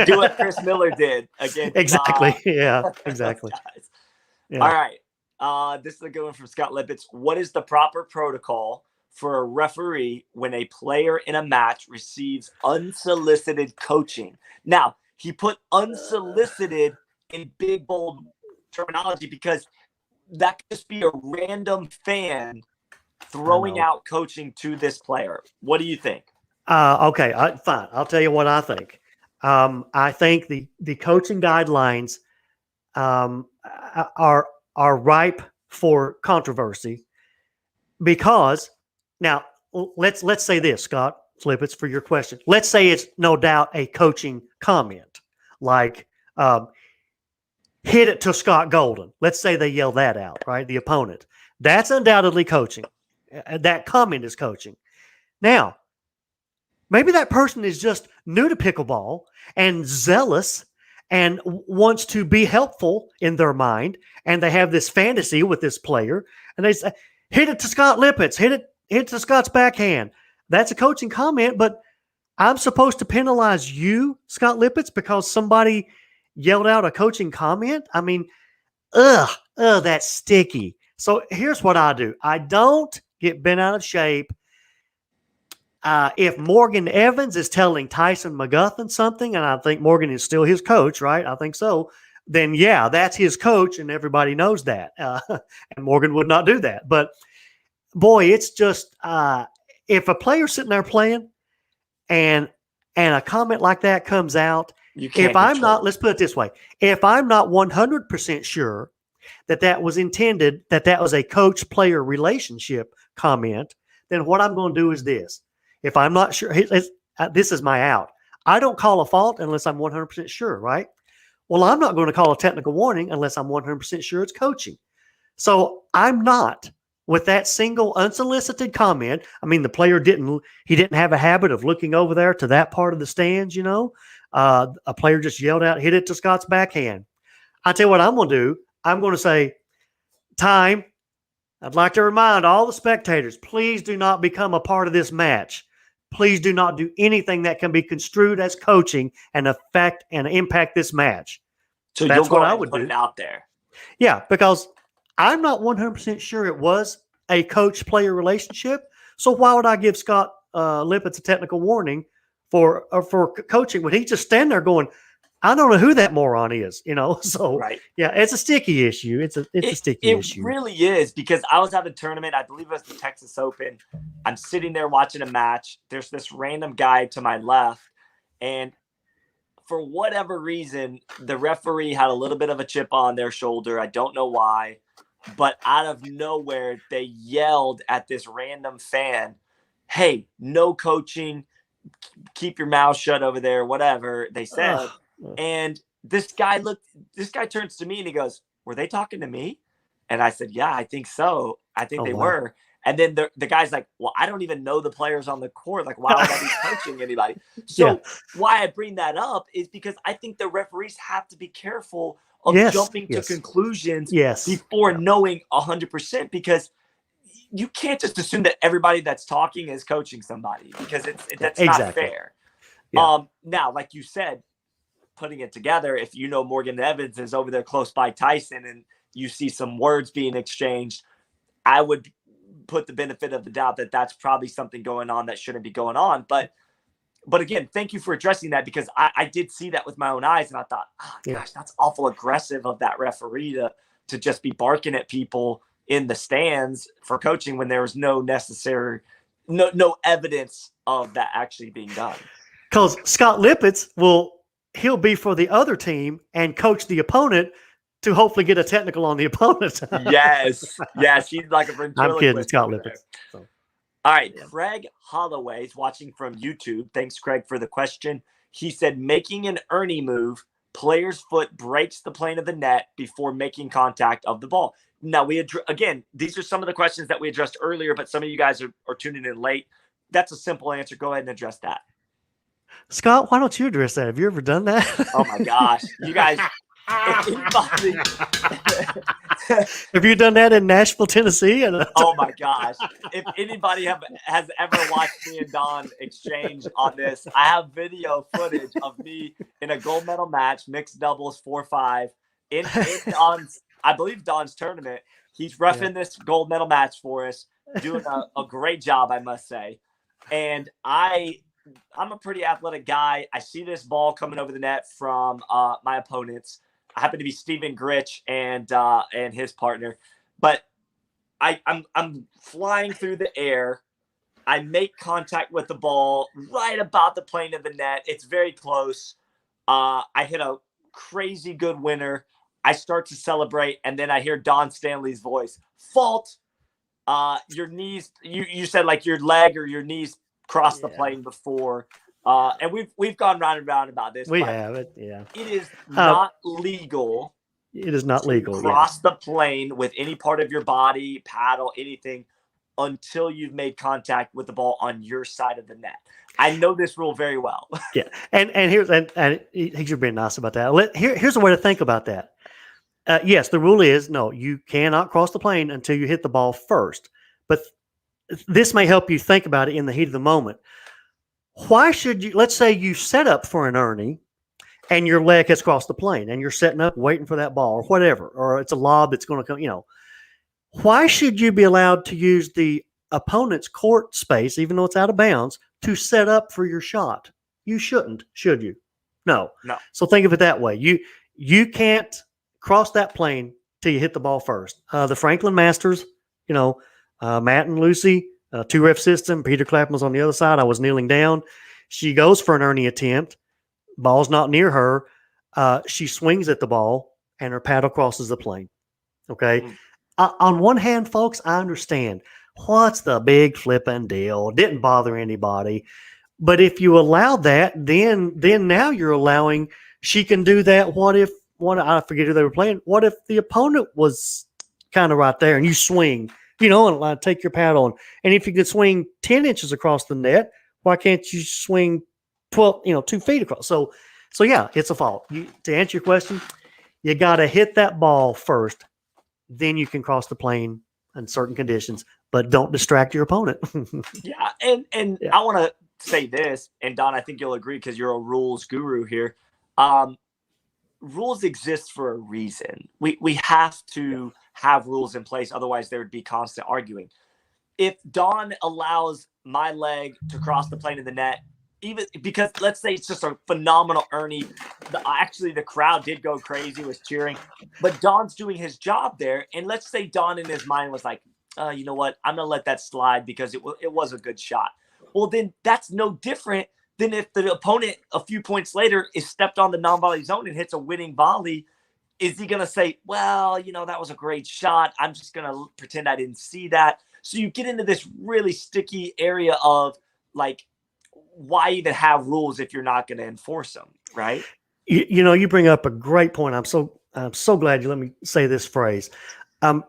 Do what Chris Miller did against. Exactly. Yeah, exactly. Yeah. All right. This is a good one from Scott Lippitz. What is the proper protocol for a referee when a player in a match receives unsolicited coaching? Now, he put unsolicited in big, bold terminology because that could just be a random fan throwing out coaching to this player. What do you think? Okay, fine. I'll tell you what I think. I think the coaching guidelines are ripe for controversy because now let's say this, Scott Lippitz, for your question. Let's say it's no doubt a coaching comment, like hit it to Scott Golden. Let's say they yell that out, right? The opponent. That's undoubtedly coaching. That comment is coaching. Now, maybe that person is just new to pickleball and zealous and wants to be helpful in their mind, and they have this fantasy with this player, and they say, hit it to Scott Lippitz, hit it to Scott's backhand. That's a coaching comment, but I'm supposed to penalize you, Scott Lippitz, because somebody yelled out a coaching comment? I mean, that's sticky. So here's what I do. I don't get bent out of shape. If Morgan Evans is telling Tyson McGuffin something, and I think Morgan is still his coach, right? I think so. Then, yeah, that's his coach, and everybody knows that. And Morgan would not do that. But, boy, it's just if a player's sitting there playing and a comment like that comes out, if I'm not, let's put it this way, if I'm not 100% sure that was intended, that was a coach-player relationship comment, then what I'm going to do is this. If I'm not sure, this is my out. I don't call a fault unless I'm 100% sure, right? Well, I'm not going to call a technical warning unless I'm 100% sure it's coaching. So I'm not. With that single unsolicited comment, I mean, the player didn't have a habit of looking over there to that part of the stands, you know. A player just yelled out, hit it to Scott's backhand. I tell you what I'm going to do. I'm going to say, time. I'd like to remind all the spectators, please do not become a part of this match. Please do not do anything that can be construed as coaching and affect and impact this match. So that's what I would put it out there. Yeah, because I'm not 100% sure it was a coach-player relationship. So why would I give Scott Lippitz a technical warning for coaching when he just stand there going, I don't know who that moron is, So Right. yeah, it's a sticky issue. It's a sticky issue. It really is, because I was at a tournament, I believe it was the Texas Open. I'm sitting there watching a match. There's this random guy to my left, and for whatever reason, the referee had a little bit of a chip on their shoulder. I don't know why, but out of nowhere, they yelled at this random fan, "Hey, no coaching, keep your mouth shut over there," whatever they said. And this guy turns to me and he goes, "Were they talking to me?" And I said, "Yeah, I think so. I think they were." And then the guy's like, "Well, I don't even know the players on the court. Like, why would I be coaching anybody?" So why I bring that up is because I think the referees have to be careful of jumping to conclusions before knowing 100%, because you can't just assume that everybody that's talking is coaching somebody, because that's not fair. Now, like you said, putting it together, if Morgan Evans is over there close by Tyson and you see some words being exchanged, I would put the benefit of the doubt that that's probably something going on that shouldn't be going on. But again, thank you for addressing that, because I did see that with my own eyes, and I thought, oh gosh, that's awful aggressive of that referee to just be barking at people in the stands for coaching when there was no evidence of that actually being done. Because Scott Lippett's he'll be for the other team and coach the opponent to hopefully get a technical on the opponent. Yes, he's like a ventriloquist. I'm kidding, Scott Lippett. So. All right, Craig Holloway is watching from YouTube. Thanks, Craig, for the question. He said, making an Ernie move, player's foot breaks the plane of the net before making contact of the ball. Now, again, these are some of the questions that we addressed earlier, but some of you guys are tuning in late. That's a simple answer. Go ahead and address that. Scott, why don't you address that? Have you ever done that? Oh, my gosh. You guys... Have you done that in Nashville, Tennessee? Oh my gosh. If anybody has ever watched me and Don exchange on this, I have video footage of me in a gold medal match, mixed doubles 4-5 in Don's, I believe Don's tournament. He's roughing this gold medal match for us, doing a great job, I must say. And I'm a pretty athletic guy. I see this ball coming over the net from my opponents. I happen to be Steven Gritch and his partner, but I'm flying through the air. I make contact with the ball right about the plane of the net. It's very close. I hit a crazy good winner. I start to celebrate, and then I hear Don Stanley's voice. Fault. Your knees. You said like your leg or your knees crossed the plane before. And we've gone round and round about this. We have it, yeah. It is not legal. It is not legal. Cross the plane with any part of your body, paddle, anything, until you've made contact with the ball on your side of the net. I know this rule very well. Yeah, and here's and he should be nice about that. Here's a way to think about that. Yes, the rule is no, you cannot cross the plane until you hit the ball first. But this may help you think about it in the heat of the moment. Why should you, let's say you set up for an Ernie and your leg has crossed the plane and you're setting up waiting for that ball or whatever, or it's a lob that's going to come, why should you be allowed to use the opponent's court space, even though it's out of bounds, to set up for your shot? You shouldn't, should you? No. So think of it that way. You can't cross that plane till you hit the ball first. The Franklin Masters, Matt and Lucy, 2-ref system. Peter Clapham was on the other side. I was kneeling down. She goes for an Ernie attempt. Ball's not near her. She swings at the ball, and her paddle crosses the plane. Okay? On one hand, folks, I understand. What's the big flipping deal? Didn't bother anybody. But if you allow that, then now you're allowing she can do that. I forget who they were playing. What if the opponent was kind of right there and you swing? And take your paddle. And if you could swing 10 inches across the net, why can't you swing 2 feet across? So yeah, it's a fault. To answer your question, you got to hit that ball first. Then you can cross the plane in certain conditions, but don't distract your opponent. Yeah. And I want to say this, and Don, I think you'll agree because you're a rules guru here. Rules exist for a reason. We have to have rules in place. Otherwise, there would be constant arguing. If Don allows my leg to cross the plane of the net even because let's say it's just a phenomenal Ernie. Actually, the crowd did go crazy, was cheering, but Don's doing his job there. And let's say Don in his mind was like, you know what? I'm going to let that slide because it was a good shot. Well, then that's no different than if the opponent a few points later is stepped on the non-volley zone and hits a winning volley. Is he going to say, well, that was a great shot, I'm just going to pretend I didn't see that? So you get into this really sticky area of like, why even have rules if you're not going to enforce them, right? You bring up a great point. I'm so glad you let me say this phrase,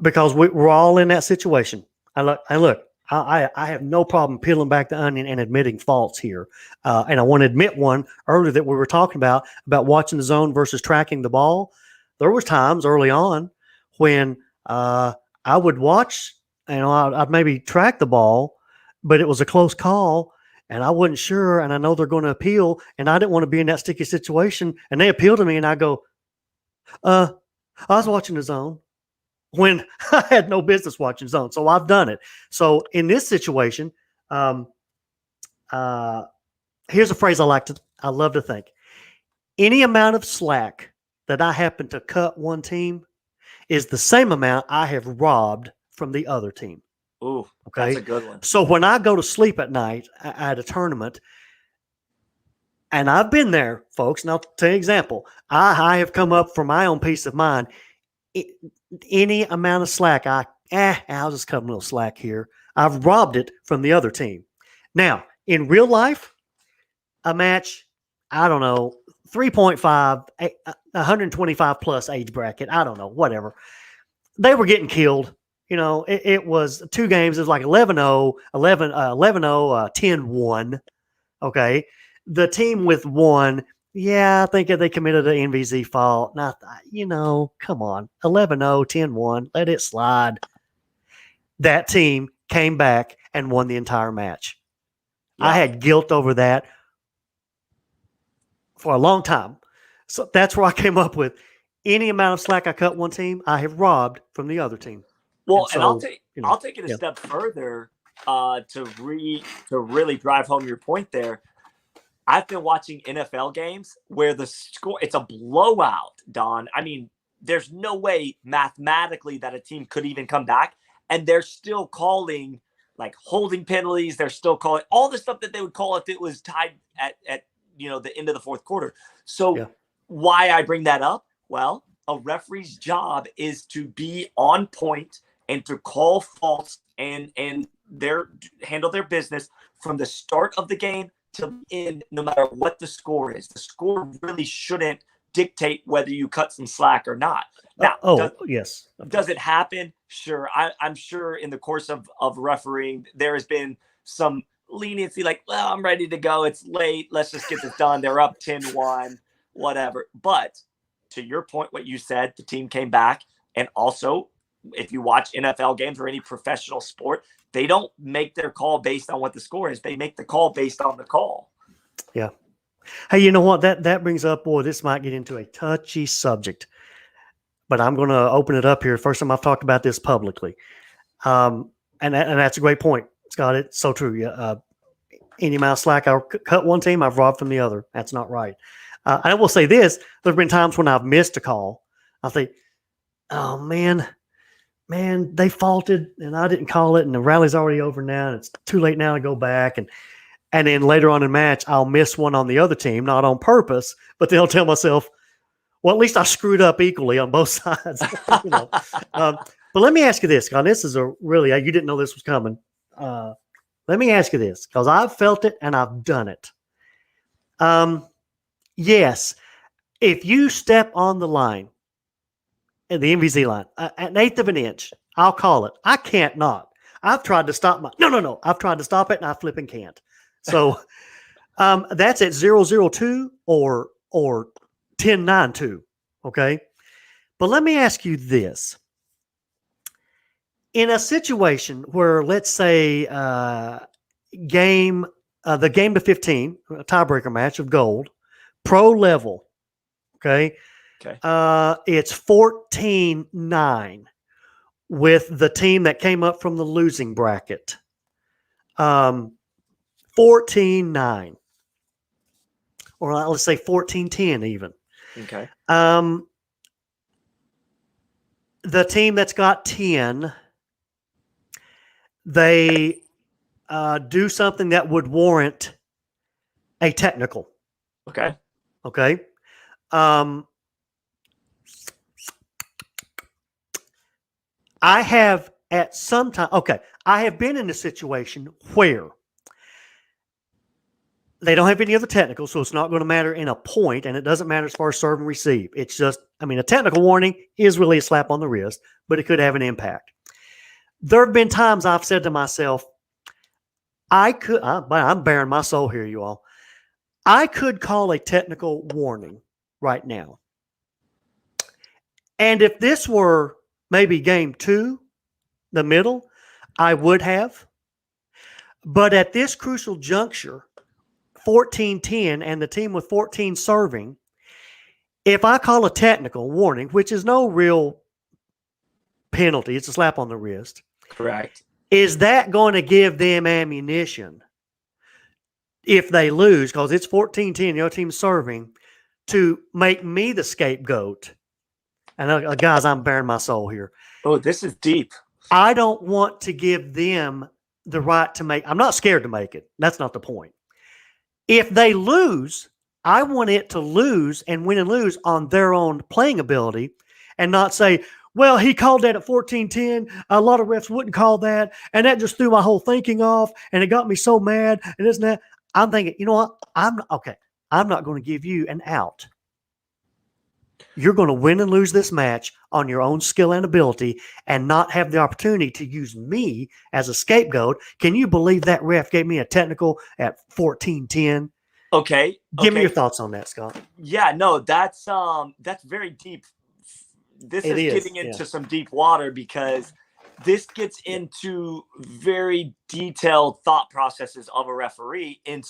because we're all in that situation. I have no problem peeling back the onion and admitting faults here. And I want to admit one earlier that we were talking about watching the zone versus tracking the ball. There was times early on when I would watch, I'd maybe track the ball, but it was a close call and I wasn't sure. And I know they're going to appeal and I didn't want to be in that sticky situation. And they appeal to me and I go, I was watching the zone when I had no business watching zone. So I've done it. So in this situation, here's a phrase I love to think. Any amount of slack that I happen to cut one team is the same amount I have robbed from the other team. Ooh, okay, that's a good one. So when I go to sleep at night at a tournament, and I've been there, folks, and I'll tell you an example. I have come up for my own peace of mind. Any amount of slack, I'll just cut a little slack here. I've robbed it from the other team. Now, in real life, a match, I don't know, 3.5, 125 plus age bracket. I don't know, whatever. They were getting killed. It was 2 games. It was like 11-0, 10-1. Okay. The team with 1, I think they committed an NVZ fault. Not, come on. 11-0, 10-1. Let it slide. That team came back and won the entire match. Yeah. I had guilt over that for a long time. So that's where I came up with any amount of slack I cut one team, I have robbed from the other team. Well, and I'll take it a step further to really drive home your point there. I've been watching NFL games where the score, it's a blowout, Don. I mean, there's no way mathematically that a team could even come back, and they're still calling like holding penalties. They're still calling all the stuff that they would call if it was tied at the end of the fourth quarter. So why I bring that up? Well, a referee's job is to be on point and to call faults and handle their business from the start of the game to the end, no matter what the score is. The score really shouldn't dictate whether you cut some slack or not. Now, yes. Does it happen? Sure. I'm sure in the course of refereeing, there has been some leniency, like, well, I'm ready to go. It's late. Let's just get this done. They're up 10-1, whatever. But to your point, what you said, the team came back. And also, if you watch NFL games or any professional sport, they don't make their call based on what the score is. They make the call based on the call. Yeah. Hey, you know what? That brings up, boy, this might get into a touchy subject, but I'm going to open it up here. First time I've talked about this publicly. And that's a great point, Scott. It's so true. Yeah. Any amount of slack I cut one team, I've robbed from the other. That's not right. I will say this. There have been times when I've missed a call. I think, oh, man, they faulted and I didn't call it and the rally's already over now and it's too late now to go back. And then later on in the match, I'll miss one on the other team, not on purpose, but then I'll tell myself, well, at least I screwed up equally on both sides. But let me ask you this, Scott. This is you didn't know this was coming. Let me ask you this, because I've felt it and I've done it. Yes, if you step on the line, the MVZ line, an eighth of an inch, I'll call it. I can't not. I've tried to stop No. I've tried to stop it and I flipping can't. So that's at 002 or 10-9-2. Okay. But let me ask you this. In a situation where, let's say, the game to 15, a tiebreaker match of gold, pro level, okay? It's 14-9 with the team that came up from the losing bracket. 14-9. or let's say 14-10 even. Okay. The team that's got 10, they do something that would warrant a technical. Okay. Okay. I have at some time, I have been in a situation where they don't have any other technicals, so it's not going to matter in a point, and it doesn't matter as far as serve and receive. It's just, a technical warning is really a slap on the wrist, but it could have an impact. There have been times I've said to myself, I'm bearing my soul here, you all. I could call a technical warning right now. And if this were maybe game 2, the middle, I would have. But at this crucial juncture, 14-10 and the team with 14 serving, if I call a technical warning, which is no real penalty, it's a slap on the wrist. Correct. Is that going to give them ammunition if they lose, because it's 14-10, your team's serving, to make me the scapegoat? And guys, I'm bearing my soul here. Oh, this is deep. I don't want to give them the right to make. I'm not scared to make it. That's not the point. If they lose, I want it to lose and win and lose on their own playing ability, and not say, well, he called that at 14-10. A lot of refs wouldn't call that, and that just threw my whole thinking off, and it got me so mad, and this and that. I'm thinking, you know what? I'm not going to give you an out. You're going to win and lose this match on your own skill and ability, and not have the opportunity to use me as a scapegoat. Can you believe that ref gave me a technical at 14-10? Okay. Give me your thoughts on that, Scott. Yeah, no, that's very deep. This is getting into some deep water, because this gets into very detailed thought processes of a referee in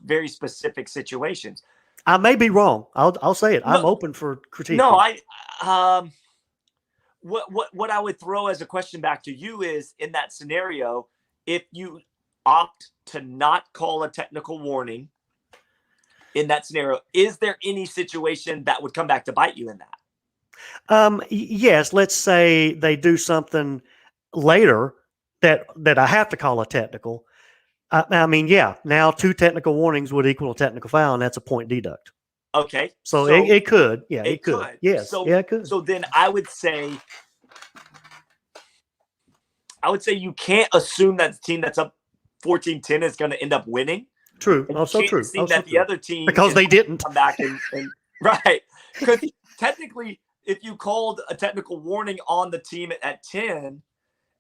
very specific situations. I may be wrong. I'll say it. No, I'm open for critique. No, what I would throw as a question back to you is, in that scenario, if you opt to not call a technical warning in that scenario, is there any situation that would come back to bite you in that? Yes. Let's say they do something later that I have to call a technical. Now 2 technical warnings would equal a technical foul, and that's a point deduct. Okay. So it could. Yeah, it could. Yes. It could. So then I would say you can't assume that the team that's up 14-10 is going to end up winning. True. Also true. The other team, because they didn't come back and right. Because technically, if you called a technical warning on the team at 10,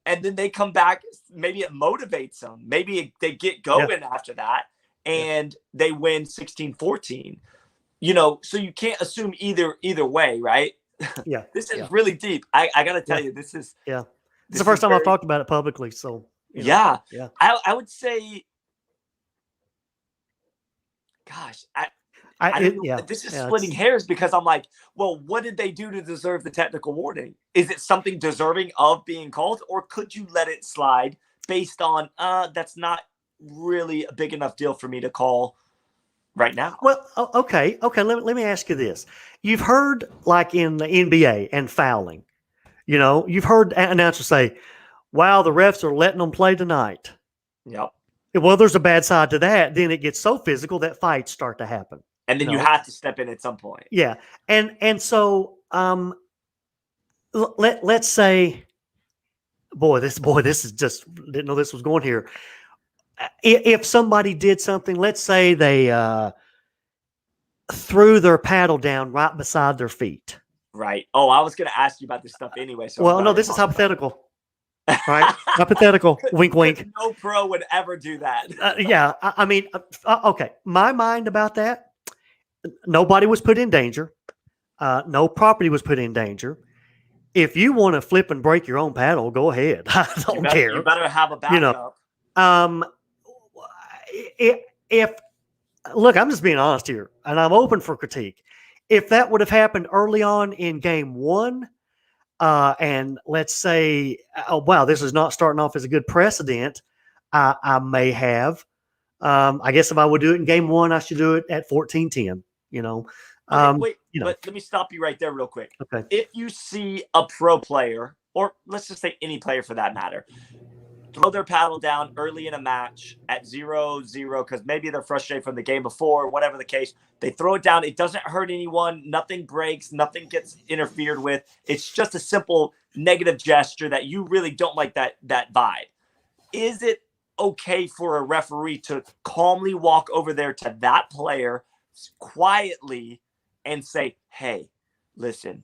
and then they come back, maybe it motivates them. Maybe they get going after that, and they win 16-14. So you can't assume either way, right? Yeah. This is really deep. I got to tell you, this is it's the first time I've talked about it publicly. So yeah. I would say, gosh, this is splitting hairs, because I'm like, well, what did they do to deserve the technical warning? Is it something deserving of being called, or could you let it slide based on that's not really a big enough deal for me to call right now? Well, okay. Let me ask you this. You've heard, like in the NBA and fouling, you've heard announcers say, wow, the refs are letting them play tonight. Yep. Well, there's a bad side to that. Then it gets so physical that fights start to happen. And then you have to step in at some point. Yeah. And so let's say, this is just, didn't know this was going here. If somebody did something, let's say they threw their paddle down right beside their feet. Right. Oh, I was going to ask you about this stuff anyway. So well, no, this is hypothetical. Right? Hypothetical. Wink, wink. No pro would ever do that. Okay. My mind about that, nobody was put in danger. No property was put in danger. If you want to flip and break your own paddle, go ahead. I don't care. You better have a backup. Look, I'm just being honest here, and I'm open for critique. If that would have happened early on in game 1, and let's say, oh wow, this is not starting off as a good precedent, I may have I guess if I would do it in game one, I should do it at 14-10, you know. Okay, wait, you know. but let me stop you right there real quick. Okay. If you see a pro player, or let's just say any player for that matter, throw their paddle down early in a match at 0-0 because maybe they're frustrated from the game before, whatever the case. They throw it down. It doesn't hurt anyone. Nothing breaks. Nothing gets interfered with. It's just a simple negative gesture that you really don't like that vibe. Is it okay for a referee to calmly walk over there to that player quietly and say, hey, listen,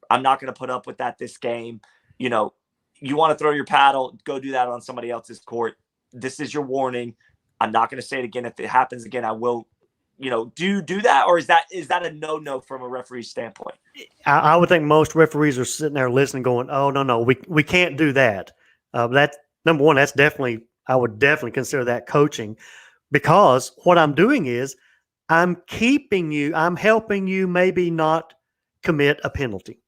I'm not going to put up with that this game. You know, you want to throw your paddle, go do that on somebody else's court. This is your warning. I'm not going to say it again. If it happens again, I will, you know, do that? Or is that a no from a referee standpoint? I would think most referees are sitting there listening going, oh, no, we can't do that. That's number one. That's definitely, I would definitely consider that coaching, because what I'm doing is I'm helping you maybe not commit a penalty,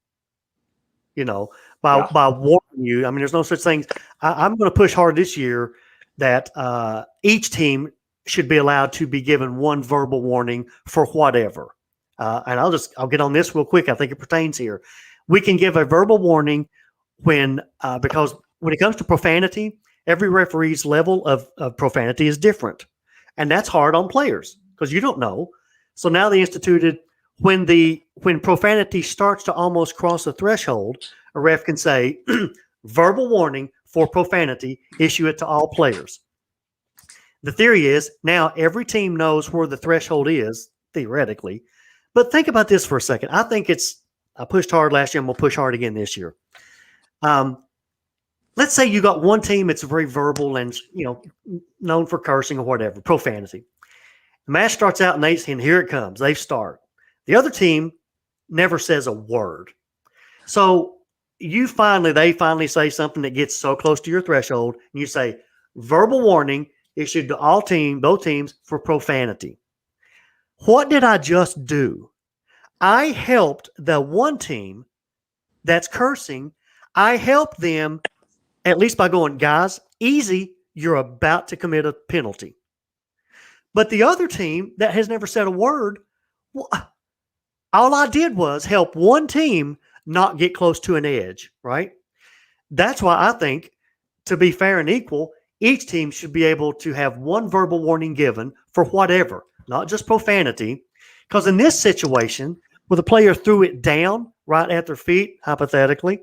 you know, by warning you. I mean, there's no such thing. I'm going to push hard this year that each team should be allowed to be given one verbal warning for whatever. And I'll get on this real quick. I think it pertains here. We can give a verbal warning because when it comes to profanity, every referee's level of profanity is different. And that's hard on players because you don't know. So now they instituted when profanity starts to almost cross the threshold, a ref can say, verbal warning for profanity, issue it to all players. The theory is now every team knows where the threshold is, theoretically. But think about this for a second. I think I pushed hard last year. I'm going to push hard again this year. Let's say you got one team that's very verbal and, you know, known for cursing or whatever, profanity. The match starts out and here it comes. They start. The other team never says a word. So they finally say something that gets so close to your threshold, and you say, verbal warning issued to both teams for profanity. What did I just do? I helped the one team that's cursing. I helped them at least by going, guys, easy, you're about to commit a penalty. But the other team that has never said a word, well, all I did was help one team not get close to an edge, right? That's why I think, to be fair and equal, each team should be able to have one verbal warning given for whatever, not just profanity. Because in this situation, where the player threw it down right at their feet, hypothetically,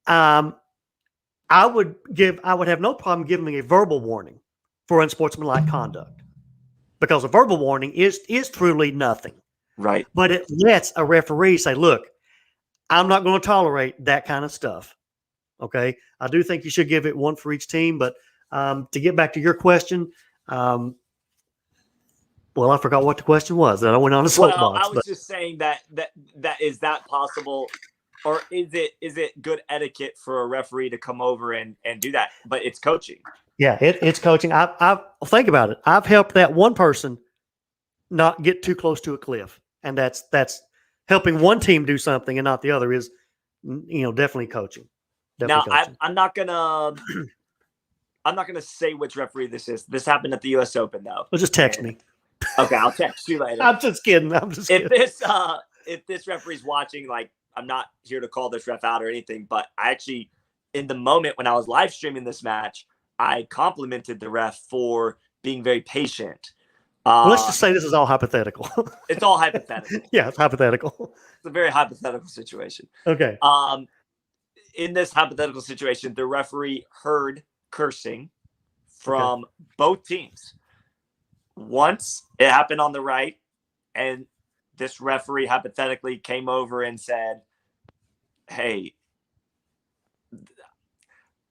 I would have no problem giving a verbal warning for unsportsmanlike conduct, because a verbal warning is truly nothing. Right. But it lets a referee say, look, I'm not going to tolerate that kind of stuff. Okay. I do think you should give it one for each team. But to get back to your question, well, I forgot what the question was. That I went on a soapbox. Well, I was just saying that is that possible, or is it good etiquette for a referee to come over and do that? But it's coaching. Yeah, it's coaching. I think about it. I've helped that one person not get too close to a cliff, and that's helping one team do something and not the other is, you know, definitely coaching. Coaching. I'm not gonna say which referee this is. This happened at the U.S. Open, though. Well, just text me. Okay, I'll text you later. I'm just kidding. If this referee's watching, like, I'm not here to call this ref out or anything, but I actually, in the moment when I was live streaming this match, I complimented the ref for being very patient. Well, let's just say this is all hypothetical. It's all hypothetical. Yeah, it's hypothetical. It's a very hypothetical situation. Okay. In this hypothetical situation, the referee heard cursing from both teams. Once it happened on the right, and this referee hypothetically came over and said, hey,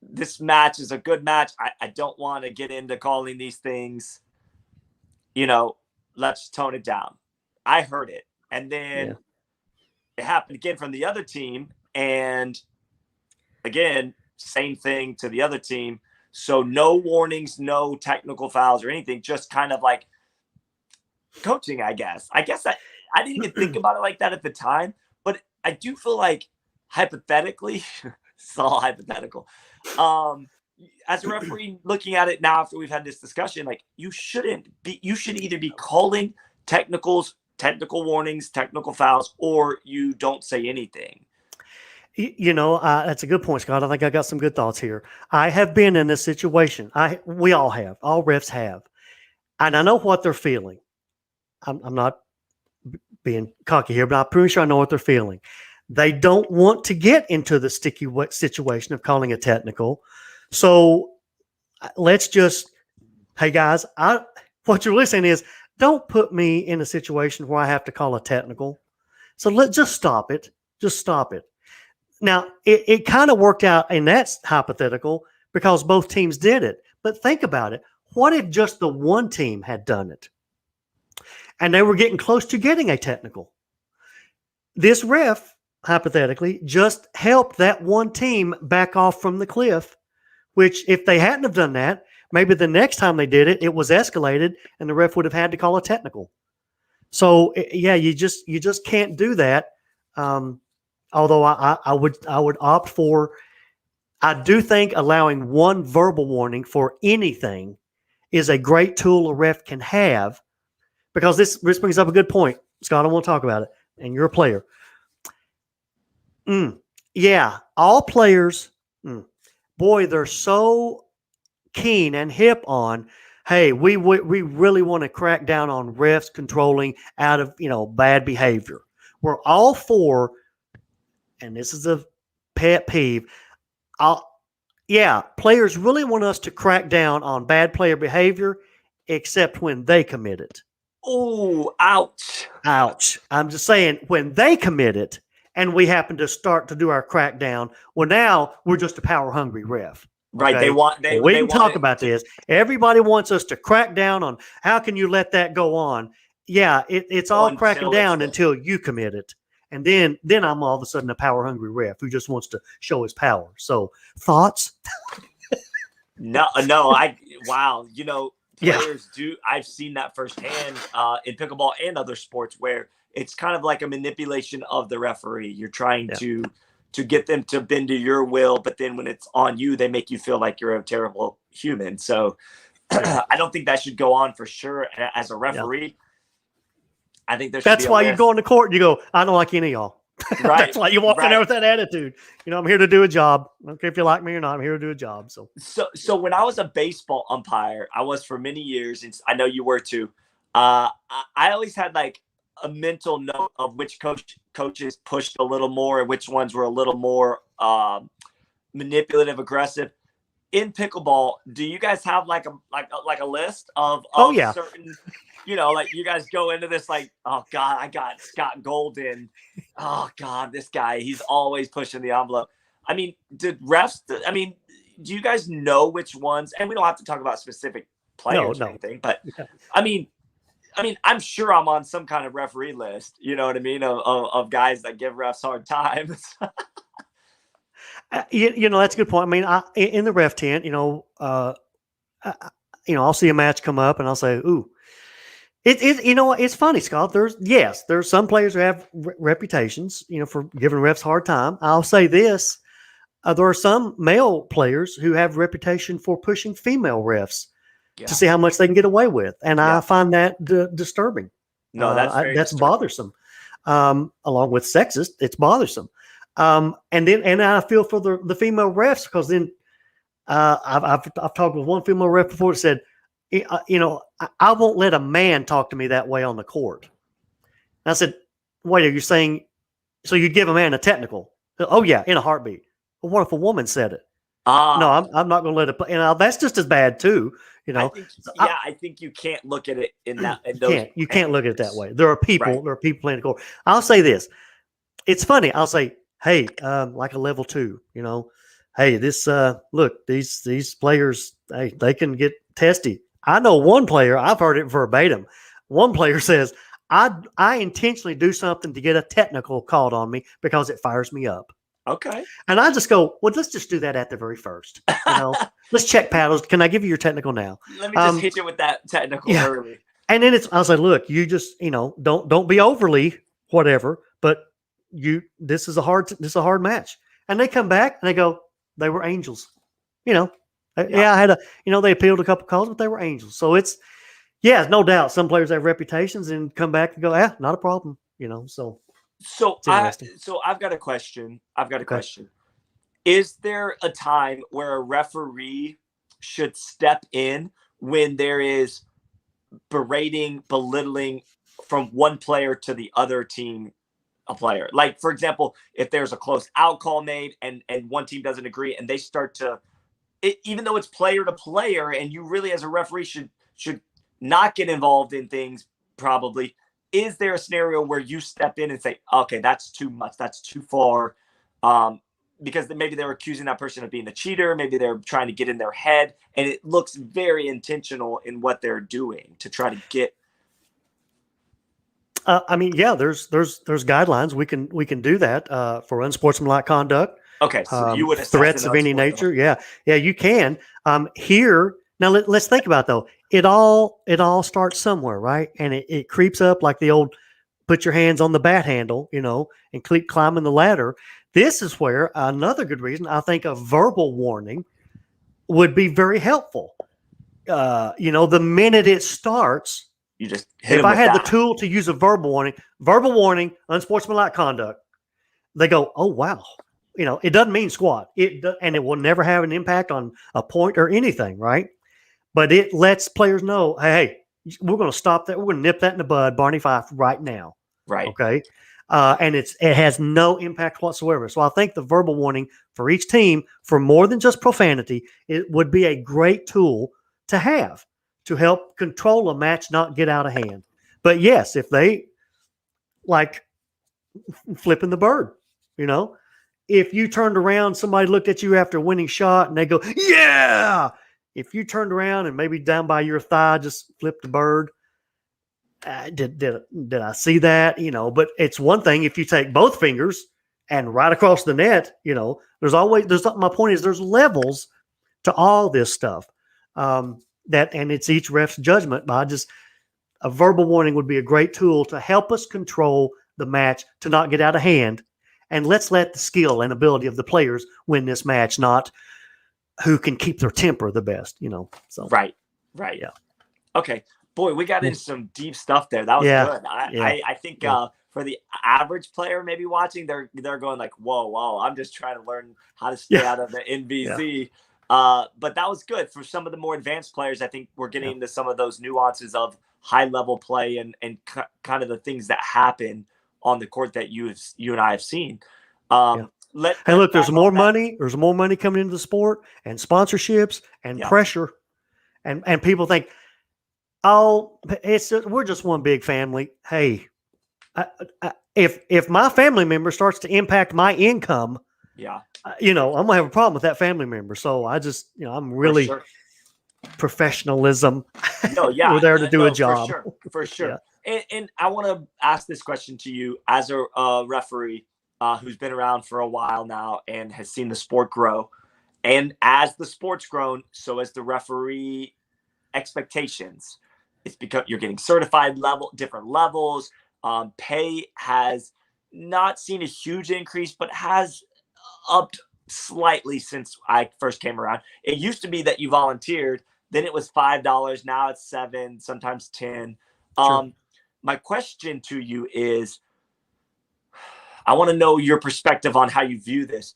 this match is a good match. I don't want to get into calling these things. You know, let's tone it down. I heard it. And then it happened again from the other team. And again, same thing to the other team. So no warnings, no technical fouls or anything, just kind of like coaching, I guess. I didn't even think about it like that at the time, but I do feel like hypothetically, it's all hypothetical. as a referee looking at it now after we've had this discussion, like you should either be calling technical warnings, technical fouls, or you don't say anything. That's a good point, Scott. I think I got some good thoughts here. I have been in this situation. We all have. All refs have. And I know what they're feeling. I'm not being cocky here, but I'm pretty sure I know what they're feeling. They don't want to get into the sticky situation of calling a technical. So let's just, hey guys, what you're listening is, don't put me in a situation where I have to call a technical. So let's just stop it. Just stop it. Now, it kind of worked out, and that's hypothetical because both teams did it. But think about it. What if just the one team had done it? And they were getting close to getting a technical. This ref, hypothetically, just helped that one team back off from the cliff, which if they hadn't have done that, maybe the next time they did it, it was escalated and the ref would have had to call a technical. So, yeah, you just can't do that. Although I would opt for, I do think allowing one verbal warning for anything is a great tool a ref can have, because this brings up a good point. Scott, I want to talk about it, and you're a player. Yeah, all players, boy, they're so keen and hip on, hey, we really want to crack down on refs controlling out of, bad behavior. We're all for, and this is a pet peeve, players really want us to crack down on bad player behavior, except when they commit it. Oh, ouch. Ouch. I'm just saying, when they commit it and we happen to start to do our crackdown, well, now we're just a power-hungry ref. Right. Okay? We can talk about this. Everybody wants us to crack down on how can you let that go on. Yeah, it's all cracking down until you commit it. And then I'm all of a sudden a power-hungry ref who just wants to show his power. So, thoughts? No, wow. Players do. I've seen that firsthand in pickleball and other sports where it's kind of like a manipulation of the referee. You're trying to get them to bend to your will, but then when it's on you, they make you feel like you're a terrible human. So I don't think that should go on for sure. As a referee, I think that's why you go into court and you go, I don't like any of y'all. Right. That's why you walk in there with that attitude. I'm here to do a job. I don't care if you like me or not. I'm here to do a job. So when I was a baseball umpire, I was for many years, and I know you were too. I always had like a mental note of which coaches pushed a little more and which ones were a little more manipulative, aggressive. In pickleball, do you guys have like a list of certain, like you guys go into this like, oh God, I got Scott Golden. Oh God, this guy, he's always pushing the envelope. I mean, do you guys know which ones? And we don't have to talk about specific players or anything, but I mean, I'm sure I'm on some kind of referee list, you know what I mean, of guys that give refs hard times. That's a good point. I mean, in the ref tent, I'll see a match come up and I'll say, ooh, it's funny, Scott. There's some players who have reputations, for giving refs hard time. I'll say this. There are some male players who have reputation for pushing female refs to see how much they can get away with. And I find that disturbing. No, that's bothersome. Along with sexist, it's bothersome. And I feel for the female refs, because then I've talked with one female ref before that said, I won't let a man talk to me that way on the court. And I said, wait, are you saying, so you'd give a man a technical? Oh yeah, in a heartbeat. But what if a woman said it? No, I'm not going to let it. That's just as bad too. I think you can't look at it in that. You can't look at it that way. There are people playing the court. I'll say this. It's funny. I'll say, hey, like a level 2, hey, this, look, these players, hey, they can get testy. I know one player, I've heard it verbatim. One player says, I intentionally do something to get a technical called on me because it fires me up. Okay. And I just go, well, let's just do that at the very first. Let's check paddles. Can I give you your technical now? Let me just hit you with that technical early. And then I was like, look, you just, don't be overly whatever, but this is a hard match. And they come back and they go, they were angels. Yeah, I had they appealed a couple calls, but they were angels. So it's, no doubt some players have reputations and come back and go, not a problem, so. So It's interesting. I've got a question. Okay. Is there a time where a referee should step in when there is berating, belittling from one player to the other team, a player? Like, for example, if there's a close out call made and one team doesn't agree and they start to, even though it's player to player, and you really as a referee should not get involved in things probably. Is there a scenario where you step in and say, okay, that's too much, that's too far? Because maybe they're accusing that person of being a cheater. Maybe they're trying to get in their head, and it looks very intentional in what they're doing to try to get. There's guidelines. We can do that for unsportsmanlike conduct. Okay, so you would threats of any nature. Yeah, you can. Here now, let's think about it, though. It all starts somewhere, right? And it creeps up like the old put your hands on the bat handle, and keep climbing the ladder. This is where another good reason I think a verbal warning would be very helpful. The minute it starts, you just hit if I had the tool to use a verbal warning, unsportsmanlike conduct, they go, oh, wow. It doesn't mean squat. And it will never have an impact on a point or anything, right? But it lets players know, hey, we're going to stop that. We're going to nip that in the bud, Barney Fife, right now. Right. Okay. And it has no impact whatsoever. So I think the verbal warning for each team, for more than just profanity, it would be a great tool to have to help control a match not get out of hand. But yes, if they like flipping the bird, if you turned around, somebody looked at you after a winning shot and they go, yeah. If you turned around and maybe down by your thigh, just flipped the bird, did I see that? But it's one thing if you take both fingers and right across the net, my point is there's levels to all this stuff. And it's each ref's judgment. But a verbal warning would be a great tool to help us control the match to not get out of hand. And let's let the skill and ability of the players win this match, not who can keep their temper the best, So right. Yeah. Okay. Boy, we got into some deep stuff there. That was good. I think for the average player maybe watching, they're going like, whoa, I'm just trying to learn how to stay out of the NVZ. But that was good. For some of the more advanced players, I think we're getting into some of those nuances of high level play and kind of the things that happen on the court that you and I have seen. Look, there's more money. There's more money coming into the sport and sponsorships and pressure. And people think, we're just one big family. Hey, if my family member starts to impact my income, I'm gonna have a problem with that family member. So I just, I'm really professionalism. We're there to do a job. For sure. And I want to ask this question to you as a referee who's been around for a while now and has seen the sport grow. And as the sport's grown, so as the referee expectations. It's because you're getting certified different levels. Pay has not seen a huge increase, but has upped slightly since I first came around. It used to be that you volunteered, then it was $5. Now it's $7, sometimes $10. Sure. My question to you is, I want to know your perspective on how you view this.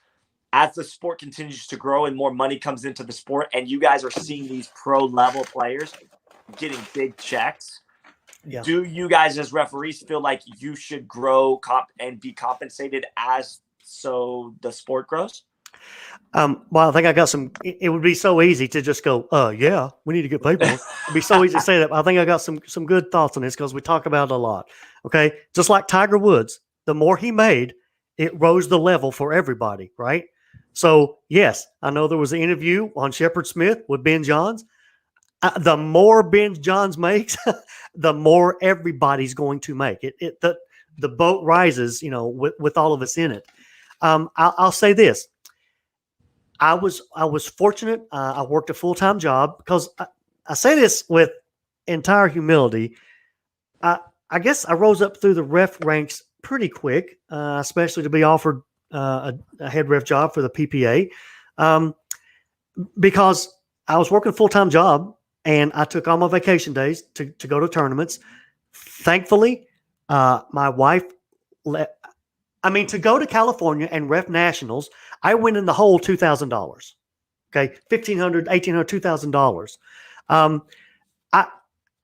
As the sport continues to grow and more money comes into the sport, and you guys are seeing these pro level players getting big checks, do you guys as referees feel like you should grow and be compensated as so the sport grows? Well, I think I got it would be so easy to just go, we need to get paid more. It'd be so easy to say that. I think I got some good thoughts on this because we talk about it a lot. Okay. Just like Tiger Woods, the more he made, it rose the level for everybody. Right. So yes, I know there was an interview on Shepard Smith with Ben Johns. The more Ben Johns makes, the more everybody's going to make it. The boat rises, with all of us in it. I'll say this. I was fortunate. I worked a full-time job because I say this with entire humility. I guess I rose up through the ref ranks pretty quick, especially to be offered a head ref job for the PPA, because I was working a full-time job, and I took all my vacation days to go to tournaments. Thankfully, my wife to go to California and ref nationals, I went in the hole $2,000. Okay, $1,500, $1,800, $2,000.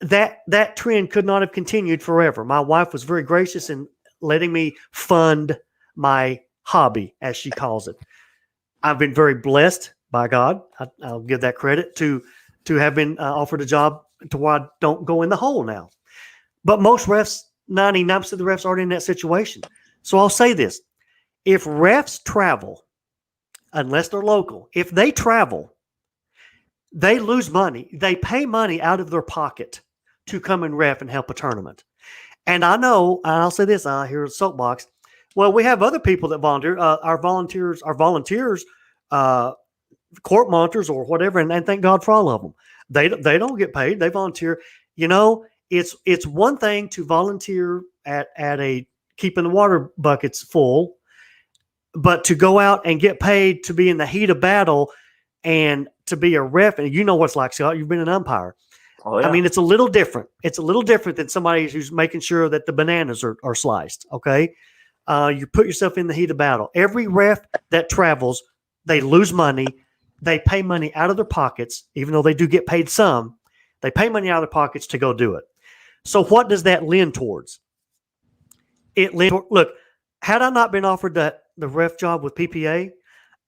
That trend could not have continued forever. My wife was very gracious in letting me fund my hobby, as she calls it. I've been very blessed by God. I'll give that credit to have been offered a job to where I don't go in the hole now. But most refs, 99% of the refs aren't in that situation. So I'll say this. If refs travel, unless they're local, if they travel, they lose money. They pay money out of their pocket to come and ref and help a tournament. And I know, and I'll say this, here at Soapbox, well, we have other people that volunteer, our volunteers, court monitors or whatever, and thank God for all of them. They don't get paid. They volunteer. You know, it's one thing to volunteer at a keeping the water buckets full, but to go out and get paid to be in the heat of battle and to be a ref, and you know what it's like, Scott. You've been an umpire. Oh, yeah. I mean, it's a little different. It's a little different than somebody who's making sure that the bananas are sliced. Okay, you put yourself in the heat of battle. Every ref that travels, they lose money. They pay money out of their pockets, even though they do get paid some. They pay money out of their pockets to go do it. So what does that lend towards? Look, had I not been offered the ref job with PPA,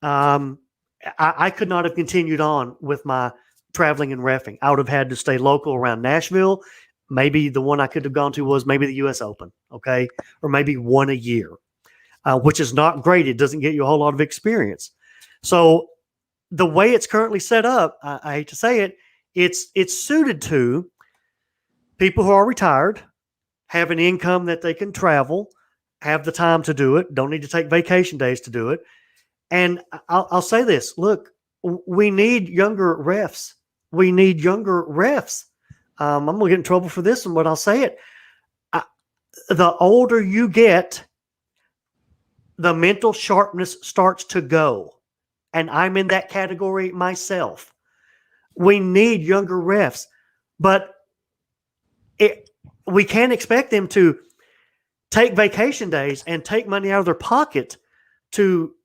I could not have continued on with my traveling and reffing. I would have had to stay local around Nashville. Maybe the one I could have gone to was maybe the U.S. Open, okay, or maybe one a year, which is not great. It doesn't get you a whole lot of experience. So the way it's currently set up, I hate to say it, it's suited to people who are retired, have an income that they can travel, have the time to do it, don't need to take vacation days to do it. And I'll say this, look, we need younger refs. We need younger refs. I'm going to get in trouble for this one, but I'll say it. The older you get, the mental sharpness starts to go. And I'm in that category myself. We need younger refs, but we can't expect them to take vacation days and take money out of their pocket to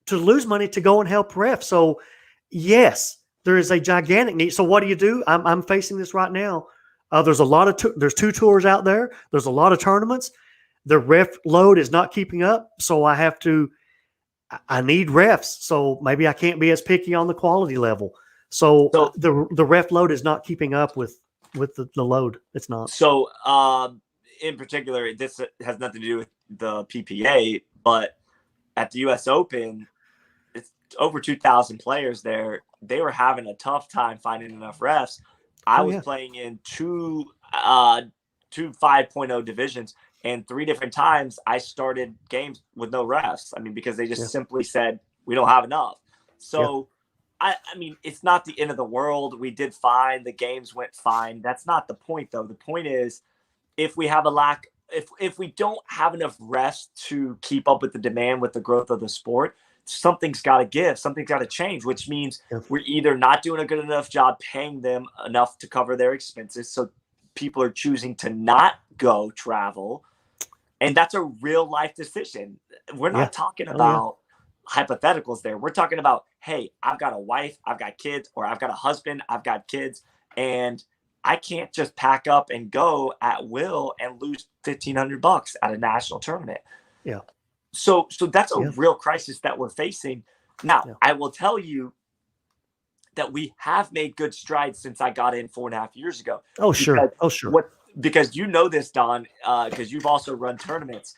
lose money to go and help refs. So yes, there is a gigantic need. So what do? I'm facing this right now. There's a lot of there's 2 tours out there. There's a lot of tournaments. The ref load is not keeping up. So I need refs. So maybe I can't be as picky on the quality level. So the ref load is not keeping up with the load. It's not. So in particular, this has nothing to do with the PPA, but at the U.S. Open, it's over 2,000 players there. They were having a tough time finding enough refs. I was playing in two 5.0 divisions, and 3 different times I started games with no refs. I mean, because they just simply said, we don't have enough. So, I mean, it's not the end of the world. We did fine. The games went fine. That's not the point, though. The point is, if we have if we don't have enough refs to keep up with the demand, with the growth of the sport, something's got to give. Something's got to change, which means we're either not doing a good enough job paying them enough to cover their expenses. So people are choosing to not go travel. And that's a real life decision. We're not talking about hypotheticals there. We're talking about, hey, I've got a wife, I've got kids, or I've got a husband, I've got kids, and I can't just pack up and go at will and lose $1,500 at a national tournament. Yeah. So that's a real crisis that we're facing. Now, I will tell you that we have made good strides since I got in 4.5 years ago. Oh, sure. Because you know this, Don, because you've also run tournaments.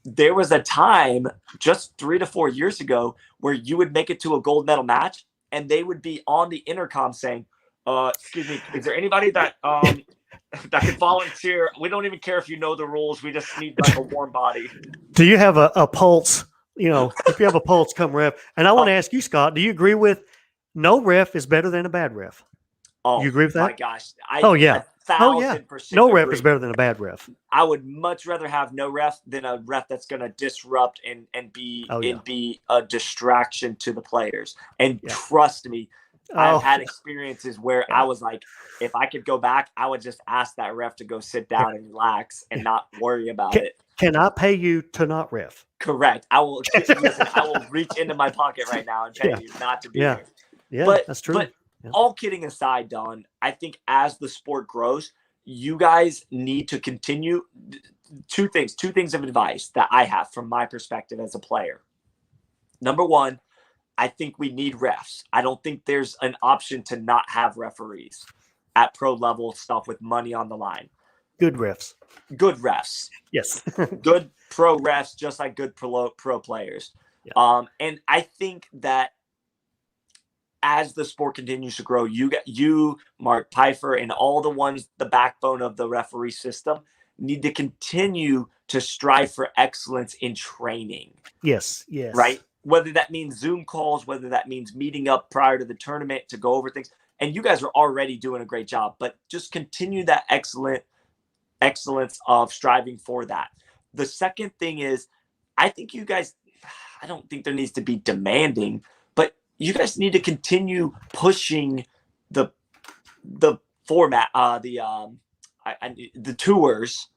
There was a time just 3 to 4 years ago where you would make it to a gold medal match and they would be on the intercom saying, excuse me, is there anybody that that can volunteer? We don't even care if you know the rules. We just need like a warm body. Do you have a pulse? You know, if you have a pulse, come ref. And I want to ask you, Scott, do you agree with no ref is better than a bad ref? Oh, you agree with that? My gosh. 1,000% No ref is better than a bad ref. I would much rather have no ref than a ref that's going to disrupt and be a distraction to the players. And trust me, I've Oh, had experiences where yeah. I was like, if I could go back, I would just ask that ref to go sit down and relax and not worry about it. Can I pay you to not ref? Correct. I will listen. I will reach into my pocket right now and pay you not to be Yeah. here. Yeah, that's true. But all kidding aside, Don, I think as the sport grows, you guys need to continue two things of advice that I have from my perspective as a player. Number one, I think we need refs. I don't think there's an option to not have referees at pro level stuff with money on the line. Good refs. Good refs. Yes. Good pro refs, just like good pro players. Yeah. And I think that as the sport continues to grow, you, Mark Pfeiffer, and all the ones, the backbone of the referee system, need to continue to strive for excellence in training. Yes. Yes. Right? Whether that means Zoom calls, whether that means meeting up prior to the tournament to go over things. And you guys are already doing a great job, but just continue that excellence of striving for that. The second thing is, I think you guys, I don't think there needs to be demanding, but you guys need to continue pushing the format, the tours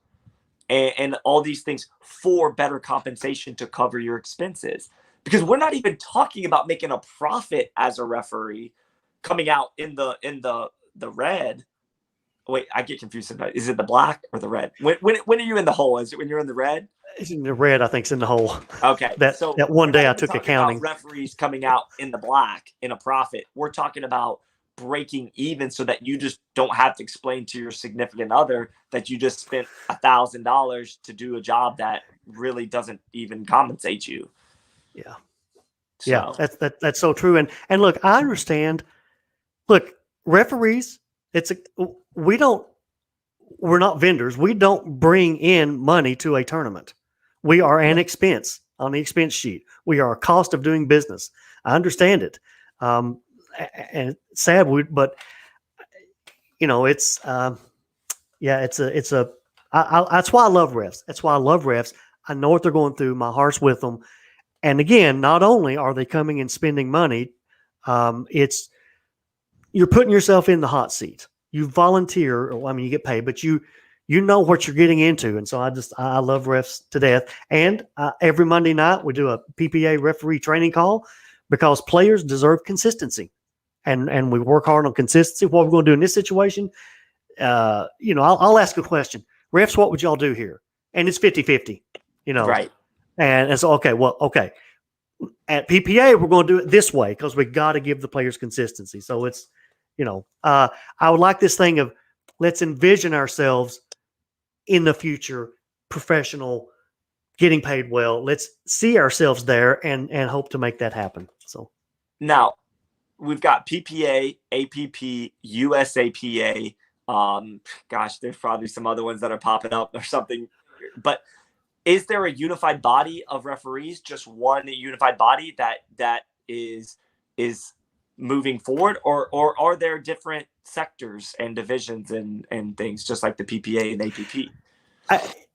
and all these things for better compensation to cover your expenses. Because we're not even talking about making a profit as a referee coming out in the red. Wait, I get confused. Is it the black or the red? When are you in the hole? Is it when you're in the red? It's in the red, I think it's in the hole. Okay. That one day I took accounting. Referees coming out in the black in a profit. We're talking about breaking even so that you just don't have to explain to your significant other that you just spent $1,000 to do a job that really doesn't even compensate you. Yeah. So. Yeah, that's so true. And look, I understand. Look, referees, we're not vendors. We don't bring in money to a tournament. We are an expense on the expense sheet. We are a cost of doing business. I understand it. And sad, but it's that's why I love refs. That's why I love refs. I know what they're going through. My heart's with them. And again, not only are they coming and spending money, you're putting yourself in the hot seat. You volunteer, you get paid, but you know what you're getting into. And so I love refs to death. And every Monday night we do a PPA referee training call because players deserve consistency. And we work hard on consistency. What we're going to do in this situation, I'll ask a question. Refs, what would y'all do here? And it's 50-50, Right. And so, okay. At PPA, we're going to do it this way because we got to give the players consistency. So it's, I would like this thing of let's envision ourselves in the future, professional, getting paid well. Let's see ourselves there and hope to make that happen. So now we've got PPA, APP, USAPA. There's probably some other ones that are popping up or something, but is there a unified body of referees, just one unified body that is moving forward, or are there different sectors and divisions and things just like the PPA and APP?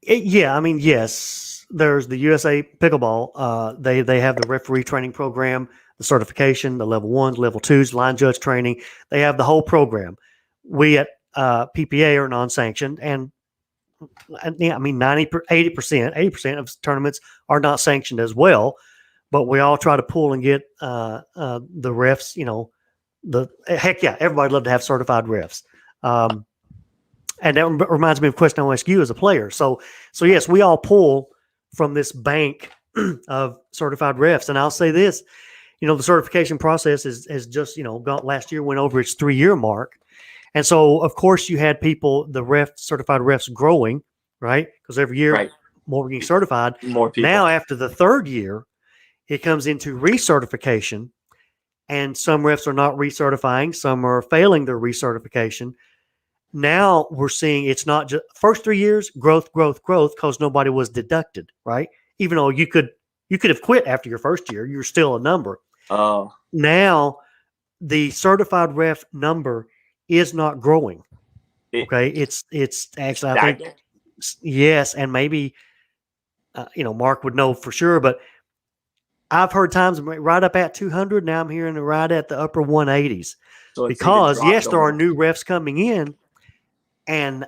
Yes. There's the USA Pickleball. They have the referee training program, the certification, the level 1s, level 2s, line judge training. They have the whole program. We at PPA are non-sanctioned, and 80% of tournaments are not sanctioned as well, but we all try to pull and get the refs, everybody'd love to have certified refs. And that reminds me of a question I'll ask you as a player. So yes, we all pull from this bank of certified refs. And I'll say this, the certification process has just, last year went over its 3-year mark. And so, of course, you had the certified refs growing, right? Because every year, more getting certified. More people. Now, after the 3rd year, it comes into recertification, and some refs are not recertifying. Some are failing their recertification. Now we're seeing it's not just first 3 years, growth, because nobody was deducted, right? Even though you could have quit after your first year, you're still a number. Oh. Now the certified ref number is not growing. Okay, it's actually, I think, yes, and maybe Mark would know for sure, but I've heard times right up at 200. Now I'm hearing right at the upper 180s. So it's even Because, yes, dropped there are almost. new refs coming in, and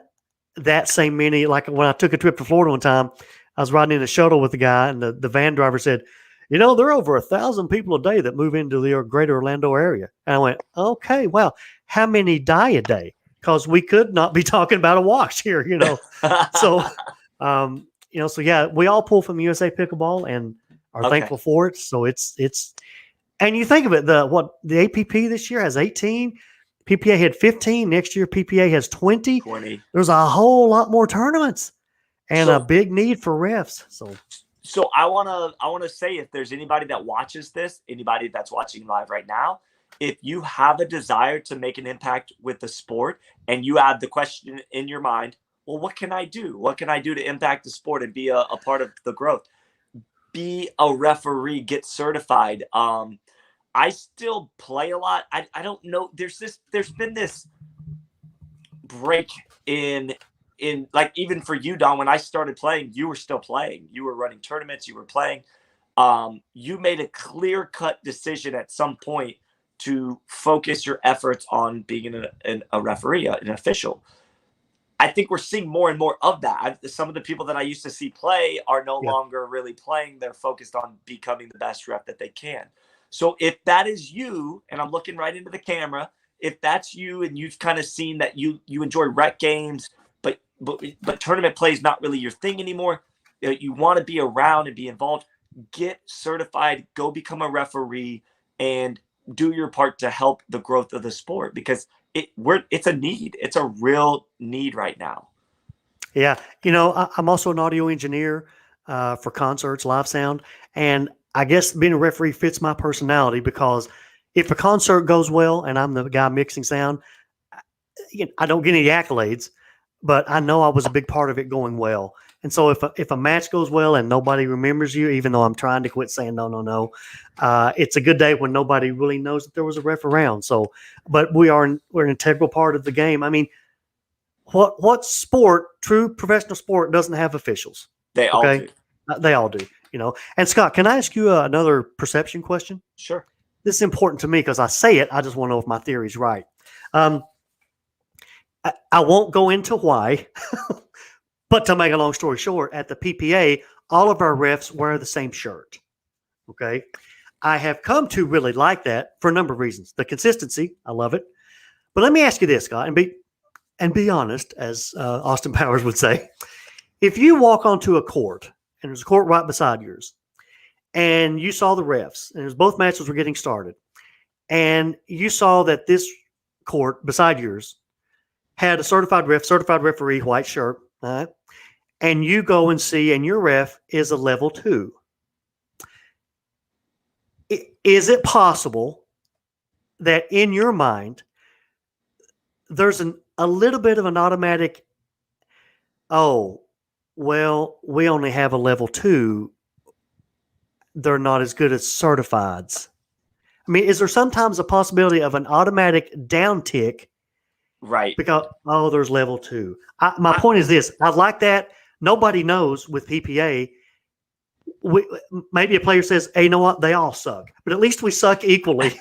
that same many, like when I took a trip to Florida one time, I was riding in a shuttle with the guy, and the van driver said, there are over 1,000 people a day that move into the greater Orlando area. And I went, okay, well, how many die a day? Because we could not be talking about a wash here, So, so yeah, we all pull from USA Pickleball and are Okay. thankful for it. So it's, and you think of it, the APP this year has 18, PPA had 15. Next year, PPA has 20. There's a whole lot more tournaments and a big need for refs. So I wanna say, if there's anybody that watches this, anybody that's watching live right now, if you have a desire to make an impact with the sport and you have the question in your mind, well, what can I do? What can I do to impact the sport and be a part of the growth? Be a referee, get certified. I still play a lot. I don't know. There's been this break in like, even for you, Don, when I started playing, you were still playing. You were running tournaments, you were playing. You made a clear-cut decision at some point to focus your efforts on being a referee, an official. I think we're seeing more and more of that. Some of the people that I used to see play are no longer really playing. They're focused on becoming the best ref that they can. So if that is you, and I'm looking right into the camera, if that's you and you've kind of seen that you enjoy rec games, but tournament play is not really your thing anymore, you want to be around and be involved, get certified, go become a referee, and do your part to help the growth of the sport, because it's a need. It's a real need right now. Yeah. I'm also an audio engineer for concerts, live sound. And I guess being a referee fits my personality, because if a concert goes well and I'm the guy mixing sound, I don't get any accolades, but I know I was a big part of it going well. And so if a match goes well and nobody remembers you, even though I'm trying to quit saying no, it's a good day when nobody really knows that there was a ref around. So, but we're an integral part of the game. I mean, what sport, true professional sport, doesn't have officials? They all do. They all do. And Scott, can I ask you another perception question? Sure. This is important to me because I say it. I just want to know if my theory is right. I won't go into why, but to make a long story short, at the PPA, all of our refs wear the same shirt. Okay. I have come to really like that for a number of reasons. The consistency, I love it. But let me ask you this, Scott, and be honest, as Austin Powers would say. If you walk onto a court, and there's a court right beside yours, and you saw the refs, and both matches were getting started, and you saw that this court beside yours had a certified referee, white shirt, and you go and see, and your ref is a level 2. Is it possible that in your mind there's a little bit of an automatic, oh, well, we only have a level 2. They're not as good as certifieds. I mean, is there sometimes a possibility of an automatic downtick? Right. Because, there's level 2. My point is this. I like that. Nobody knows with PPA. Maybe a player says, hey, you know what? They all suck. But at least we suck equally.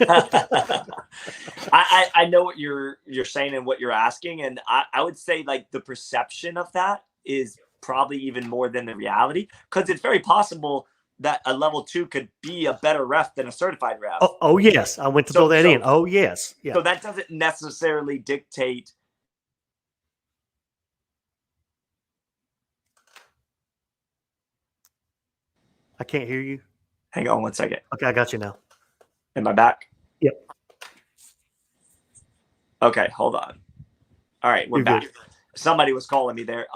I know what you're saying and what you're asking. And I would say, like, the perception of that is probably even more than the reality, because it's very possible that a level 2 could be a better ref than a certified ref. Oh yes. I went to throw that in. Oh, yes. Yeah. So that doesn't necessarily dictate. I can't hear you. Hang on one second. Okay, I got you now. Am I back? Yep. Okay, hold on. All right, we're back. Good. Somebody was calling me there.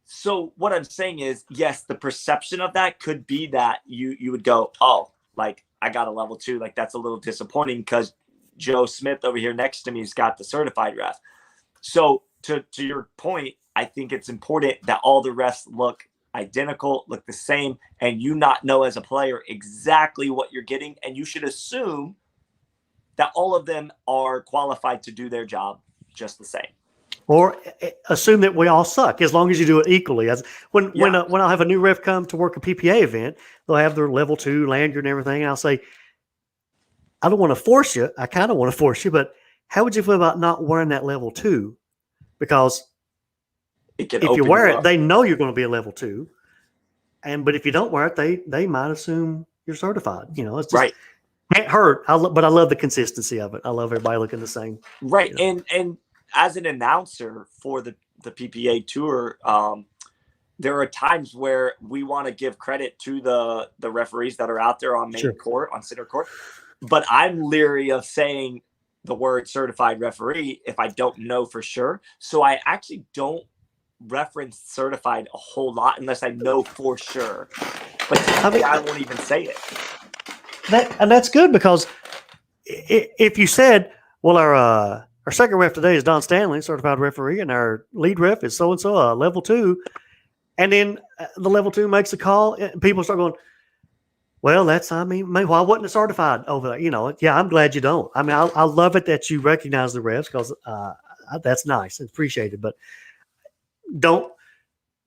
So what I'm saying is, yes, the perception of that could be that you would go, oh, like, I got a level 2. Like, that's a little disappointing because Joe Smith over here next to me has got the certified ref. So to your point, I think it's important that all the refs look identical, look the same, and you not know as a player exactly what you're getting. And you should assume that all of them are qualified to do their job just the same. Or assume that we all suck as long as you do it equally. As when I'll have a new ref come to work a PPA event, they'll have their level 2 lanyard and everything, and I'll say, I don't want to force you. I kind of want to force you, but how would you feel about not wearing that level 2? Because if you wear it, they know you're going to be a level 2. But if you don't wear it, they might assume you're certified. It's just can't hurt. But I love the consistency of it. I love everybody looking the same. Right. And as an announcer for the PPA tour, there are times where we want to give credit to the referees that are out there on main court, on center court. But I'm leery of saying the word certified referee if I don't know for sure. So I actually don't reference certified a whole lot unless I know for sure. But I won't even say it. That's good, because if you said, well, our second ref today is Don Stanley, certified referee, and our lead ref is so-and-so, level 2, and then the level 2 makes a call, and people start going, well, why wasn't it certified over there? Yeah, I'm glad you don't. I mean, I love it that you recognize the refs, because that's nice. It's appreciated. But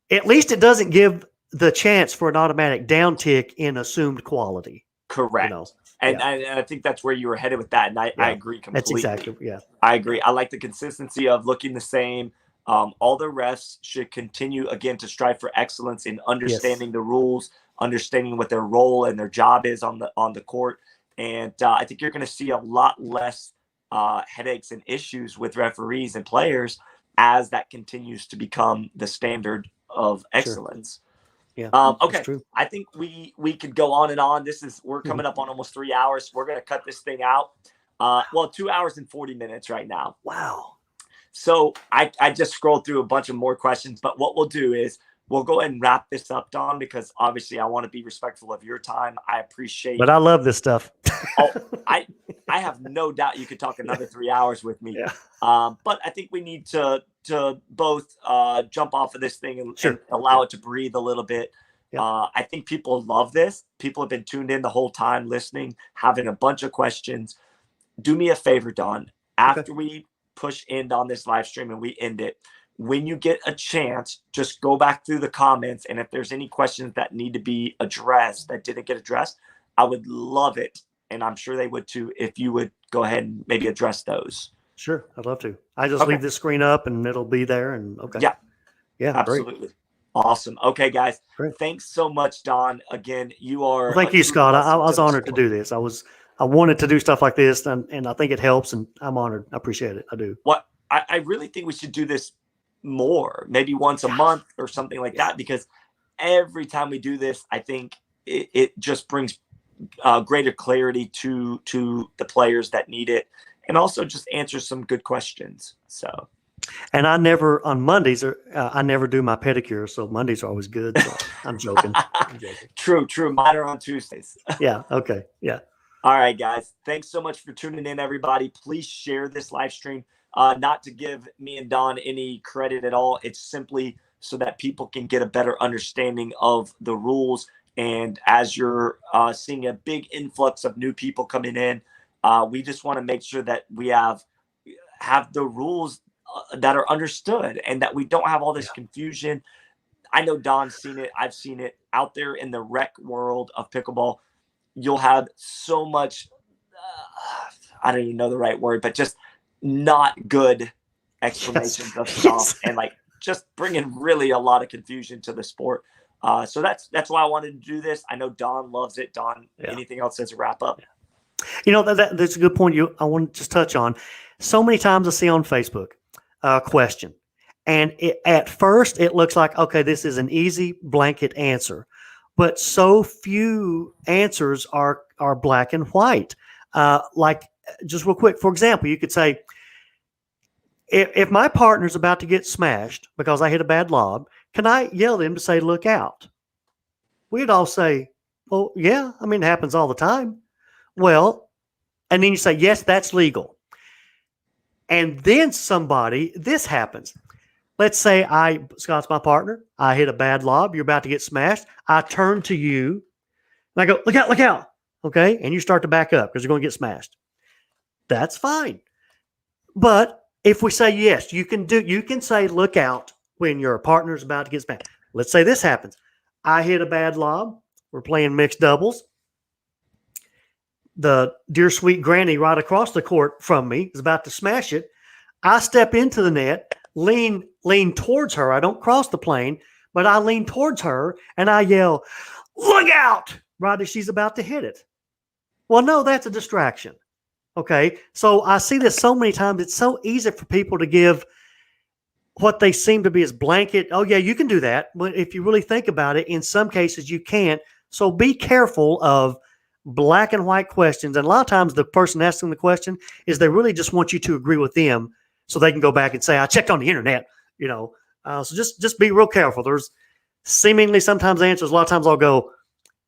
at least it doesn't give the chance for an automatic downtick in assumed quality. Correct. And I think that's where you were headed with that. And I agree completely. That's exactly, I agree. I like the consistency of looking the same. All the refs should continue, again, to strive for excellence in understanding the rules, understanding what their role and their job is on the court. And I think you're going to see a lot less headaches and issues with referees and players as that continues to become the standard of excellence. Yeah. Okay. I think we could go on and on. We're coming up on almost 3 hours. We're going to cut this thing out. 2 hours and 40 minutes right now. Wow. So I just scrolled through a bunch of more questions, but what we'll do is we'll go ahead and wrap this up, Don, because obviously I want to be respectful of your time. I appreciate. But I love this stuff. I have no doubt you could talk another 3 hours with me. Yeah. But I think we need to both jump off of this thing and allow it to breathe a little bit. Yeah. I think people love this. People have been tuned in the whole time, listening, having a bunch of questions. Do me a favor, Don. After we push end on this live stream and we end it, when you get a chance, just go back through the comments, and if there's any questions that need to be addressed that didn't get addressed, I would love it, and I'm sure they would too, if you would go ahead and maybe address those. Sure, I'd love to. I just leave the screen up and it'll be there. And yeah, absolutely. Great. Awesome. Okay, guys. Great. Thanks so much, Don. Again, you are. Well, thank you, Scott. I was honored to do this. I wanted to do stuff like this, and I think it helps, and I'm honored. I appreciate it. I do. I really think we should do this more, maybe once a month or something like that, because every time we do this, I think it just brings greater clarity to the players that need it, and also just answers some good questions. So. And I never on Mondays, I never do my pedicure, so Mondays are always good. So I'm joking. True. Mine are on Tuesdays. Yeah. Okay. Yeah. All right, guys. Thanks so much for tuning in, everybody. Please share this live stream. Not to give me and Don any credit at all. It's simply so that people can get a better understanding of the rules. And as you're seeing a big influx of new people coming in, we just want to make sure that we have the rules that are understood, and that we don't have all this confusion. I know Don's seen it. I've seen it out there in the rec world of pickleball. You'll have so much, I don't even know the right word, but just not good explanations of stuff, and just bringing really a lot of confusion to the sport. So that's why I wanted to do this. I know Don loves it. Don, anything else as a wrap up? That's a good point. I want to just touch on. So many times I see on Facebook question, and at first it looks like, okay, this is an easy blanket answer, but so few answers are black and white. Just real quick, for example, you could say, if my partner's about to get smashed because I hit a bad lob, can I yell at him to say, look out? We'd all say, well, yeah, I mean, it happens all the time. Well, and then you say, yes, that's legal. And then this happens. Let's say Scott's my partner. I hit a bad lob. You're about to get smashed. I turn to you and I go, look out, look out. Okay. And you start to back up because you're going to get smashed. That's fine. But if we say yes, you can say look out when your partner's about to get smacked. Let's say this happens. I hit a bad lob. We're playing mixed doubles. The dear sweet granny right across the court from me is about to smash it. I step into the net, lean towards her. I don't cross the plane, but I lean towards her and I yell, "Look out!" right as she's about to hit it. Well, no, that's a distraction. Okay. So I see this so many times. It's so easy for people to give what they seem to be as blanket. Oh, yeah, you can do that. But if you really think about it, in some cases you can't. So be careful of black and white questions. And a lot of times the person asking the question is they really just want you to agree with them so they can go back and say, I checked on the internet, So just be real careful. There's seemingly sometimes answers. A lot of times I'll go,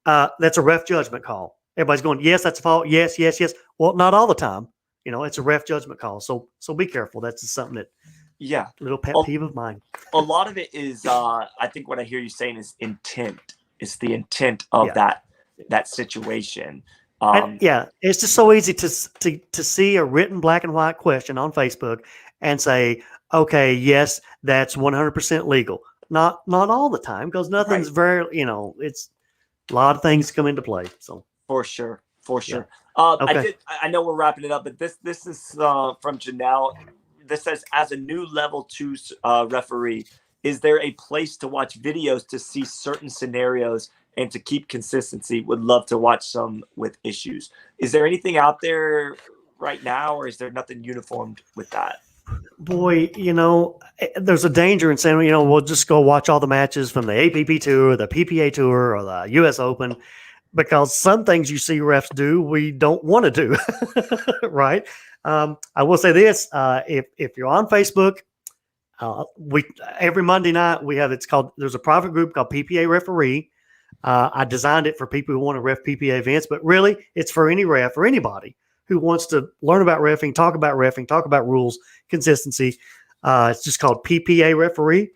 that's a ref judgment call. Everybody's going, yes, that's a fault. Yes, yes, yes. Well, not all the time. It's a ref judgment call. So be careful. That's just something that, little pet peeve of mine. A lot of it is, I think what I hear you saying is intent. It's the intent of that situation. It's just so easy to see a written black and white question on Facebook and say, okay, yes, that's 100% legal. Not all the time, because nothing's very, it's a lot of things come into play. So for sure. Okay. I know we're wrapping it up, but this is from Janelle. This says, as a new level 2 referee, is there a place to watch videos to see certain scenarios and to keep consistency? Would love to watch some with issues. Is there anything out there right now, or is there nothing uniformed with that? Boy, there's a danger in saying, we'll just go watch all the matches from the APP Tour, the PPA Tour, or the US Open, because some things you see refs do, we don't want to do, right? I will say this, if you're on Facebook, every Monday night there's a private group called PPA Referee. I designed it for people who want to ref PPA events, but really it's for any ref or anybody who wants to learn about reffing, talk about rules, consistency. It's just called PPA Referee.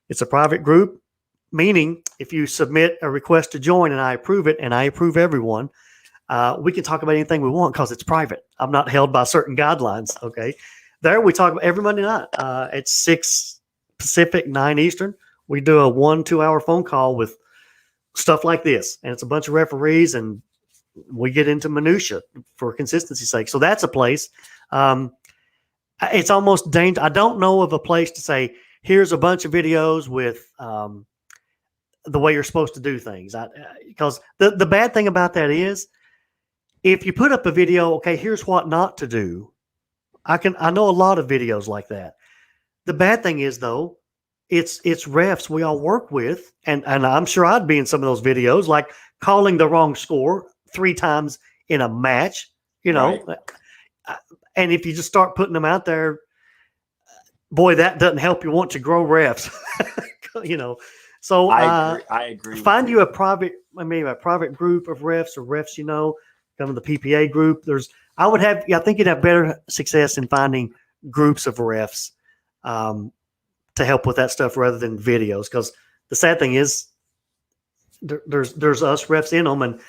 It's a private group, meaning if you submit a request to join and I approve it, and I approve everyone, we can talk about anything we want because it's private. I'm not held by certain guidelines. Okay. There we talk about every Monday night at 6 Pacific, 9 Eastern. We do a 1-2 hour phone call with stuff like this. And it's a bunch of referees and we get into minutia for consistency's sake. So that's a place. It's almost dangerous. I don't know of a place to say, here's a bunch of videos with the way you're supposed to do things. Because the bad thing about that is, if you put up a video, okay, here's what not to do. I know a lot of videos like that. The bad thing is, though, it's refs we all work with, and I'm sure I'd be in some of those videos, like calling the wrong score 3 times in a match, Right. And if you just start putting them out there, boy, that doesn't help you want to grow refs, So I agree. Find you a private group of refs or refs, come to the PPA group. I think you'd have better success in finding groups of refs to help with that stuff rather than videos. Because the sad thing is, there's us refs in them, and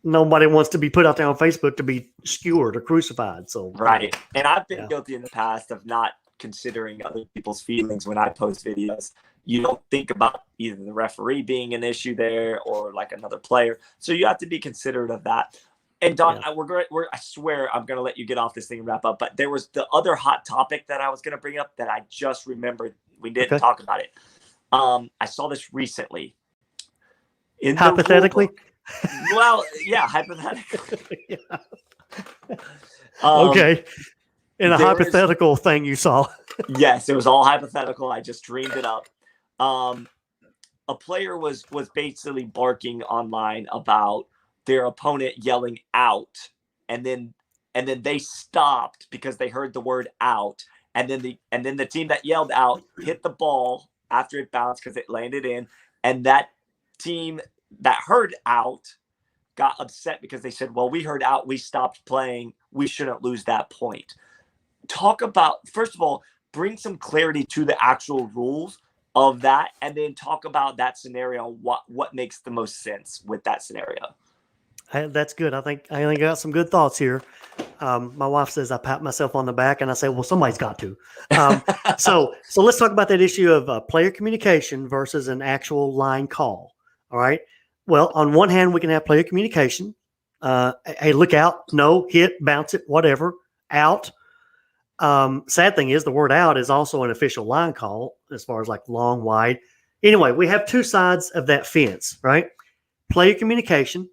nobody wants to be put out there on Facebook to be skewered or crucified. So right, and I've been guilty in the past of not considering other people's feelings when I post videos. You don't think about either the referee being an issue there or like another player, so you have to be considerate of that. And Don, I swear I'm going to let you get off this thing and wrap up. But there was the other hot topic that I was going to bring up that I just remembered. We didn't talk about it. I saw this recently. Hypothetically? Well, yeah, hypothetically. Okay. In a hypothetical thing you saw. Yes, it was all hypothetical. I just dreamed it up. A player was basically barking online about their opponent yelling out, and then they stopped because they heard the word out, and then the team that yelled out hit the ball after it bounced because it landed in, and that team that heard out got upset because they said, well, we heard out, we stopped playing, we shouldn't lose that point. Talk about, first of all, bring some clarity to the actual rules of that, and then talk about that scenario, what makes the most sense with that scenario. That's good. I think I got some good thoughts here. My wife says I pat myself on the back, and I say, well, somebody's got to. So let's talk about that issue of player communication versus an actual line call. All right. Well, on one hand, we can have player communication. Hey, look out, no, hit, bounce it, whatever, out. Sad thing is the word out is also an official line call as far as like long, wide. Anyway, we have two sides of that fence, right? Player communication.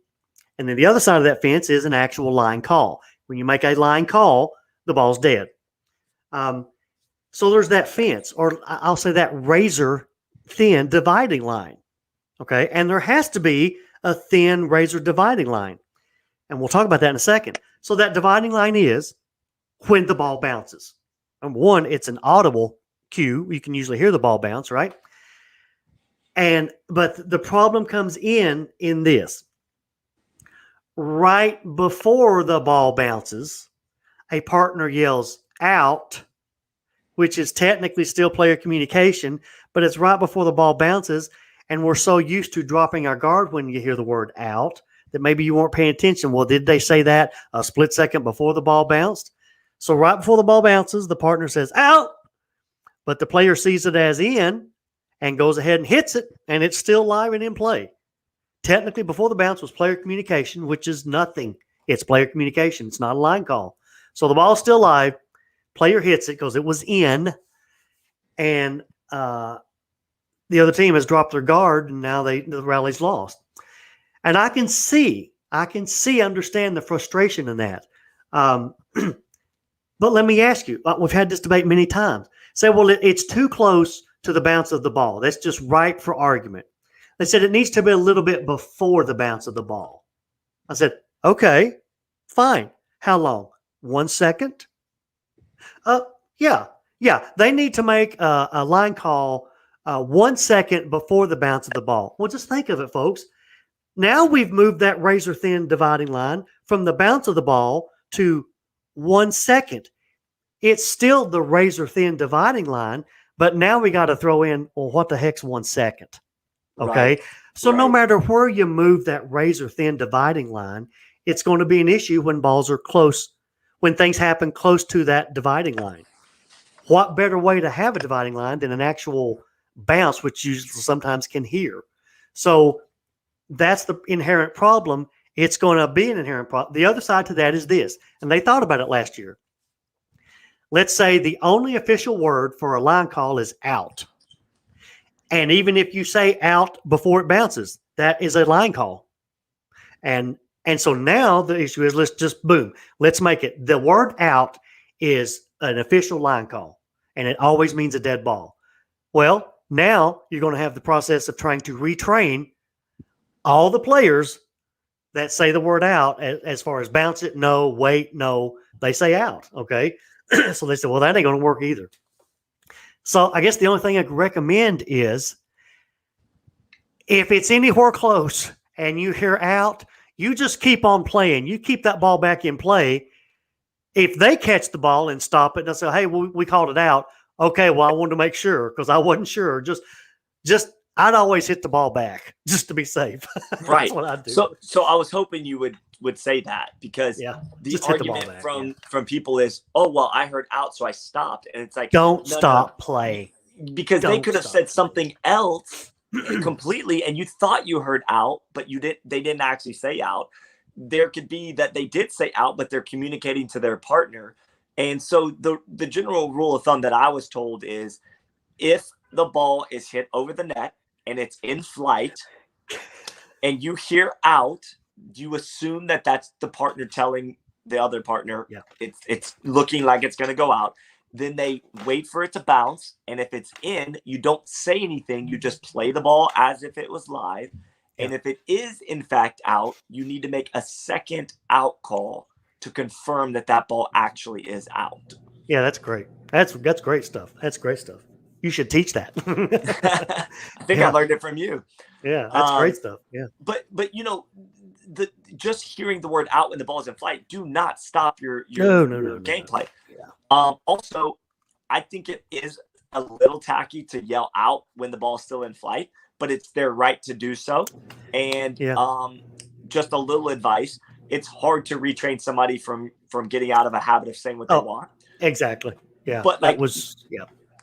And then the other side of that fence is an actual line call. When you make a line call, the ball's dead. So there's that fence, or I'll say that razor thin dividing line. Okay. And there has to be a thin razor dividing line. And we'll talk about that in a second. So that dividing line is when the ball bounces. Number one, it's an audible cue. You can usually hear the ball bounce, right? But the problem comes in this. Right before the ball bounces, a partner yells out, which is technically still player communication, but it's right before the ball bounces. And we're so used to dropping our guard when you hear the word out that maybe you weren't paying attention. Well, did they say that a split second before the ball bounced? So right before the ball bounces, the partner says out, but the player sees it as in and goes ahead and hits it, and it's still live and in play. Technically, before the bounce was player communication, which is nothing. It's player communication. It's not a line call. So the ball's still live. Player hits it because it was in, and the other team has dropped their guard, and now the rally's lost. And I can understand the frustration in that. But let me ask you, we've had this debate many times. Say, well, it's too close to the bounce of the ball. That's just right for argument. They said it needs to be a little bit before the bounce of the ball. I said, okay, fine. How long? 1 second? Yeah. They need to make a line call 1 second before the bounce of the ball. Well, just think of it, folks. Now we've moved that razor thin dividing line from the bounce of the ball to 1 second. It's still the razor thin dividing line, but now we got to throw in, well, what the heck's 1 second? Okay. Right. So no matter where you move that razor thin dividing line, it's going to be an issue when balls are close, when things happen close to that dividing line. What better way to have a dividing line than an actual bounce, which you sometimes can hear? So that's the inherent problem. It's going to be an inherent problem. The other side to that is this, and they thought about it last year. Let's say the only official word for a line call is out. And even if you say out before it bounces, that is a line call. And so now the issue is let's make it. The word out is an official line call, and it always means a dead ball. Well, now you're going to have the process of trying to retrain all the players that say the word out as far as bounce it, no, wait, no, they say out. Okay. So they said, well, that ain't going to work either. So I guess the only thing I could recommend is if it's anywhere close and you hear out, you just keep on playing. You keep that ball back in play. If they catch the ball and stop it and say, hey, we called it out. Okay, well, I wanted to make sure because I wasn't sure. Just I'd always hit the ball back just to be safe. Right. That's what I'd do. So I was hoping you would say that because the argument from people is, oh, well, I heard out, so I stopped. And it's like, don't stop play. Because they could have said something else completely and you thought you heard out, but they didn't actually say out. There could be that they did say out, but they're communicating to their partner. And so the general rule of thumb that I was told is if the ball is hit over the net and it's in flight and you hear out, you assume that that's the partner telling the other partner it's looking like it's going to go out. Then they wait for it to bounce. And if it's in, you don't say anything. You just play the ball as if it was live. And if it is, in fact, out, you need to make a second out call to confirm that ball actually is out. Yeah, that's great. That's great stuff. That's great stuff. You should teach that. I think I learned it from you. Yeah, that's great stuff. Yeah. But just hearing the word out when the ball is in flight, do not stop your gameplay. Yeah. Also, I think it is a little tacky to yell out when the ball's still in flight, but it's their right to do so. And just a little advice. it's hard to retrain somebody from getting out of a habit of saying what they want. Exactly. Yeah. But like,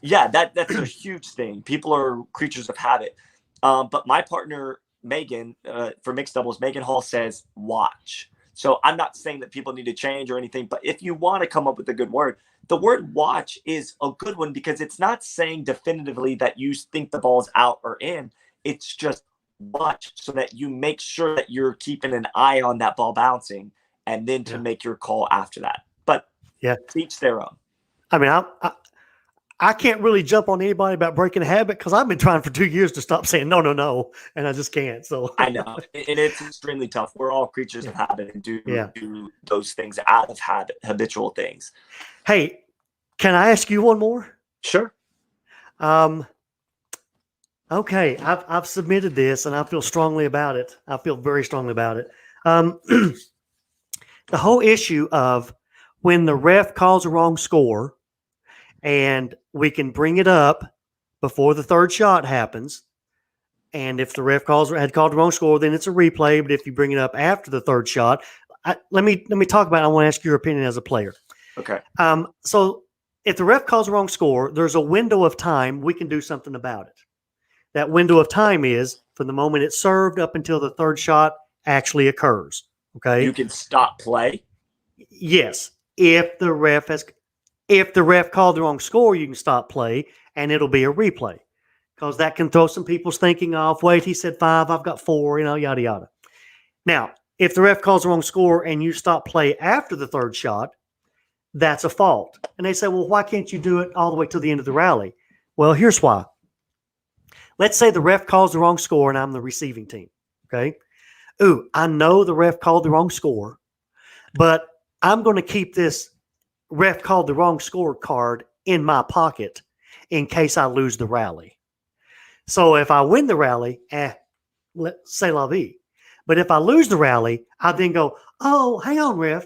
yeah, that's a huge thing. People are creatures of habit. But my partner, Megan, for mixed doubles, Megan Hall says, watch. So I'm not saying that people need to change or anything, but if you want to come up with a good word, the word watch is a good one because it's not saying definitively that you think the ball's out or in. It's just watch so that you make sure that you're keeping an eye on that ball bouncing and then to make your call after that. But each their own. I mean, I can't really jump on anybody about breaking a habit because I've been trying for 2 years to stop saying no, and I just can't. So I know, and it's extremely tough. We're all creatures of habit and do those things out of habit, habitual things. Hey, can I ask you one more? Sure. Okay, I've submitted this, and I feel strongly about it. I feel very strongly about it. The whole issue of when the ref calls a wrong score, and we can bring it up before the third shot happens. And if the ref had called the wrong score, then it's a replay. But if you bring it up after the third shot, let me talk about it. I want to ask your opinion as a player. Okay. So if the ref calls the wrong score, there's a window of time we can do something about it. That window of time is from the moment it's served up until the third shot actually occurs. Okay. You can stop play. Yes. If the ref called the wrong score, you can stop play and it'll be a replay because that can throw some people's thinking off. Wait, he said 5, I've got 4, yada, yada. Now, if the ref calls the wrong score and you stop play after the third shot, that's a fault. And they say, well, why can't you do it all the way to the end of the rally? Well, here's why. Let's say the ref calls the wrong score and I'm the receiving team. Okay. Ooh, I know the ref called the wrong score, but I'm going to keep this ref called the wrong score card in my pocket in case I lose the rally. So if I win the rally, c'est la vie. But if I lose the rally, I then go, oh, hang on, ref.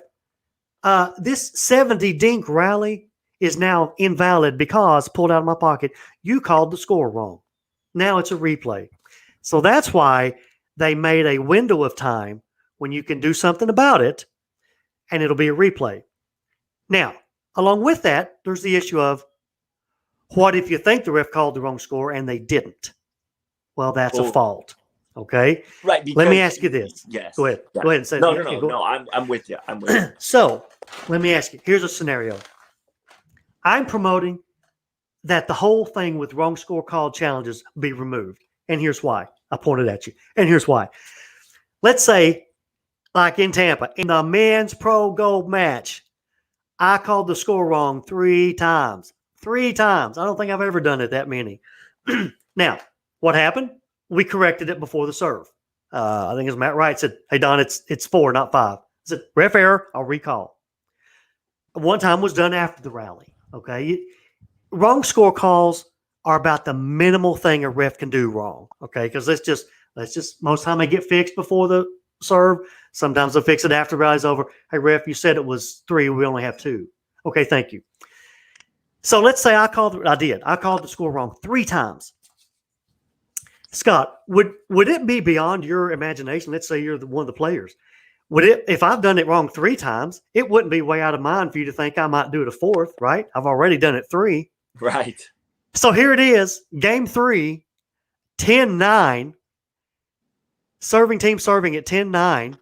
This 70 dink rally is now invalid because, pulled out of my pocket, you called the score wrong. Now it's a replay. So that's why they made a window of time when you can do something about it and it'll be a replay. Now, along with that, there's the issue of what if you think the ref called the wrong score and they didn't? Well, that's a fault. Okay. Right. Let me ask you this. Yes. Go ahead. Yeah. Go ahead and say no. I'm with you. So let me ask you. Here's a scenario. I'm promoting that the whole thing with wrong score called challenges be removed. And here's why. I pointed at you. And here's why. Let's say, like in Tampa, in the men's pro gold match, I called the score wrong 3 times. 3 times. I don't think I've ever done it that many. Now, what happened? We corrected it before the serve. I think it was Matt Wright said, hey, Don, it's 4, not 5. I said, ref error, I'll recall. One time was done after the rally. Okay. Wrong score calls are about the minimal thing a ref can do wrong. Okay. Because let's just most time they get fixed before the serve. Sometimes they'll fix it after the rally's over. Hey, ref, you said it was 3. We only have 2. Okay. Thank you. So let's say I called the score wrong 3 times. Scott, would it be beyond your imagination? Let's say you're one of the players. If I've done it wrong 3 times, it wouldn't be way out of mind for you to think I might do it a 4th, right? I've already done it 3. Right. So here it is, game 3, 10-9. Serving team serving at 10-9.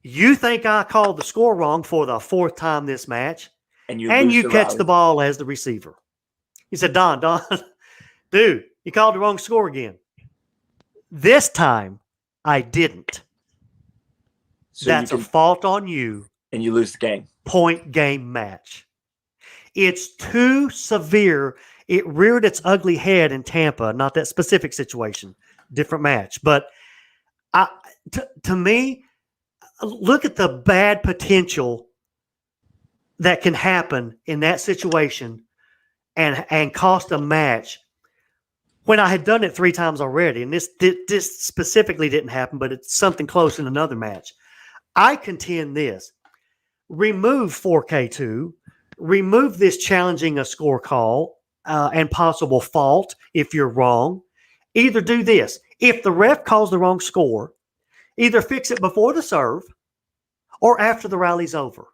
You think I called the score wrong for the 4th time this match, and you catch the ball as the receiver. You said, Don, dude, you called the wrong score again. This time, I didn't. So that's a fault on you. And you lose the game. Point game match. It's too severe. It reared its ugly head in Tampa, not that specific situation, different match. But to me, look at the bad potential that can happen in that situation and cost a match. When I had done it 3 times already, and this specifically didn't happen, but it's something close in another match. I contend this. Remove 4K2. Remove this challenging a score call and possible fault if you're wrong. Either do this. If the ref calls the wrong score, either fix it before the serve or after the rally's over.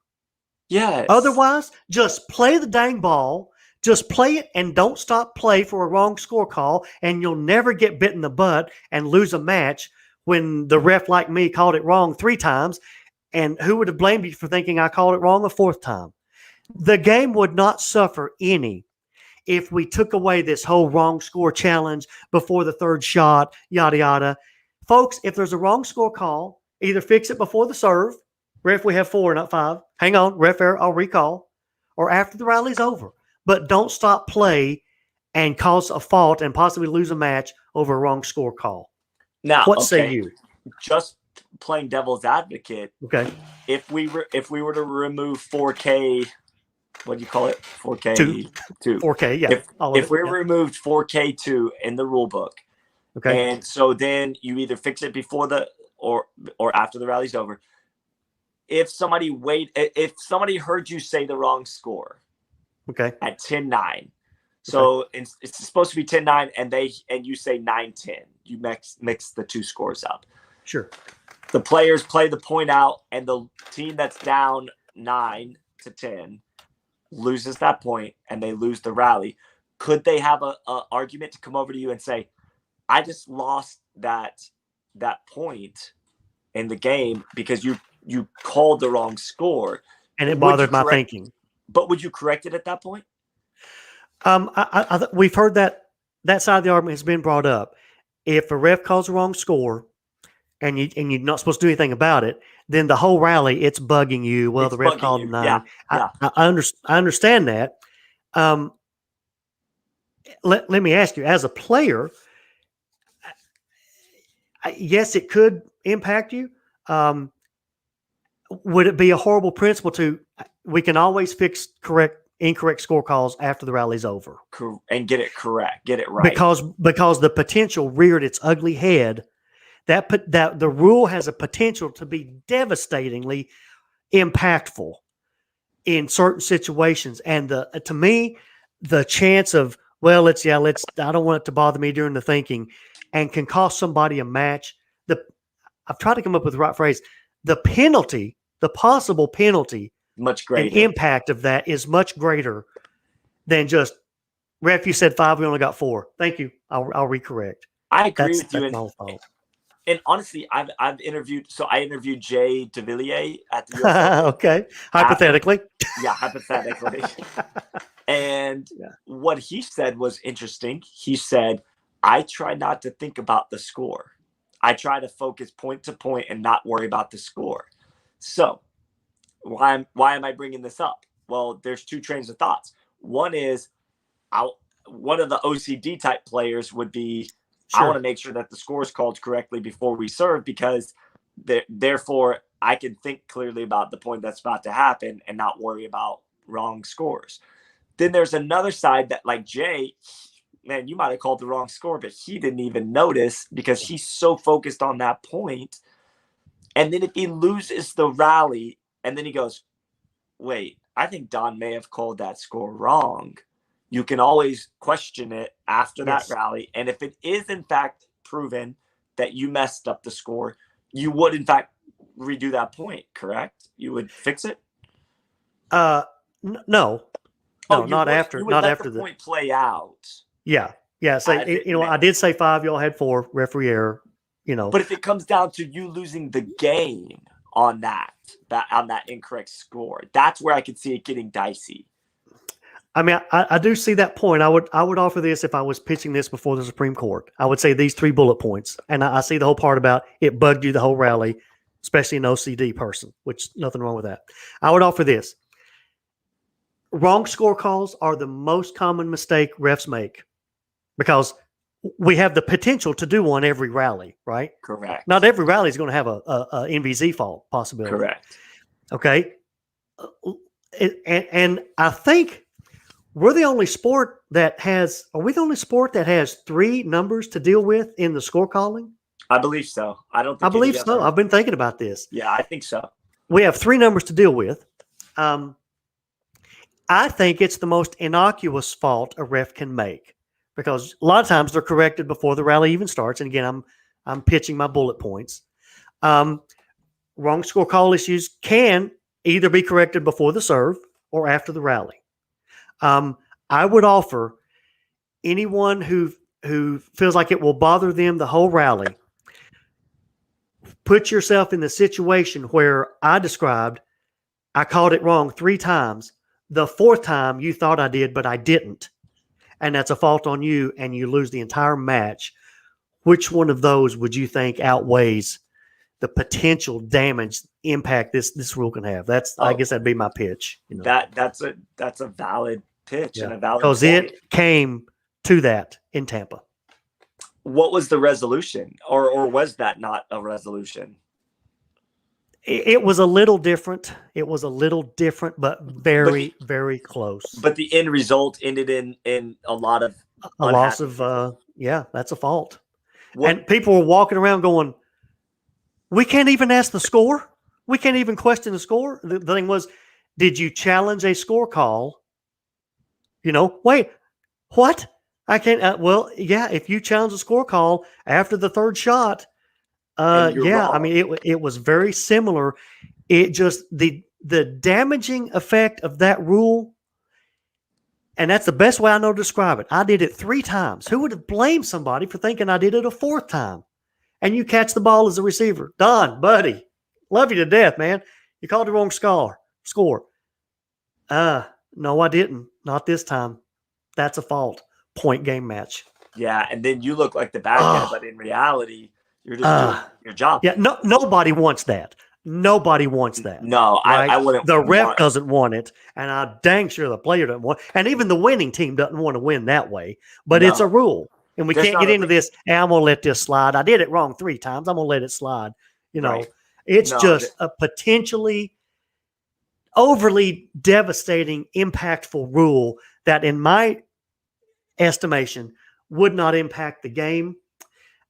Yes. Otherwise, just play the dang ball. Just play it and don't stop play for a wrong score call, and you'll never get bit in the butt and lose a match when the ref like me called it wrong 3 times. And who would have blamed you for thinking I called it wrong a 4th time? The game would not suffer any if we took away this whole wrong score challenge before the 3rd shot, yada, yada. Folks, if there's a wrong score call, either fix it before the serve. Ref, we have 4, not 5. Hang on, ref error, I'll recall. Or after the rally's over. But don't stop play and cause a fault and possibly lose a match over a wrong score call. Now, what say you? Just playing devil's advocate. Okay. If we were to remove 4K, what do you call it? 4K two. 4K, yeah. If we removed 4K2 in the rule book, okay, and so then you either fix it before the or after the rally's over. If somebody heard you say the wrong score, okay, at 10-9, so it's supposed to be 10-9, and you say 9-10, you mix the 2 scores up. Sure. The players play the point out, and the team that's down 9-10 loses that point, and they lose the rally. Could they have a argument to come over to you and say, "I just lost that point in the game because you called the wrong score, and it bothered my thinking"? But would you correct it at that point? We've heard that side of the argument has been brought up. If a ref calls the wrong score, and you're not supposed to do anything about it, then the whole rally it's bugging you. Well, the ref called 9. Yeah. I understand that. Let me ask you, as a player, yes, it could impact you. Would it be a horrible principle we can always fix incorrect score calls after the rally's over and get it correct, get it right? Because the potential reared its ugly head. That the rule has a potential to be devastatingly impactful in certain situations, and to me, the chance of I don't want it to bother me during the thinking, and can cost somebody a match. I've tried to come up with the right phrase. The penalty, the possible penalty, much greater. The impact of that is much greater than just ref. You said 5, we only got 4. Thank you. I'll recorrect. I agree with you. That's my fault. And honestly, I interviewed Jay DeVilliers at the US okay. Hypothetically. Hypothetically. And what he said was interesting. He said, I try not to think about the score. I try to focus point to point and not worry about the score. So why am I bringing this up? Well, there's 2 trains of thoughts. One is one of the OCD type players would be, sure, I want to make sure that the score is called correctly before we serve, because therefore I can think clearly about the point that's about to happen and not worry about wrong scores. Then there's another side that, like Jay, man, you might have called the wrong score, but he didn't even notice because he's so focused on that point. And then if he loses the rally and then he goes, wait, I think Don may have called that score wrong. You can always question it after that rally. And if it is, in fact, proven that you messed up the score, you would, in fact, redo that point, correct? You would fix it? No. Not after the point play out. Yeah. So, I did say 5. Y'all had 4. Referee error, But if it comes down to you losing the game on that incorrect score, that's where I could see it getting dicey. I mean, I do see that point. I would offer this if I was pitching this before the Supreme Court. I would say these 3 bullet points. And I see the whole part about it bugged you the whole rally, especially an OCD person, which nothing wrong with that. I would offer this. Wrong score calls are the most common mistake refs make because we have the potential to do one every rally, right? Correct. Not every rally is going to have a NVZ fault possibility. Correct. Okay. And I think we're the only sport that has 3 numbers to deal with in the score calling? I believe so. I believe so. I've been thinking about this. Yeah, I think so. We have 3 numbers to deal with. I think it's the most innocuous fault a ref can make because a lot of times they're corrected before the rally even starts. And again, I'm pitching my bullet points. wrong score call issues can either be corrected before the serve or after the rally. I would offer anyone who feels like it will bother them the whole rally, put yourself in the situation where I described. I called it wrong 3 times. The 4th time you thought I did, but I didn't. And that's a fault on you, and you lose the entire match. Which one of those would you think outweighs the potential damage impact this rule can have? I guess that'd be my pitch. You know? That's a valid pitch and a valid because point. it came to that in Tampa. What was the resolution, or was that not a resolution? It was a little different. It was a little different, but very close. But the end result ended in a lot of a loss of that's a fault. And people were walking around going, we can't even ask the score. We can't even question the score. The thing was, did you challenge a score call? Wait, what? I can't. Well, yeah, if you challenge a score call after the 3rd shot, wrong. I mean, it was very similar. It just, the damaging effect of that rule, and that's the best way I know to describe it. I did it 3 times. Who would have blamed somebody for thinking I did it a 4th time? And you catch the ball as a receiver. Don, buddy, love you to death, man. You called the wrong score. No, I didn't. Not this time. That's a fault. Point game match. Yeah, and then you look like the bad guy, but in reality, you're just doing your job. Yeah, nobody wants that. Nobody wants that. No, right? I wouldn't. The ref doesn't want it, and I'm dang sure the player doesn't want it. And even the winning team doesn't want to win that way. But it's a rule. And we can't get into this. Hey, I'm going to let this slide. I did it wrong 3 times. I'm going to let it slide. Right. It's just a potentially overly devastating, impactful rule that, in my estimation, would not impact the game.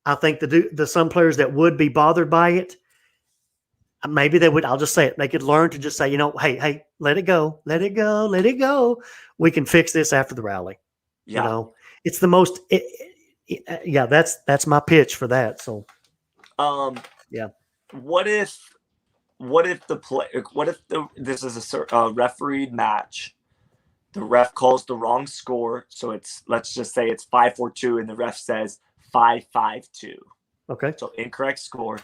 I think the some players that would be bothered by it, maybe they would, I'll just say it, they could learn to just say, hey, let it go. Let it go. Let it go. We can fix this after the rally. Yeah. It's the most that's my pitch for that. So yeah. What if this is a refereed match, the ref calls the wrong score, so let's just say it's 5-4-2 and the ref says 5-5-2. Okay. So incorrect score.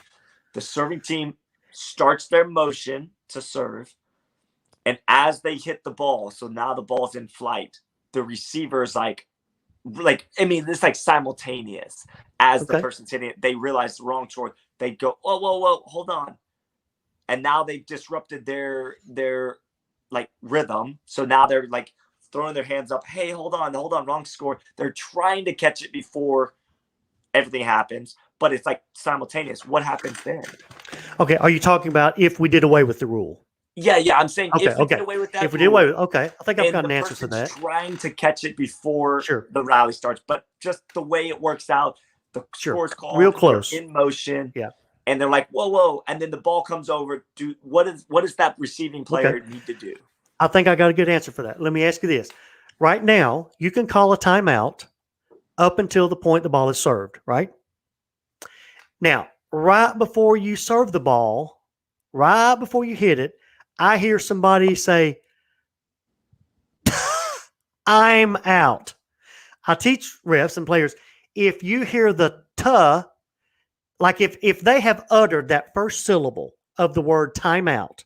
The serving team starts their motion to serve, and as they hit the ball, so now the ball's in flight, the receiver is it's like simultaneous. As the person's hitting it, they realize the wrong score. They go, whoa, hold on. And now they've disrupted their rhythm. So now they're throwing their hands up. Hey, hold on, wrong score. They're trying to catch it before everything happens, but it's simultaneous. What happens then? Okay, are you talking about if we did away with the rule? Yeah, I'm saying if we did away with that. If we did away with I think I've got an answer for that. Trying to catch it before the rally starts, but just the way it works out, the score's called real close in motion. Yeah. And they're like, whoa, and then the ball comes over. What does that receiving player need to do? I think I got a good answer for that. Let me ask you this. Right now, you can call a timeout up until the point the ball is served, right? Now, right before you serve the ball, right before you hit it, I hear somebody say, I'm out. I teach refs and players, if you hear the "tuh," like if they have uttered that first syllable of the word timeout,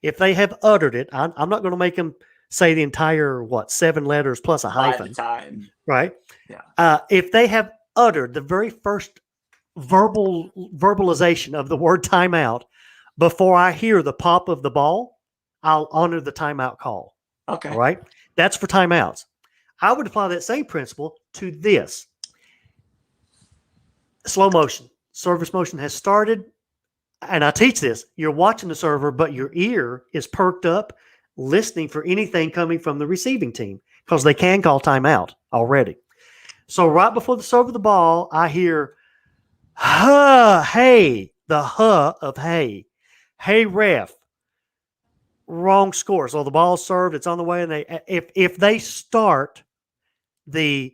if they have uttered it, I'm not going to make them say the entire, 7 letters plus a hyphen. Time. Right? Yeah. If they have uttered the very first verbalization of the word timeout before I hear the pop of the ball, I'll honor the timeout call. Okay. All right? That's for timeouts. I would apply that same principle to this. Slow motion. Service motion has started. And I teach this. You're watching the server, but your ear is perked up, listening for anything coming from the receiving team because they can call timeout already. So right before the serve of the ball, I hear, hey, the of hey. Hey, ref. Wrong score. So the ball's served, it's on the way, and if they start the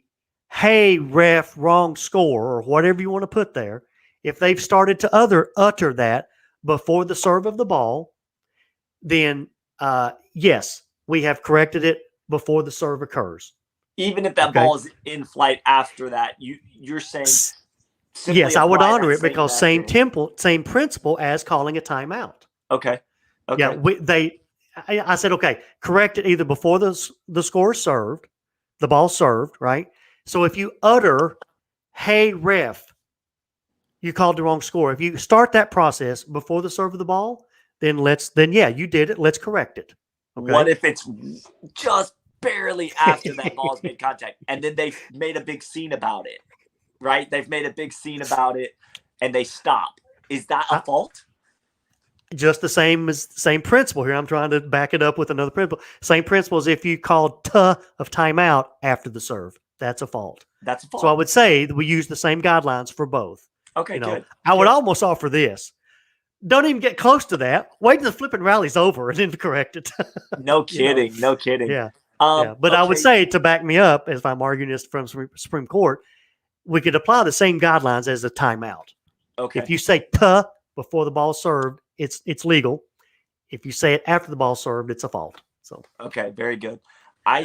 hey, ref, wrong score, or whatever you want to put there, if they've started to utter that before the serve of the ball, then yes, we have corrected it before the serve occurs. Even if that ball is in flight after that, you're saying yes, I would honor it because same principle as calling a timeout. Okay. Yeah, I said, okay, correct it either before the score is served, the ball served, right? So if you utter, "Hey ref," you called the wrong score. If you start that process before the serve of the ball, then yeah, you did it. Let's correct it. Okay? What if it's just barely after that ball's made contact, and then they've made a big scene about it, right? They've made a big scene about it, and they stop. Is that a fault? Just the same principle here. I'm trying to back it up with another principle. Same principle as if you called of timeout after the serve. That's a fault. That's a fault. So I would say that we use the same guidelines for both. Okay, good. I would almost offer this. Don't even get close to that. Wait till the flipping rally's over and then correct it. No kidding. No kidding. Yeah. But I would say, to back me up, if I'm arguing this from Supreme Court, we could apply the same guidelines as a timeout. Okay. If you say before the ball served, it's legal. If you say it after the ball served, it's a fault. So okay, very good. I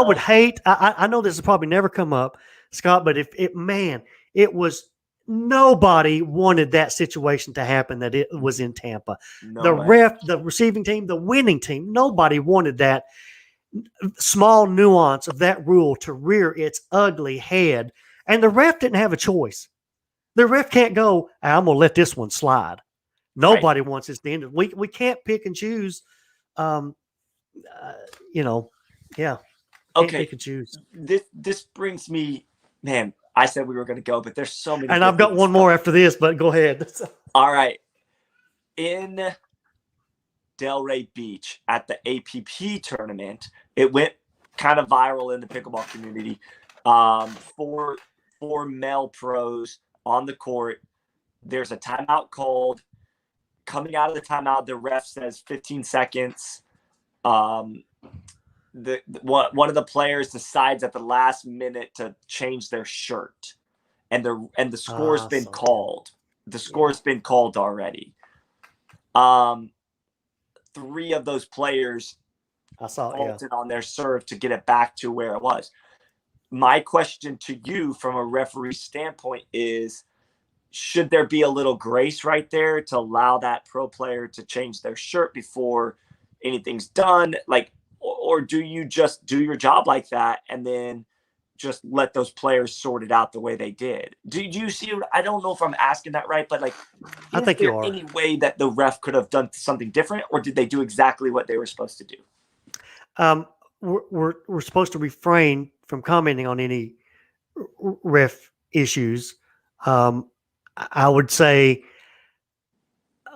would hate. I know this has probably never come up, Scott, but it was nobody wanted that situation to happen. That it was in Tampa. Ref, the receiving team, the winning team, nobody wanted that small nuance of that rule to rear its ugly head, and the ref didn't have a choice. The ref can't go, "I'm going to let this one slide." Nobody wants this to end. We can't pick and choose. Yeah. Okay. Pick and choose. This brings me, man. I said we were going to go, but there's so many. And I've got one more after this, but go ahead. All right. In Delray Beach at the APP tournament, it went kind of viral in the pickleball community. Four male pros on the court. There's a timeout called. Coming out of the timeout, the ref says 15 seconds. One of the players decides at the last minute to change their shirt, and the score's been called. The score's been called already. 3 of those players faulted on their serve to get it back to where it was. My question to you from a referee standpoint is, should there be a little grace right there to allow that pro player to change their shirt before anything's done? Or do you just do your job like that and then just let those players sort it out the way they did? Do you see? I don't know if I'm asking that right, but I think you are. Any way that the ref could have done something different, or did they do exactly what they were supposed to do? We're supposed to refrain from commenting on any ref issues. I would say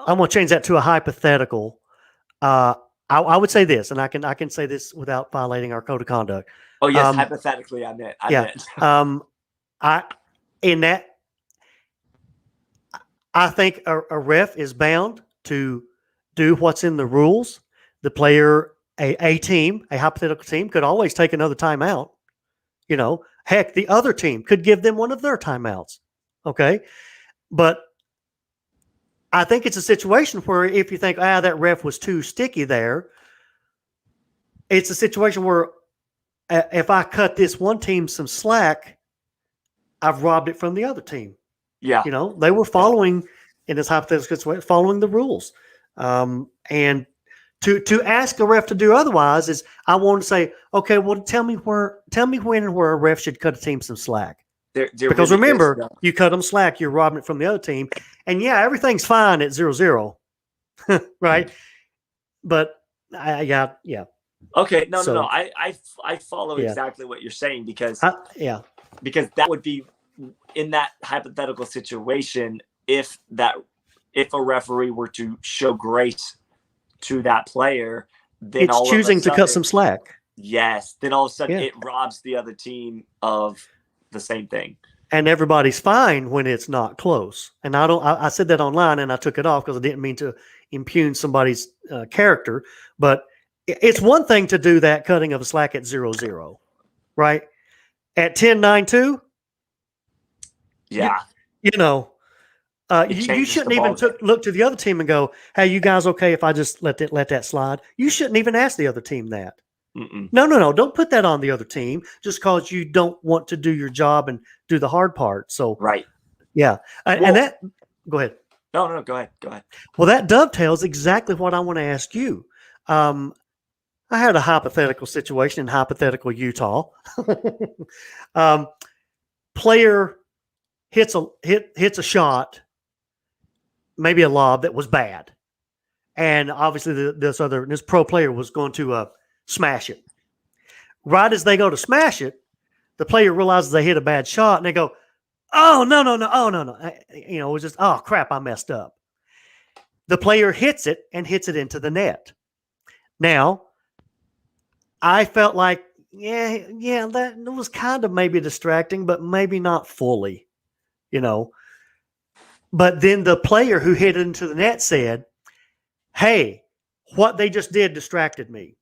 I'm going to change that to a hypothetical. I would say this, and I can say this without violating our code of conduct. Oh yes, hypothetically, I meant. I think a ref is bound to do what's in the rules. The player, a hypothetical team, could always take another timeout. Heck, the other team could give them one of their timeouts. Okay. But I think it's a situation where if you think, that ref was too sticky there, it's a situation where if I cut this one team some slack, I've robbed it from the other team. Yeah. They were following, in this hypothetical situation, following the rules. And to ask a ref to do otherwise is, I want to say, okay, well, tell me when and where a ref should cut a team some slack. Because really remember, you cut them slack, you're robbing it from the other team. And everything's fine at 0-0. Right? But yeah. Okay, no. I follow exactly what you're saying because that would be in that hypothetical situation if a referee were to show grace to that player, then it's choosing to cut some slack. Yes, then all of a sudden it robs the other team of the same thing. And everybody's fine when it's not close. And I said that online and I took it off because I didn't mean to impugn somebody's character. But it's one thing to do that cutting of a slack at 0-0, right? At 10-9-2, yeah, You shouldn't even look to the other team and go, "Hey, you guys okay if I just let that slide?" You shouldn't even ask the other team that. No. Don't put that on the other team just because you don't want to do your job and do the hard part. So, right. Yeah. And that, go ahead. No, go ahead. Well, that dovetails exactly what I want to ask you. I had a hypothetical situation in hypothetical Utah. Player hits a shot, maybe a lob that was bad. And obviously this pro player was going to smash it. Right as they go to smash it, the player realizes they hit a bad shot and they go, "Oh, no. Oh, no. It was just, oh, crap, I messed up." The player hits it into the net. Now, I felt like, yeah, that was kind of maybe distracting, but maybe not fully, But then the player who hit it into the net said, "Hey, what they just did distracted me."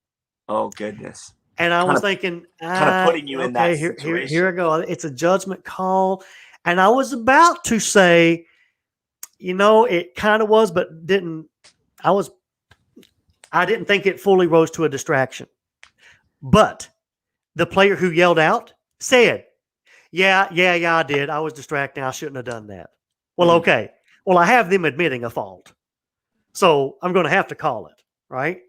Oh, goodness. And I was thinking, kind of putting you in that situation. Here I go. It's a judgment call. And I was about to say, it kind of was, but I didn't think it fully rose to a distraction. But the player who yelled out said, yeah, I did. I was distracting. I shouldn't have done that. Well, okay. Well, I have them admitting a fault. So I'm going to have to call it, right?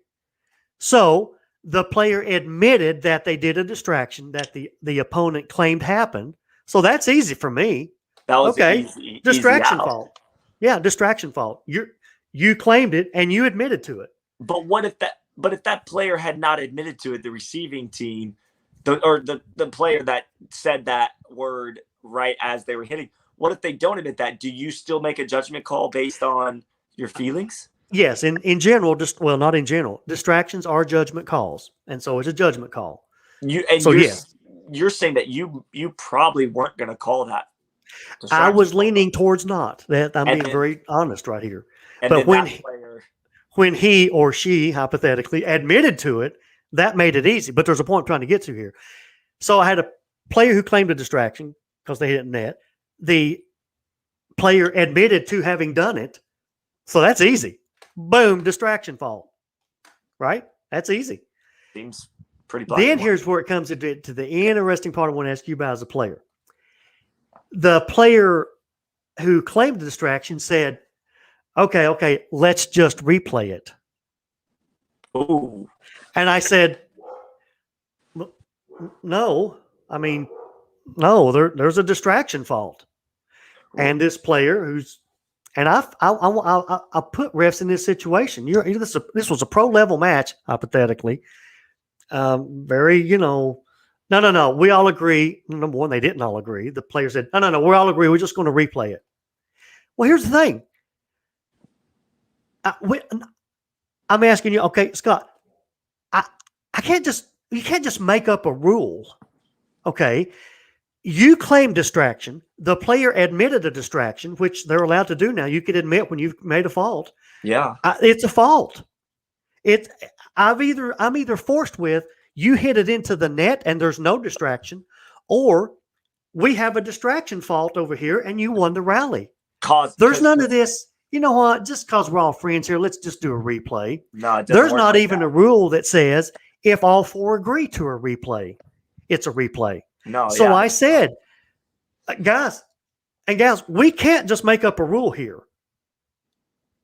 So the player admitted that they did a distraction that the opponent claimed happened. So that's easy for me. That was okay. Easy distraction fault. Yeah, distraction fault. You claimed it and you admitted to it. But what if that player had not admitted to it, the receiving team, the player that said that word right as they were hitting, what if they don't admit that? Do you still make a judgment call based on your feelings? Yes, in general, not in general. Distractions are judgment calls, and so it's a judgment call. You're saying that you probably weren't going to call that. I was leaning towards not. That I'm being very honest right here. But when he or she hypothetically admitted to it, that made it easy. But there's a point I'm trying to get to here. So I had a player who claimed a distraction because they hit net. The player admitted to having done it, so that's easy. Boom, distraction fault. Right? That's easy. Seems pretty black. Then here's where it comes to the interesting part I want to ask you about as a player. The player who claimed the distraction said, okay, let's just replay it. Ooh. And I said, no, there's a distraction fault. And this player I put refs in this situation. This was a pro level match, hypothetically. Very, no. We all agree. Number one, they didn't all agree. The player said, no, we all agree. We're just going to replay it. Well, here's the thing. I'm asking you, okay, Scott, you can't just make up a rule. Okay. You claim distraction. The player admitted a distraction, which they're allowed to do now. You can admit when you've made a fault. Yeah. It's a fault. I'm either forced with, you hit it into the net and there's no distraction, or we have a distraction fault over here and you won the rally. There's none of this. You know what? Just because we're all friends here, let's just do a replay. No, there's not even a rule that says if all four agree to a replay, it's a replay. No. So I said, guys and gals, we can't just make up a rule here.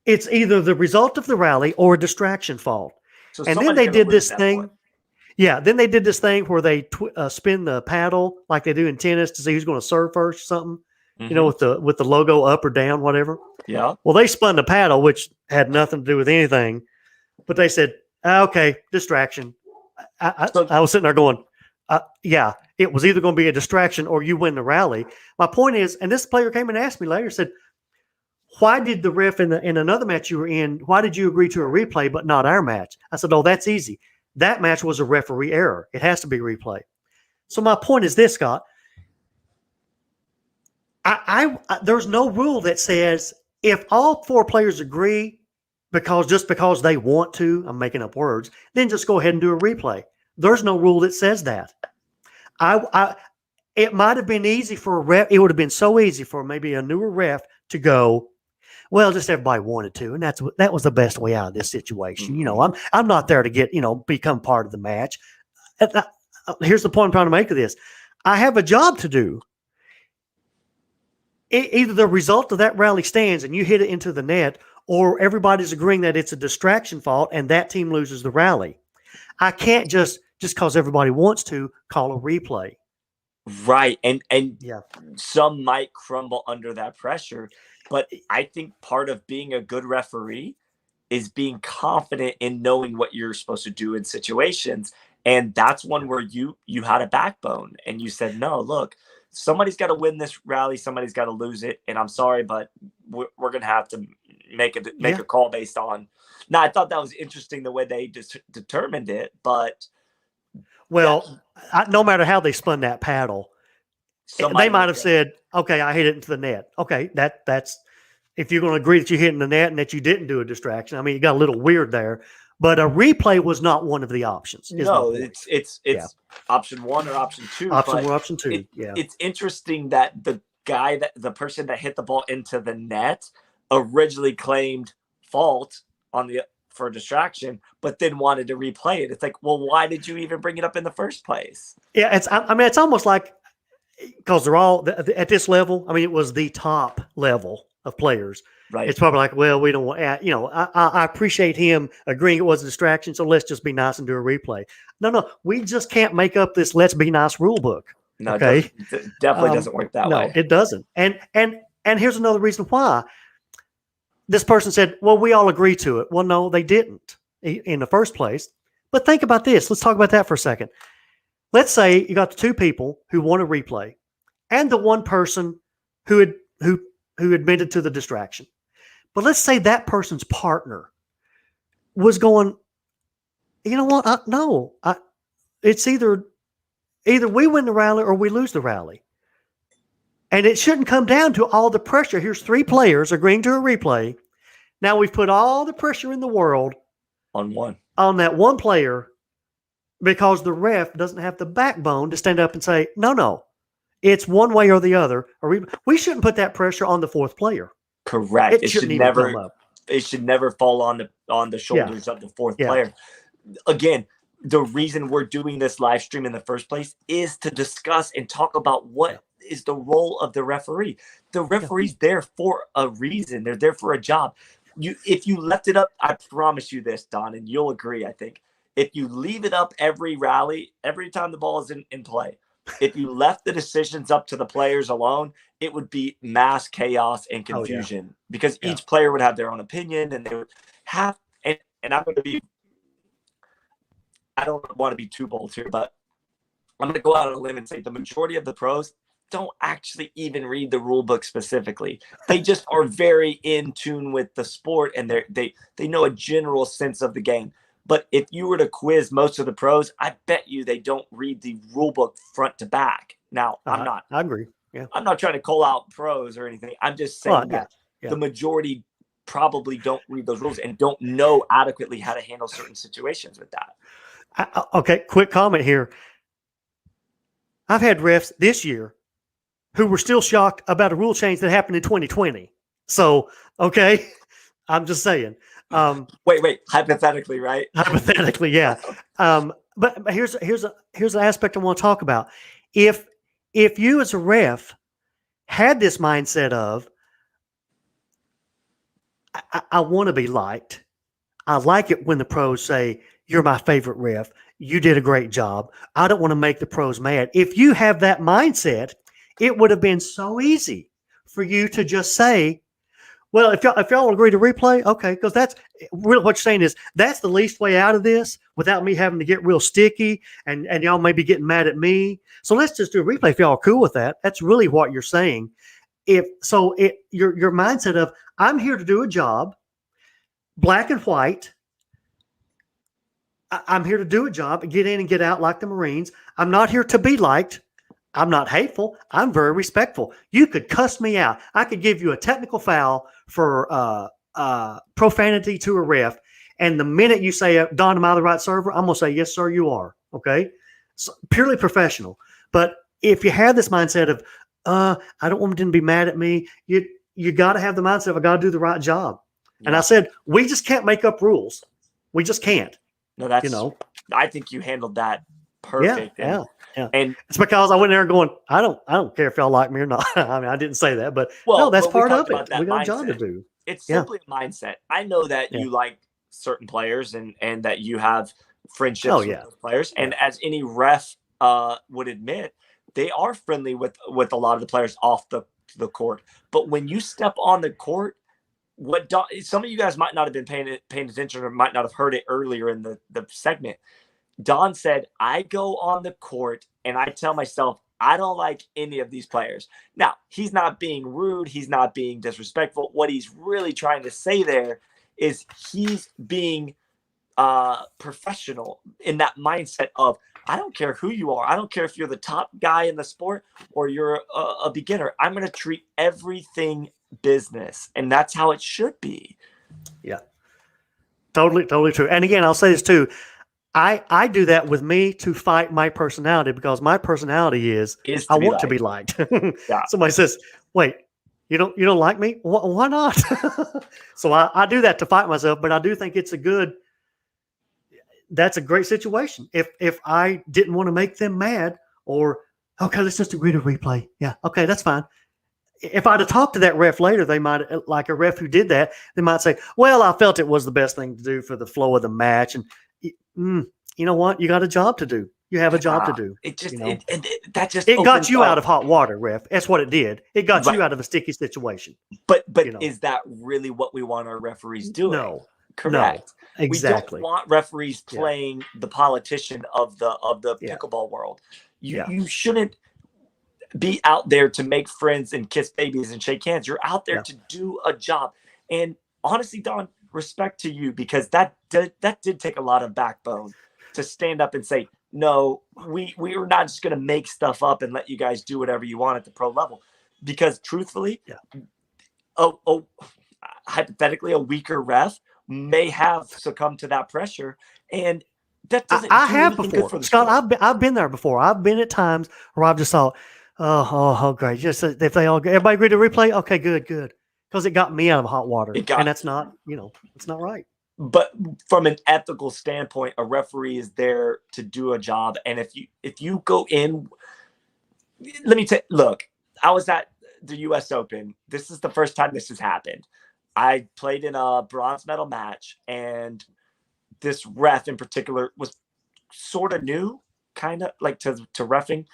It's either the result of the rally or a distraction fault. So and then they did this thing. Yeah, then they did this thing where they spin the paddle like they do in tennis to see who's going to serve first or something. Mm-hmm. With the logo up or down, whatever. Yeah. Well, they spun the paddle, which had nothing to do with anything, but they said, "Okay, distraction." I was sitting there going, "Yeah, it was either going to be a distraction or you win the rally." My point is, and this player came and asked me later, said, "Why did the ref in another match you were in? Why did you agree to a replay but not our match?" I said, "Oh, that's easy. That match was a referee error. It has to be replay." So my point is this, Scott. There's no rule that says if all four players agree because they want to, I'm making up words, then just go ahead and do a replay. There's no rule that says that. It might have been easy for a ref. It would have been so easy for maybe a newer ref to go, Well, just everybody wanted to, and that was the best way out of this situation. I'm not there to get become part of the match. Here's the point I'm trying to make of this. I have a job to do. Either the result of that rally stands and you hit it into the net, or everybody's agreeing that it's a distraction fault and that team loses the rally. I can't just because everybody wants to call a replay. Right. And some might crumble under that pressure. But I think part of being a good referee is being confident in knowing what you're supposed to do in situations. And that's one where you had a backbone and you said, no, look, somebody's got to win this rally. Somebody's got to lose it. And I'm sorry, but we're going to have to make a call based on. Now, I thought that was interesting the way they just determined it. But well, no matter how they spun that paddle, they might have said, okay, I hit it into the net. Okay, that's if you're going to agree that you hit in the net and that you didn't do a distraction. I mean, it got a little weird there. But a replay was not one of the options. No, it's option 1 or option 2. Option 1, option 2. It's interesting that the person that hit the ball into the net originally claimed fault for distraction, but then wanted to replay it. It's like, well, why did you even bring it up in the first place? Yeah, it's almost like, because they're all at this level. I mean, it was the top level of players. Right. It's probably like, well, we don't want, I appreciate him agreeing it was a distraction, so let's just be nice and do a replay. No, we just can't make up this let's be nice rule book. No, okay? it definitely doesn't work that way. No, it doesn't. And here's another reason why. This person said, well, we all agree to it. Well, no, they didn't in the first place. But think about this. Let's talk about that for a second. Let's say you got the 2 people who want a replay and the 1 person who admitted to the distraction. But let's say that person's partner was going, you know what? It's either we win the rally or we lose the rally. And it shouldn't come down to all the pressure. Here's 3 players agreeing to a replay. Now we've put all the pressure in the world on that 1 player because the ref doesn't have the backbone to stand up and say, no, it's one way or the other. Or we shouldn't put that pressure on the 4th player. Correct. It should never fall on the shoulders of the 4th player. Again, the reason we're doing this live stream in the first place is to discuss and talk about what is the role of the referee. The referee's there for a reason. They're there for a job. If you left it up, I promise you this, Don, and you'll agree, I think. If you leave it up every rally, every time the ball is in play, if you left the decisions up to the players alone, it would be mass chaos and confusion because each player would have their own opinion and they would have, and I'm going to be, I don't want to be too bold here, but I'm going to go out on a limb and say the majority of the pros don't actually even read the rule book specifically. They just are very in tune with the sport and they know a general sense of the game. But if you were to quiz most of the pros, I bet you they don't read the rule book front to back. Now, I agree. Yeah. I'm not trying to call out pros or anything. I'm just saying that the majority probably don't read those rules and don't know adequately how to handle certain situations with that. Okay, quick comment here. I've had refs this year who were still shocked about a rule change that happened in 2020. So, okay, I'm just saying. Wait, hypothetically, right? Hypothetically, yeah. But here's an aspect I want to talk about. If you as a ref had this mindset of, I want to be liked. I like it when the pros say, you're my favorite ref. You did a great job. I don't want to make the pros mad. If you have that mindset, it would have been so easy for you to just say, well, if y'all agree to replay, okay, because that's really what you're saying is that's the least way out of this without me having to get real sticky and y'all may be getting mad at me. So let's just do a replay if y'all are cool with that. That's really what you're saying. Your mindset of I'm here to do a job, black and white. I'm here to do a job and get in and get out like the Marines. I'm not here to be liked. I'm not hateful. I'm very respectful. You could cuss me out. I could give you a technical foul for profanity to a ref. And the minute you say, Don, am I the right server? I'm going to say, yes, sir, you are. Okay. So, purely professional. But if you have this mindset of, I don't want them to be mad at me. you got to have the mindset of I got to do the right job. Yeah. And I said, we just can't make up rules. We just can't. No, I think you handled that perfect. Yeah. And it's because I went there going, I don't care if y'all like me or not. I mean, I didn't say that, but no, that's part of it. We got a job to do. It's simply a mindset. I know that you like certain players and that you have friendships with those players. And as any ref would admit, they are friendly with a lot of the players off the court. But when you step on the court, some of you guys might not have been paying attention or might not have heard it earlier in the segment. Don said, I go on the court and I tell myself, I don't like any of these players. Now, he's not being rude. He's not being disrespectful. What he's really trying to say there is he's being professional in that mindset of, I don't care who you are. I don't care if you're the top guy in the sport or you're a beginner. I'm going to treat everything business. And that's how it should be. Yeah, totally true. And again, I'll say this too. I do that with me to fight my personality because my personality is I want to be liked. Somebody says, wait, you don't like me? Why not? So I do that to fight myself, but I do think that's a great situation. If I didn't want to make them mad or, okay, let's just agree to replay. Yeah. Okay. That's fine. If I'd have talked to that ref later, they might, like a ref who did that, they might say, well, I felt it was the best thing to do for the flow of the match. And you know what? You got a job to do. You have a job to do. It just, it got you out of hot water, ref. That's what it did. It got you out of a sticky situation. But is that really what we want our referees doing? No. Correct. No, exactly. We don't want referees playing the politician of the pickleball world. You shouldn't be out there to make friends and kiss babies and shake hands. You're out there to do a job. And honestly, Don, respect to you because that did take a lot of backbone to stand up and say, no, we are not just going to make stuff up and let you guys do whatever you want at the pro level. Because truthfully, hypothetically, a weaker ref may have succumbed to that pressure, and that doesn't. I have before, Scott. I've been there before. I've been at times where I've just thought, oh, great. Just if everybody agreed to replay, okay, good, because it got me out of hot water, and that's not, it's not right. But from an ethical standpoint, a referee is there to do a job, and if you go in, let me look. I was at the U.S. Open. This is the first time this has happened. I played in a bronze medal match, and this ref in particular was sort of new, kind of like to reffing,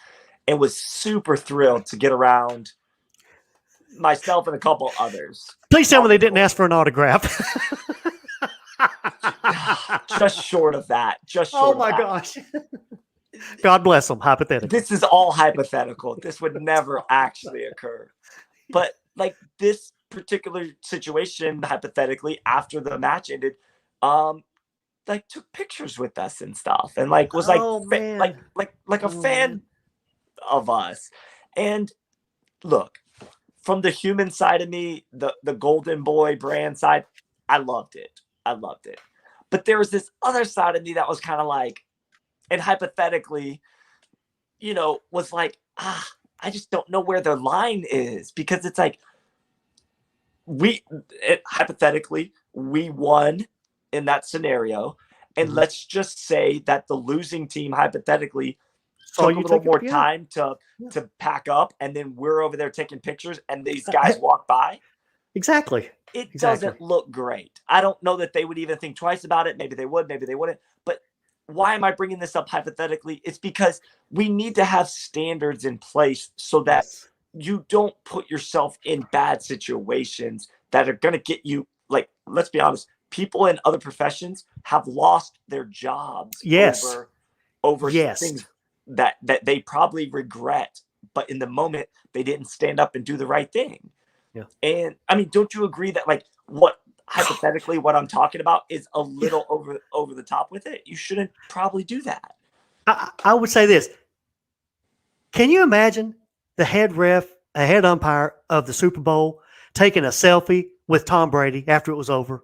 and was super thrilled to get around myself and a couple others. Please tell me they didn't ask for an autograph. Just short of that. Oh my gosh. God bless them, hypothetically. This is all hypothetical. This would never actually occur. But like this particular situation, hypothetically, after the match ended, like took pictures with us and stuff, and like was like a fan of us. And look, from the human side of me, the Golden Boy brand side, I loved it. But there was this other side of me that was kind of like, and hypothetically, was like, I just don't know where the line is, because it's like hypothetically we won in that scenario, and let's just say that the losing team hypothetically took a little more time to pack up, and then we're over there taking pictures, and these guys walk by. Exactly. It doesn't look great. I don't know that they would even think twice about it. Maybe they would, maybe they wouldn't. But why am I bringing this up hypothetically? It's because we need to have standards in place so that you don't put yourself in bad situations that are going to get you, like, let's be honest, people in other professions have lost their jobs over things that they probably regret, but in the moment they didn't stand up and do the right thing. Yeah. And I mean, don't you agree that like what I'm talking about is a little over the top with it? You shouldn't probably do that. I would say this. Can you imagine the head umpire of the Super Bowl taking a selfie with Tom Brady after it was over?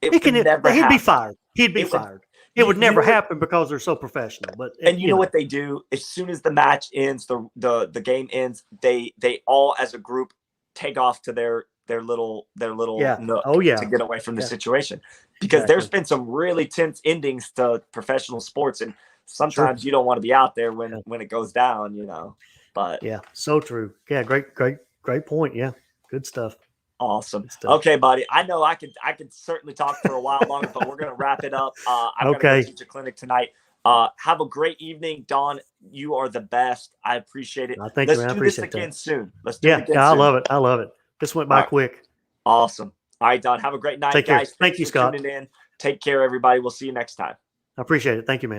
He'd be fired. He'd be fired. It would never happen because they're so professional. But you know what they do? As soon as the match ends, the game ends, they all as a group take off to their Yeah. nook Oh, yeah. to get away from the Yeah. situation, because Exactly. there's been some really tense endings to professional sports, and sometimes you don't want to be out there when it goes down, but yeah, so true. Yeah, great point. Yeah, good stuff. awesome. Good stuff. Okay, buddy. I know I could certainly talk for a while longer, but we're gonna wrap it up. I've got to go teach a clinic tonight. Have a great evening, Don. You are the best. I appreciate it. Thank you, Let's man. I do this appreciate again that. soon. Let's do it again I soon. love it. I love it. This went by quick. Awesome. All right, Don. Have a great night, Take care. guys. Thank you, for Scott. tuning in. Take care, everybody. We'll see you next time. I appreciate it. Thank you, man.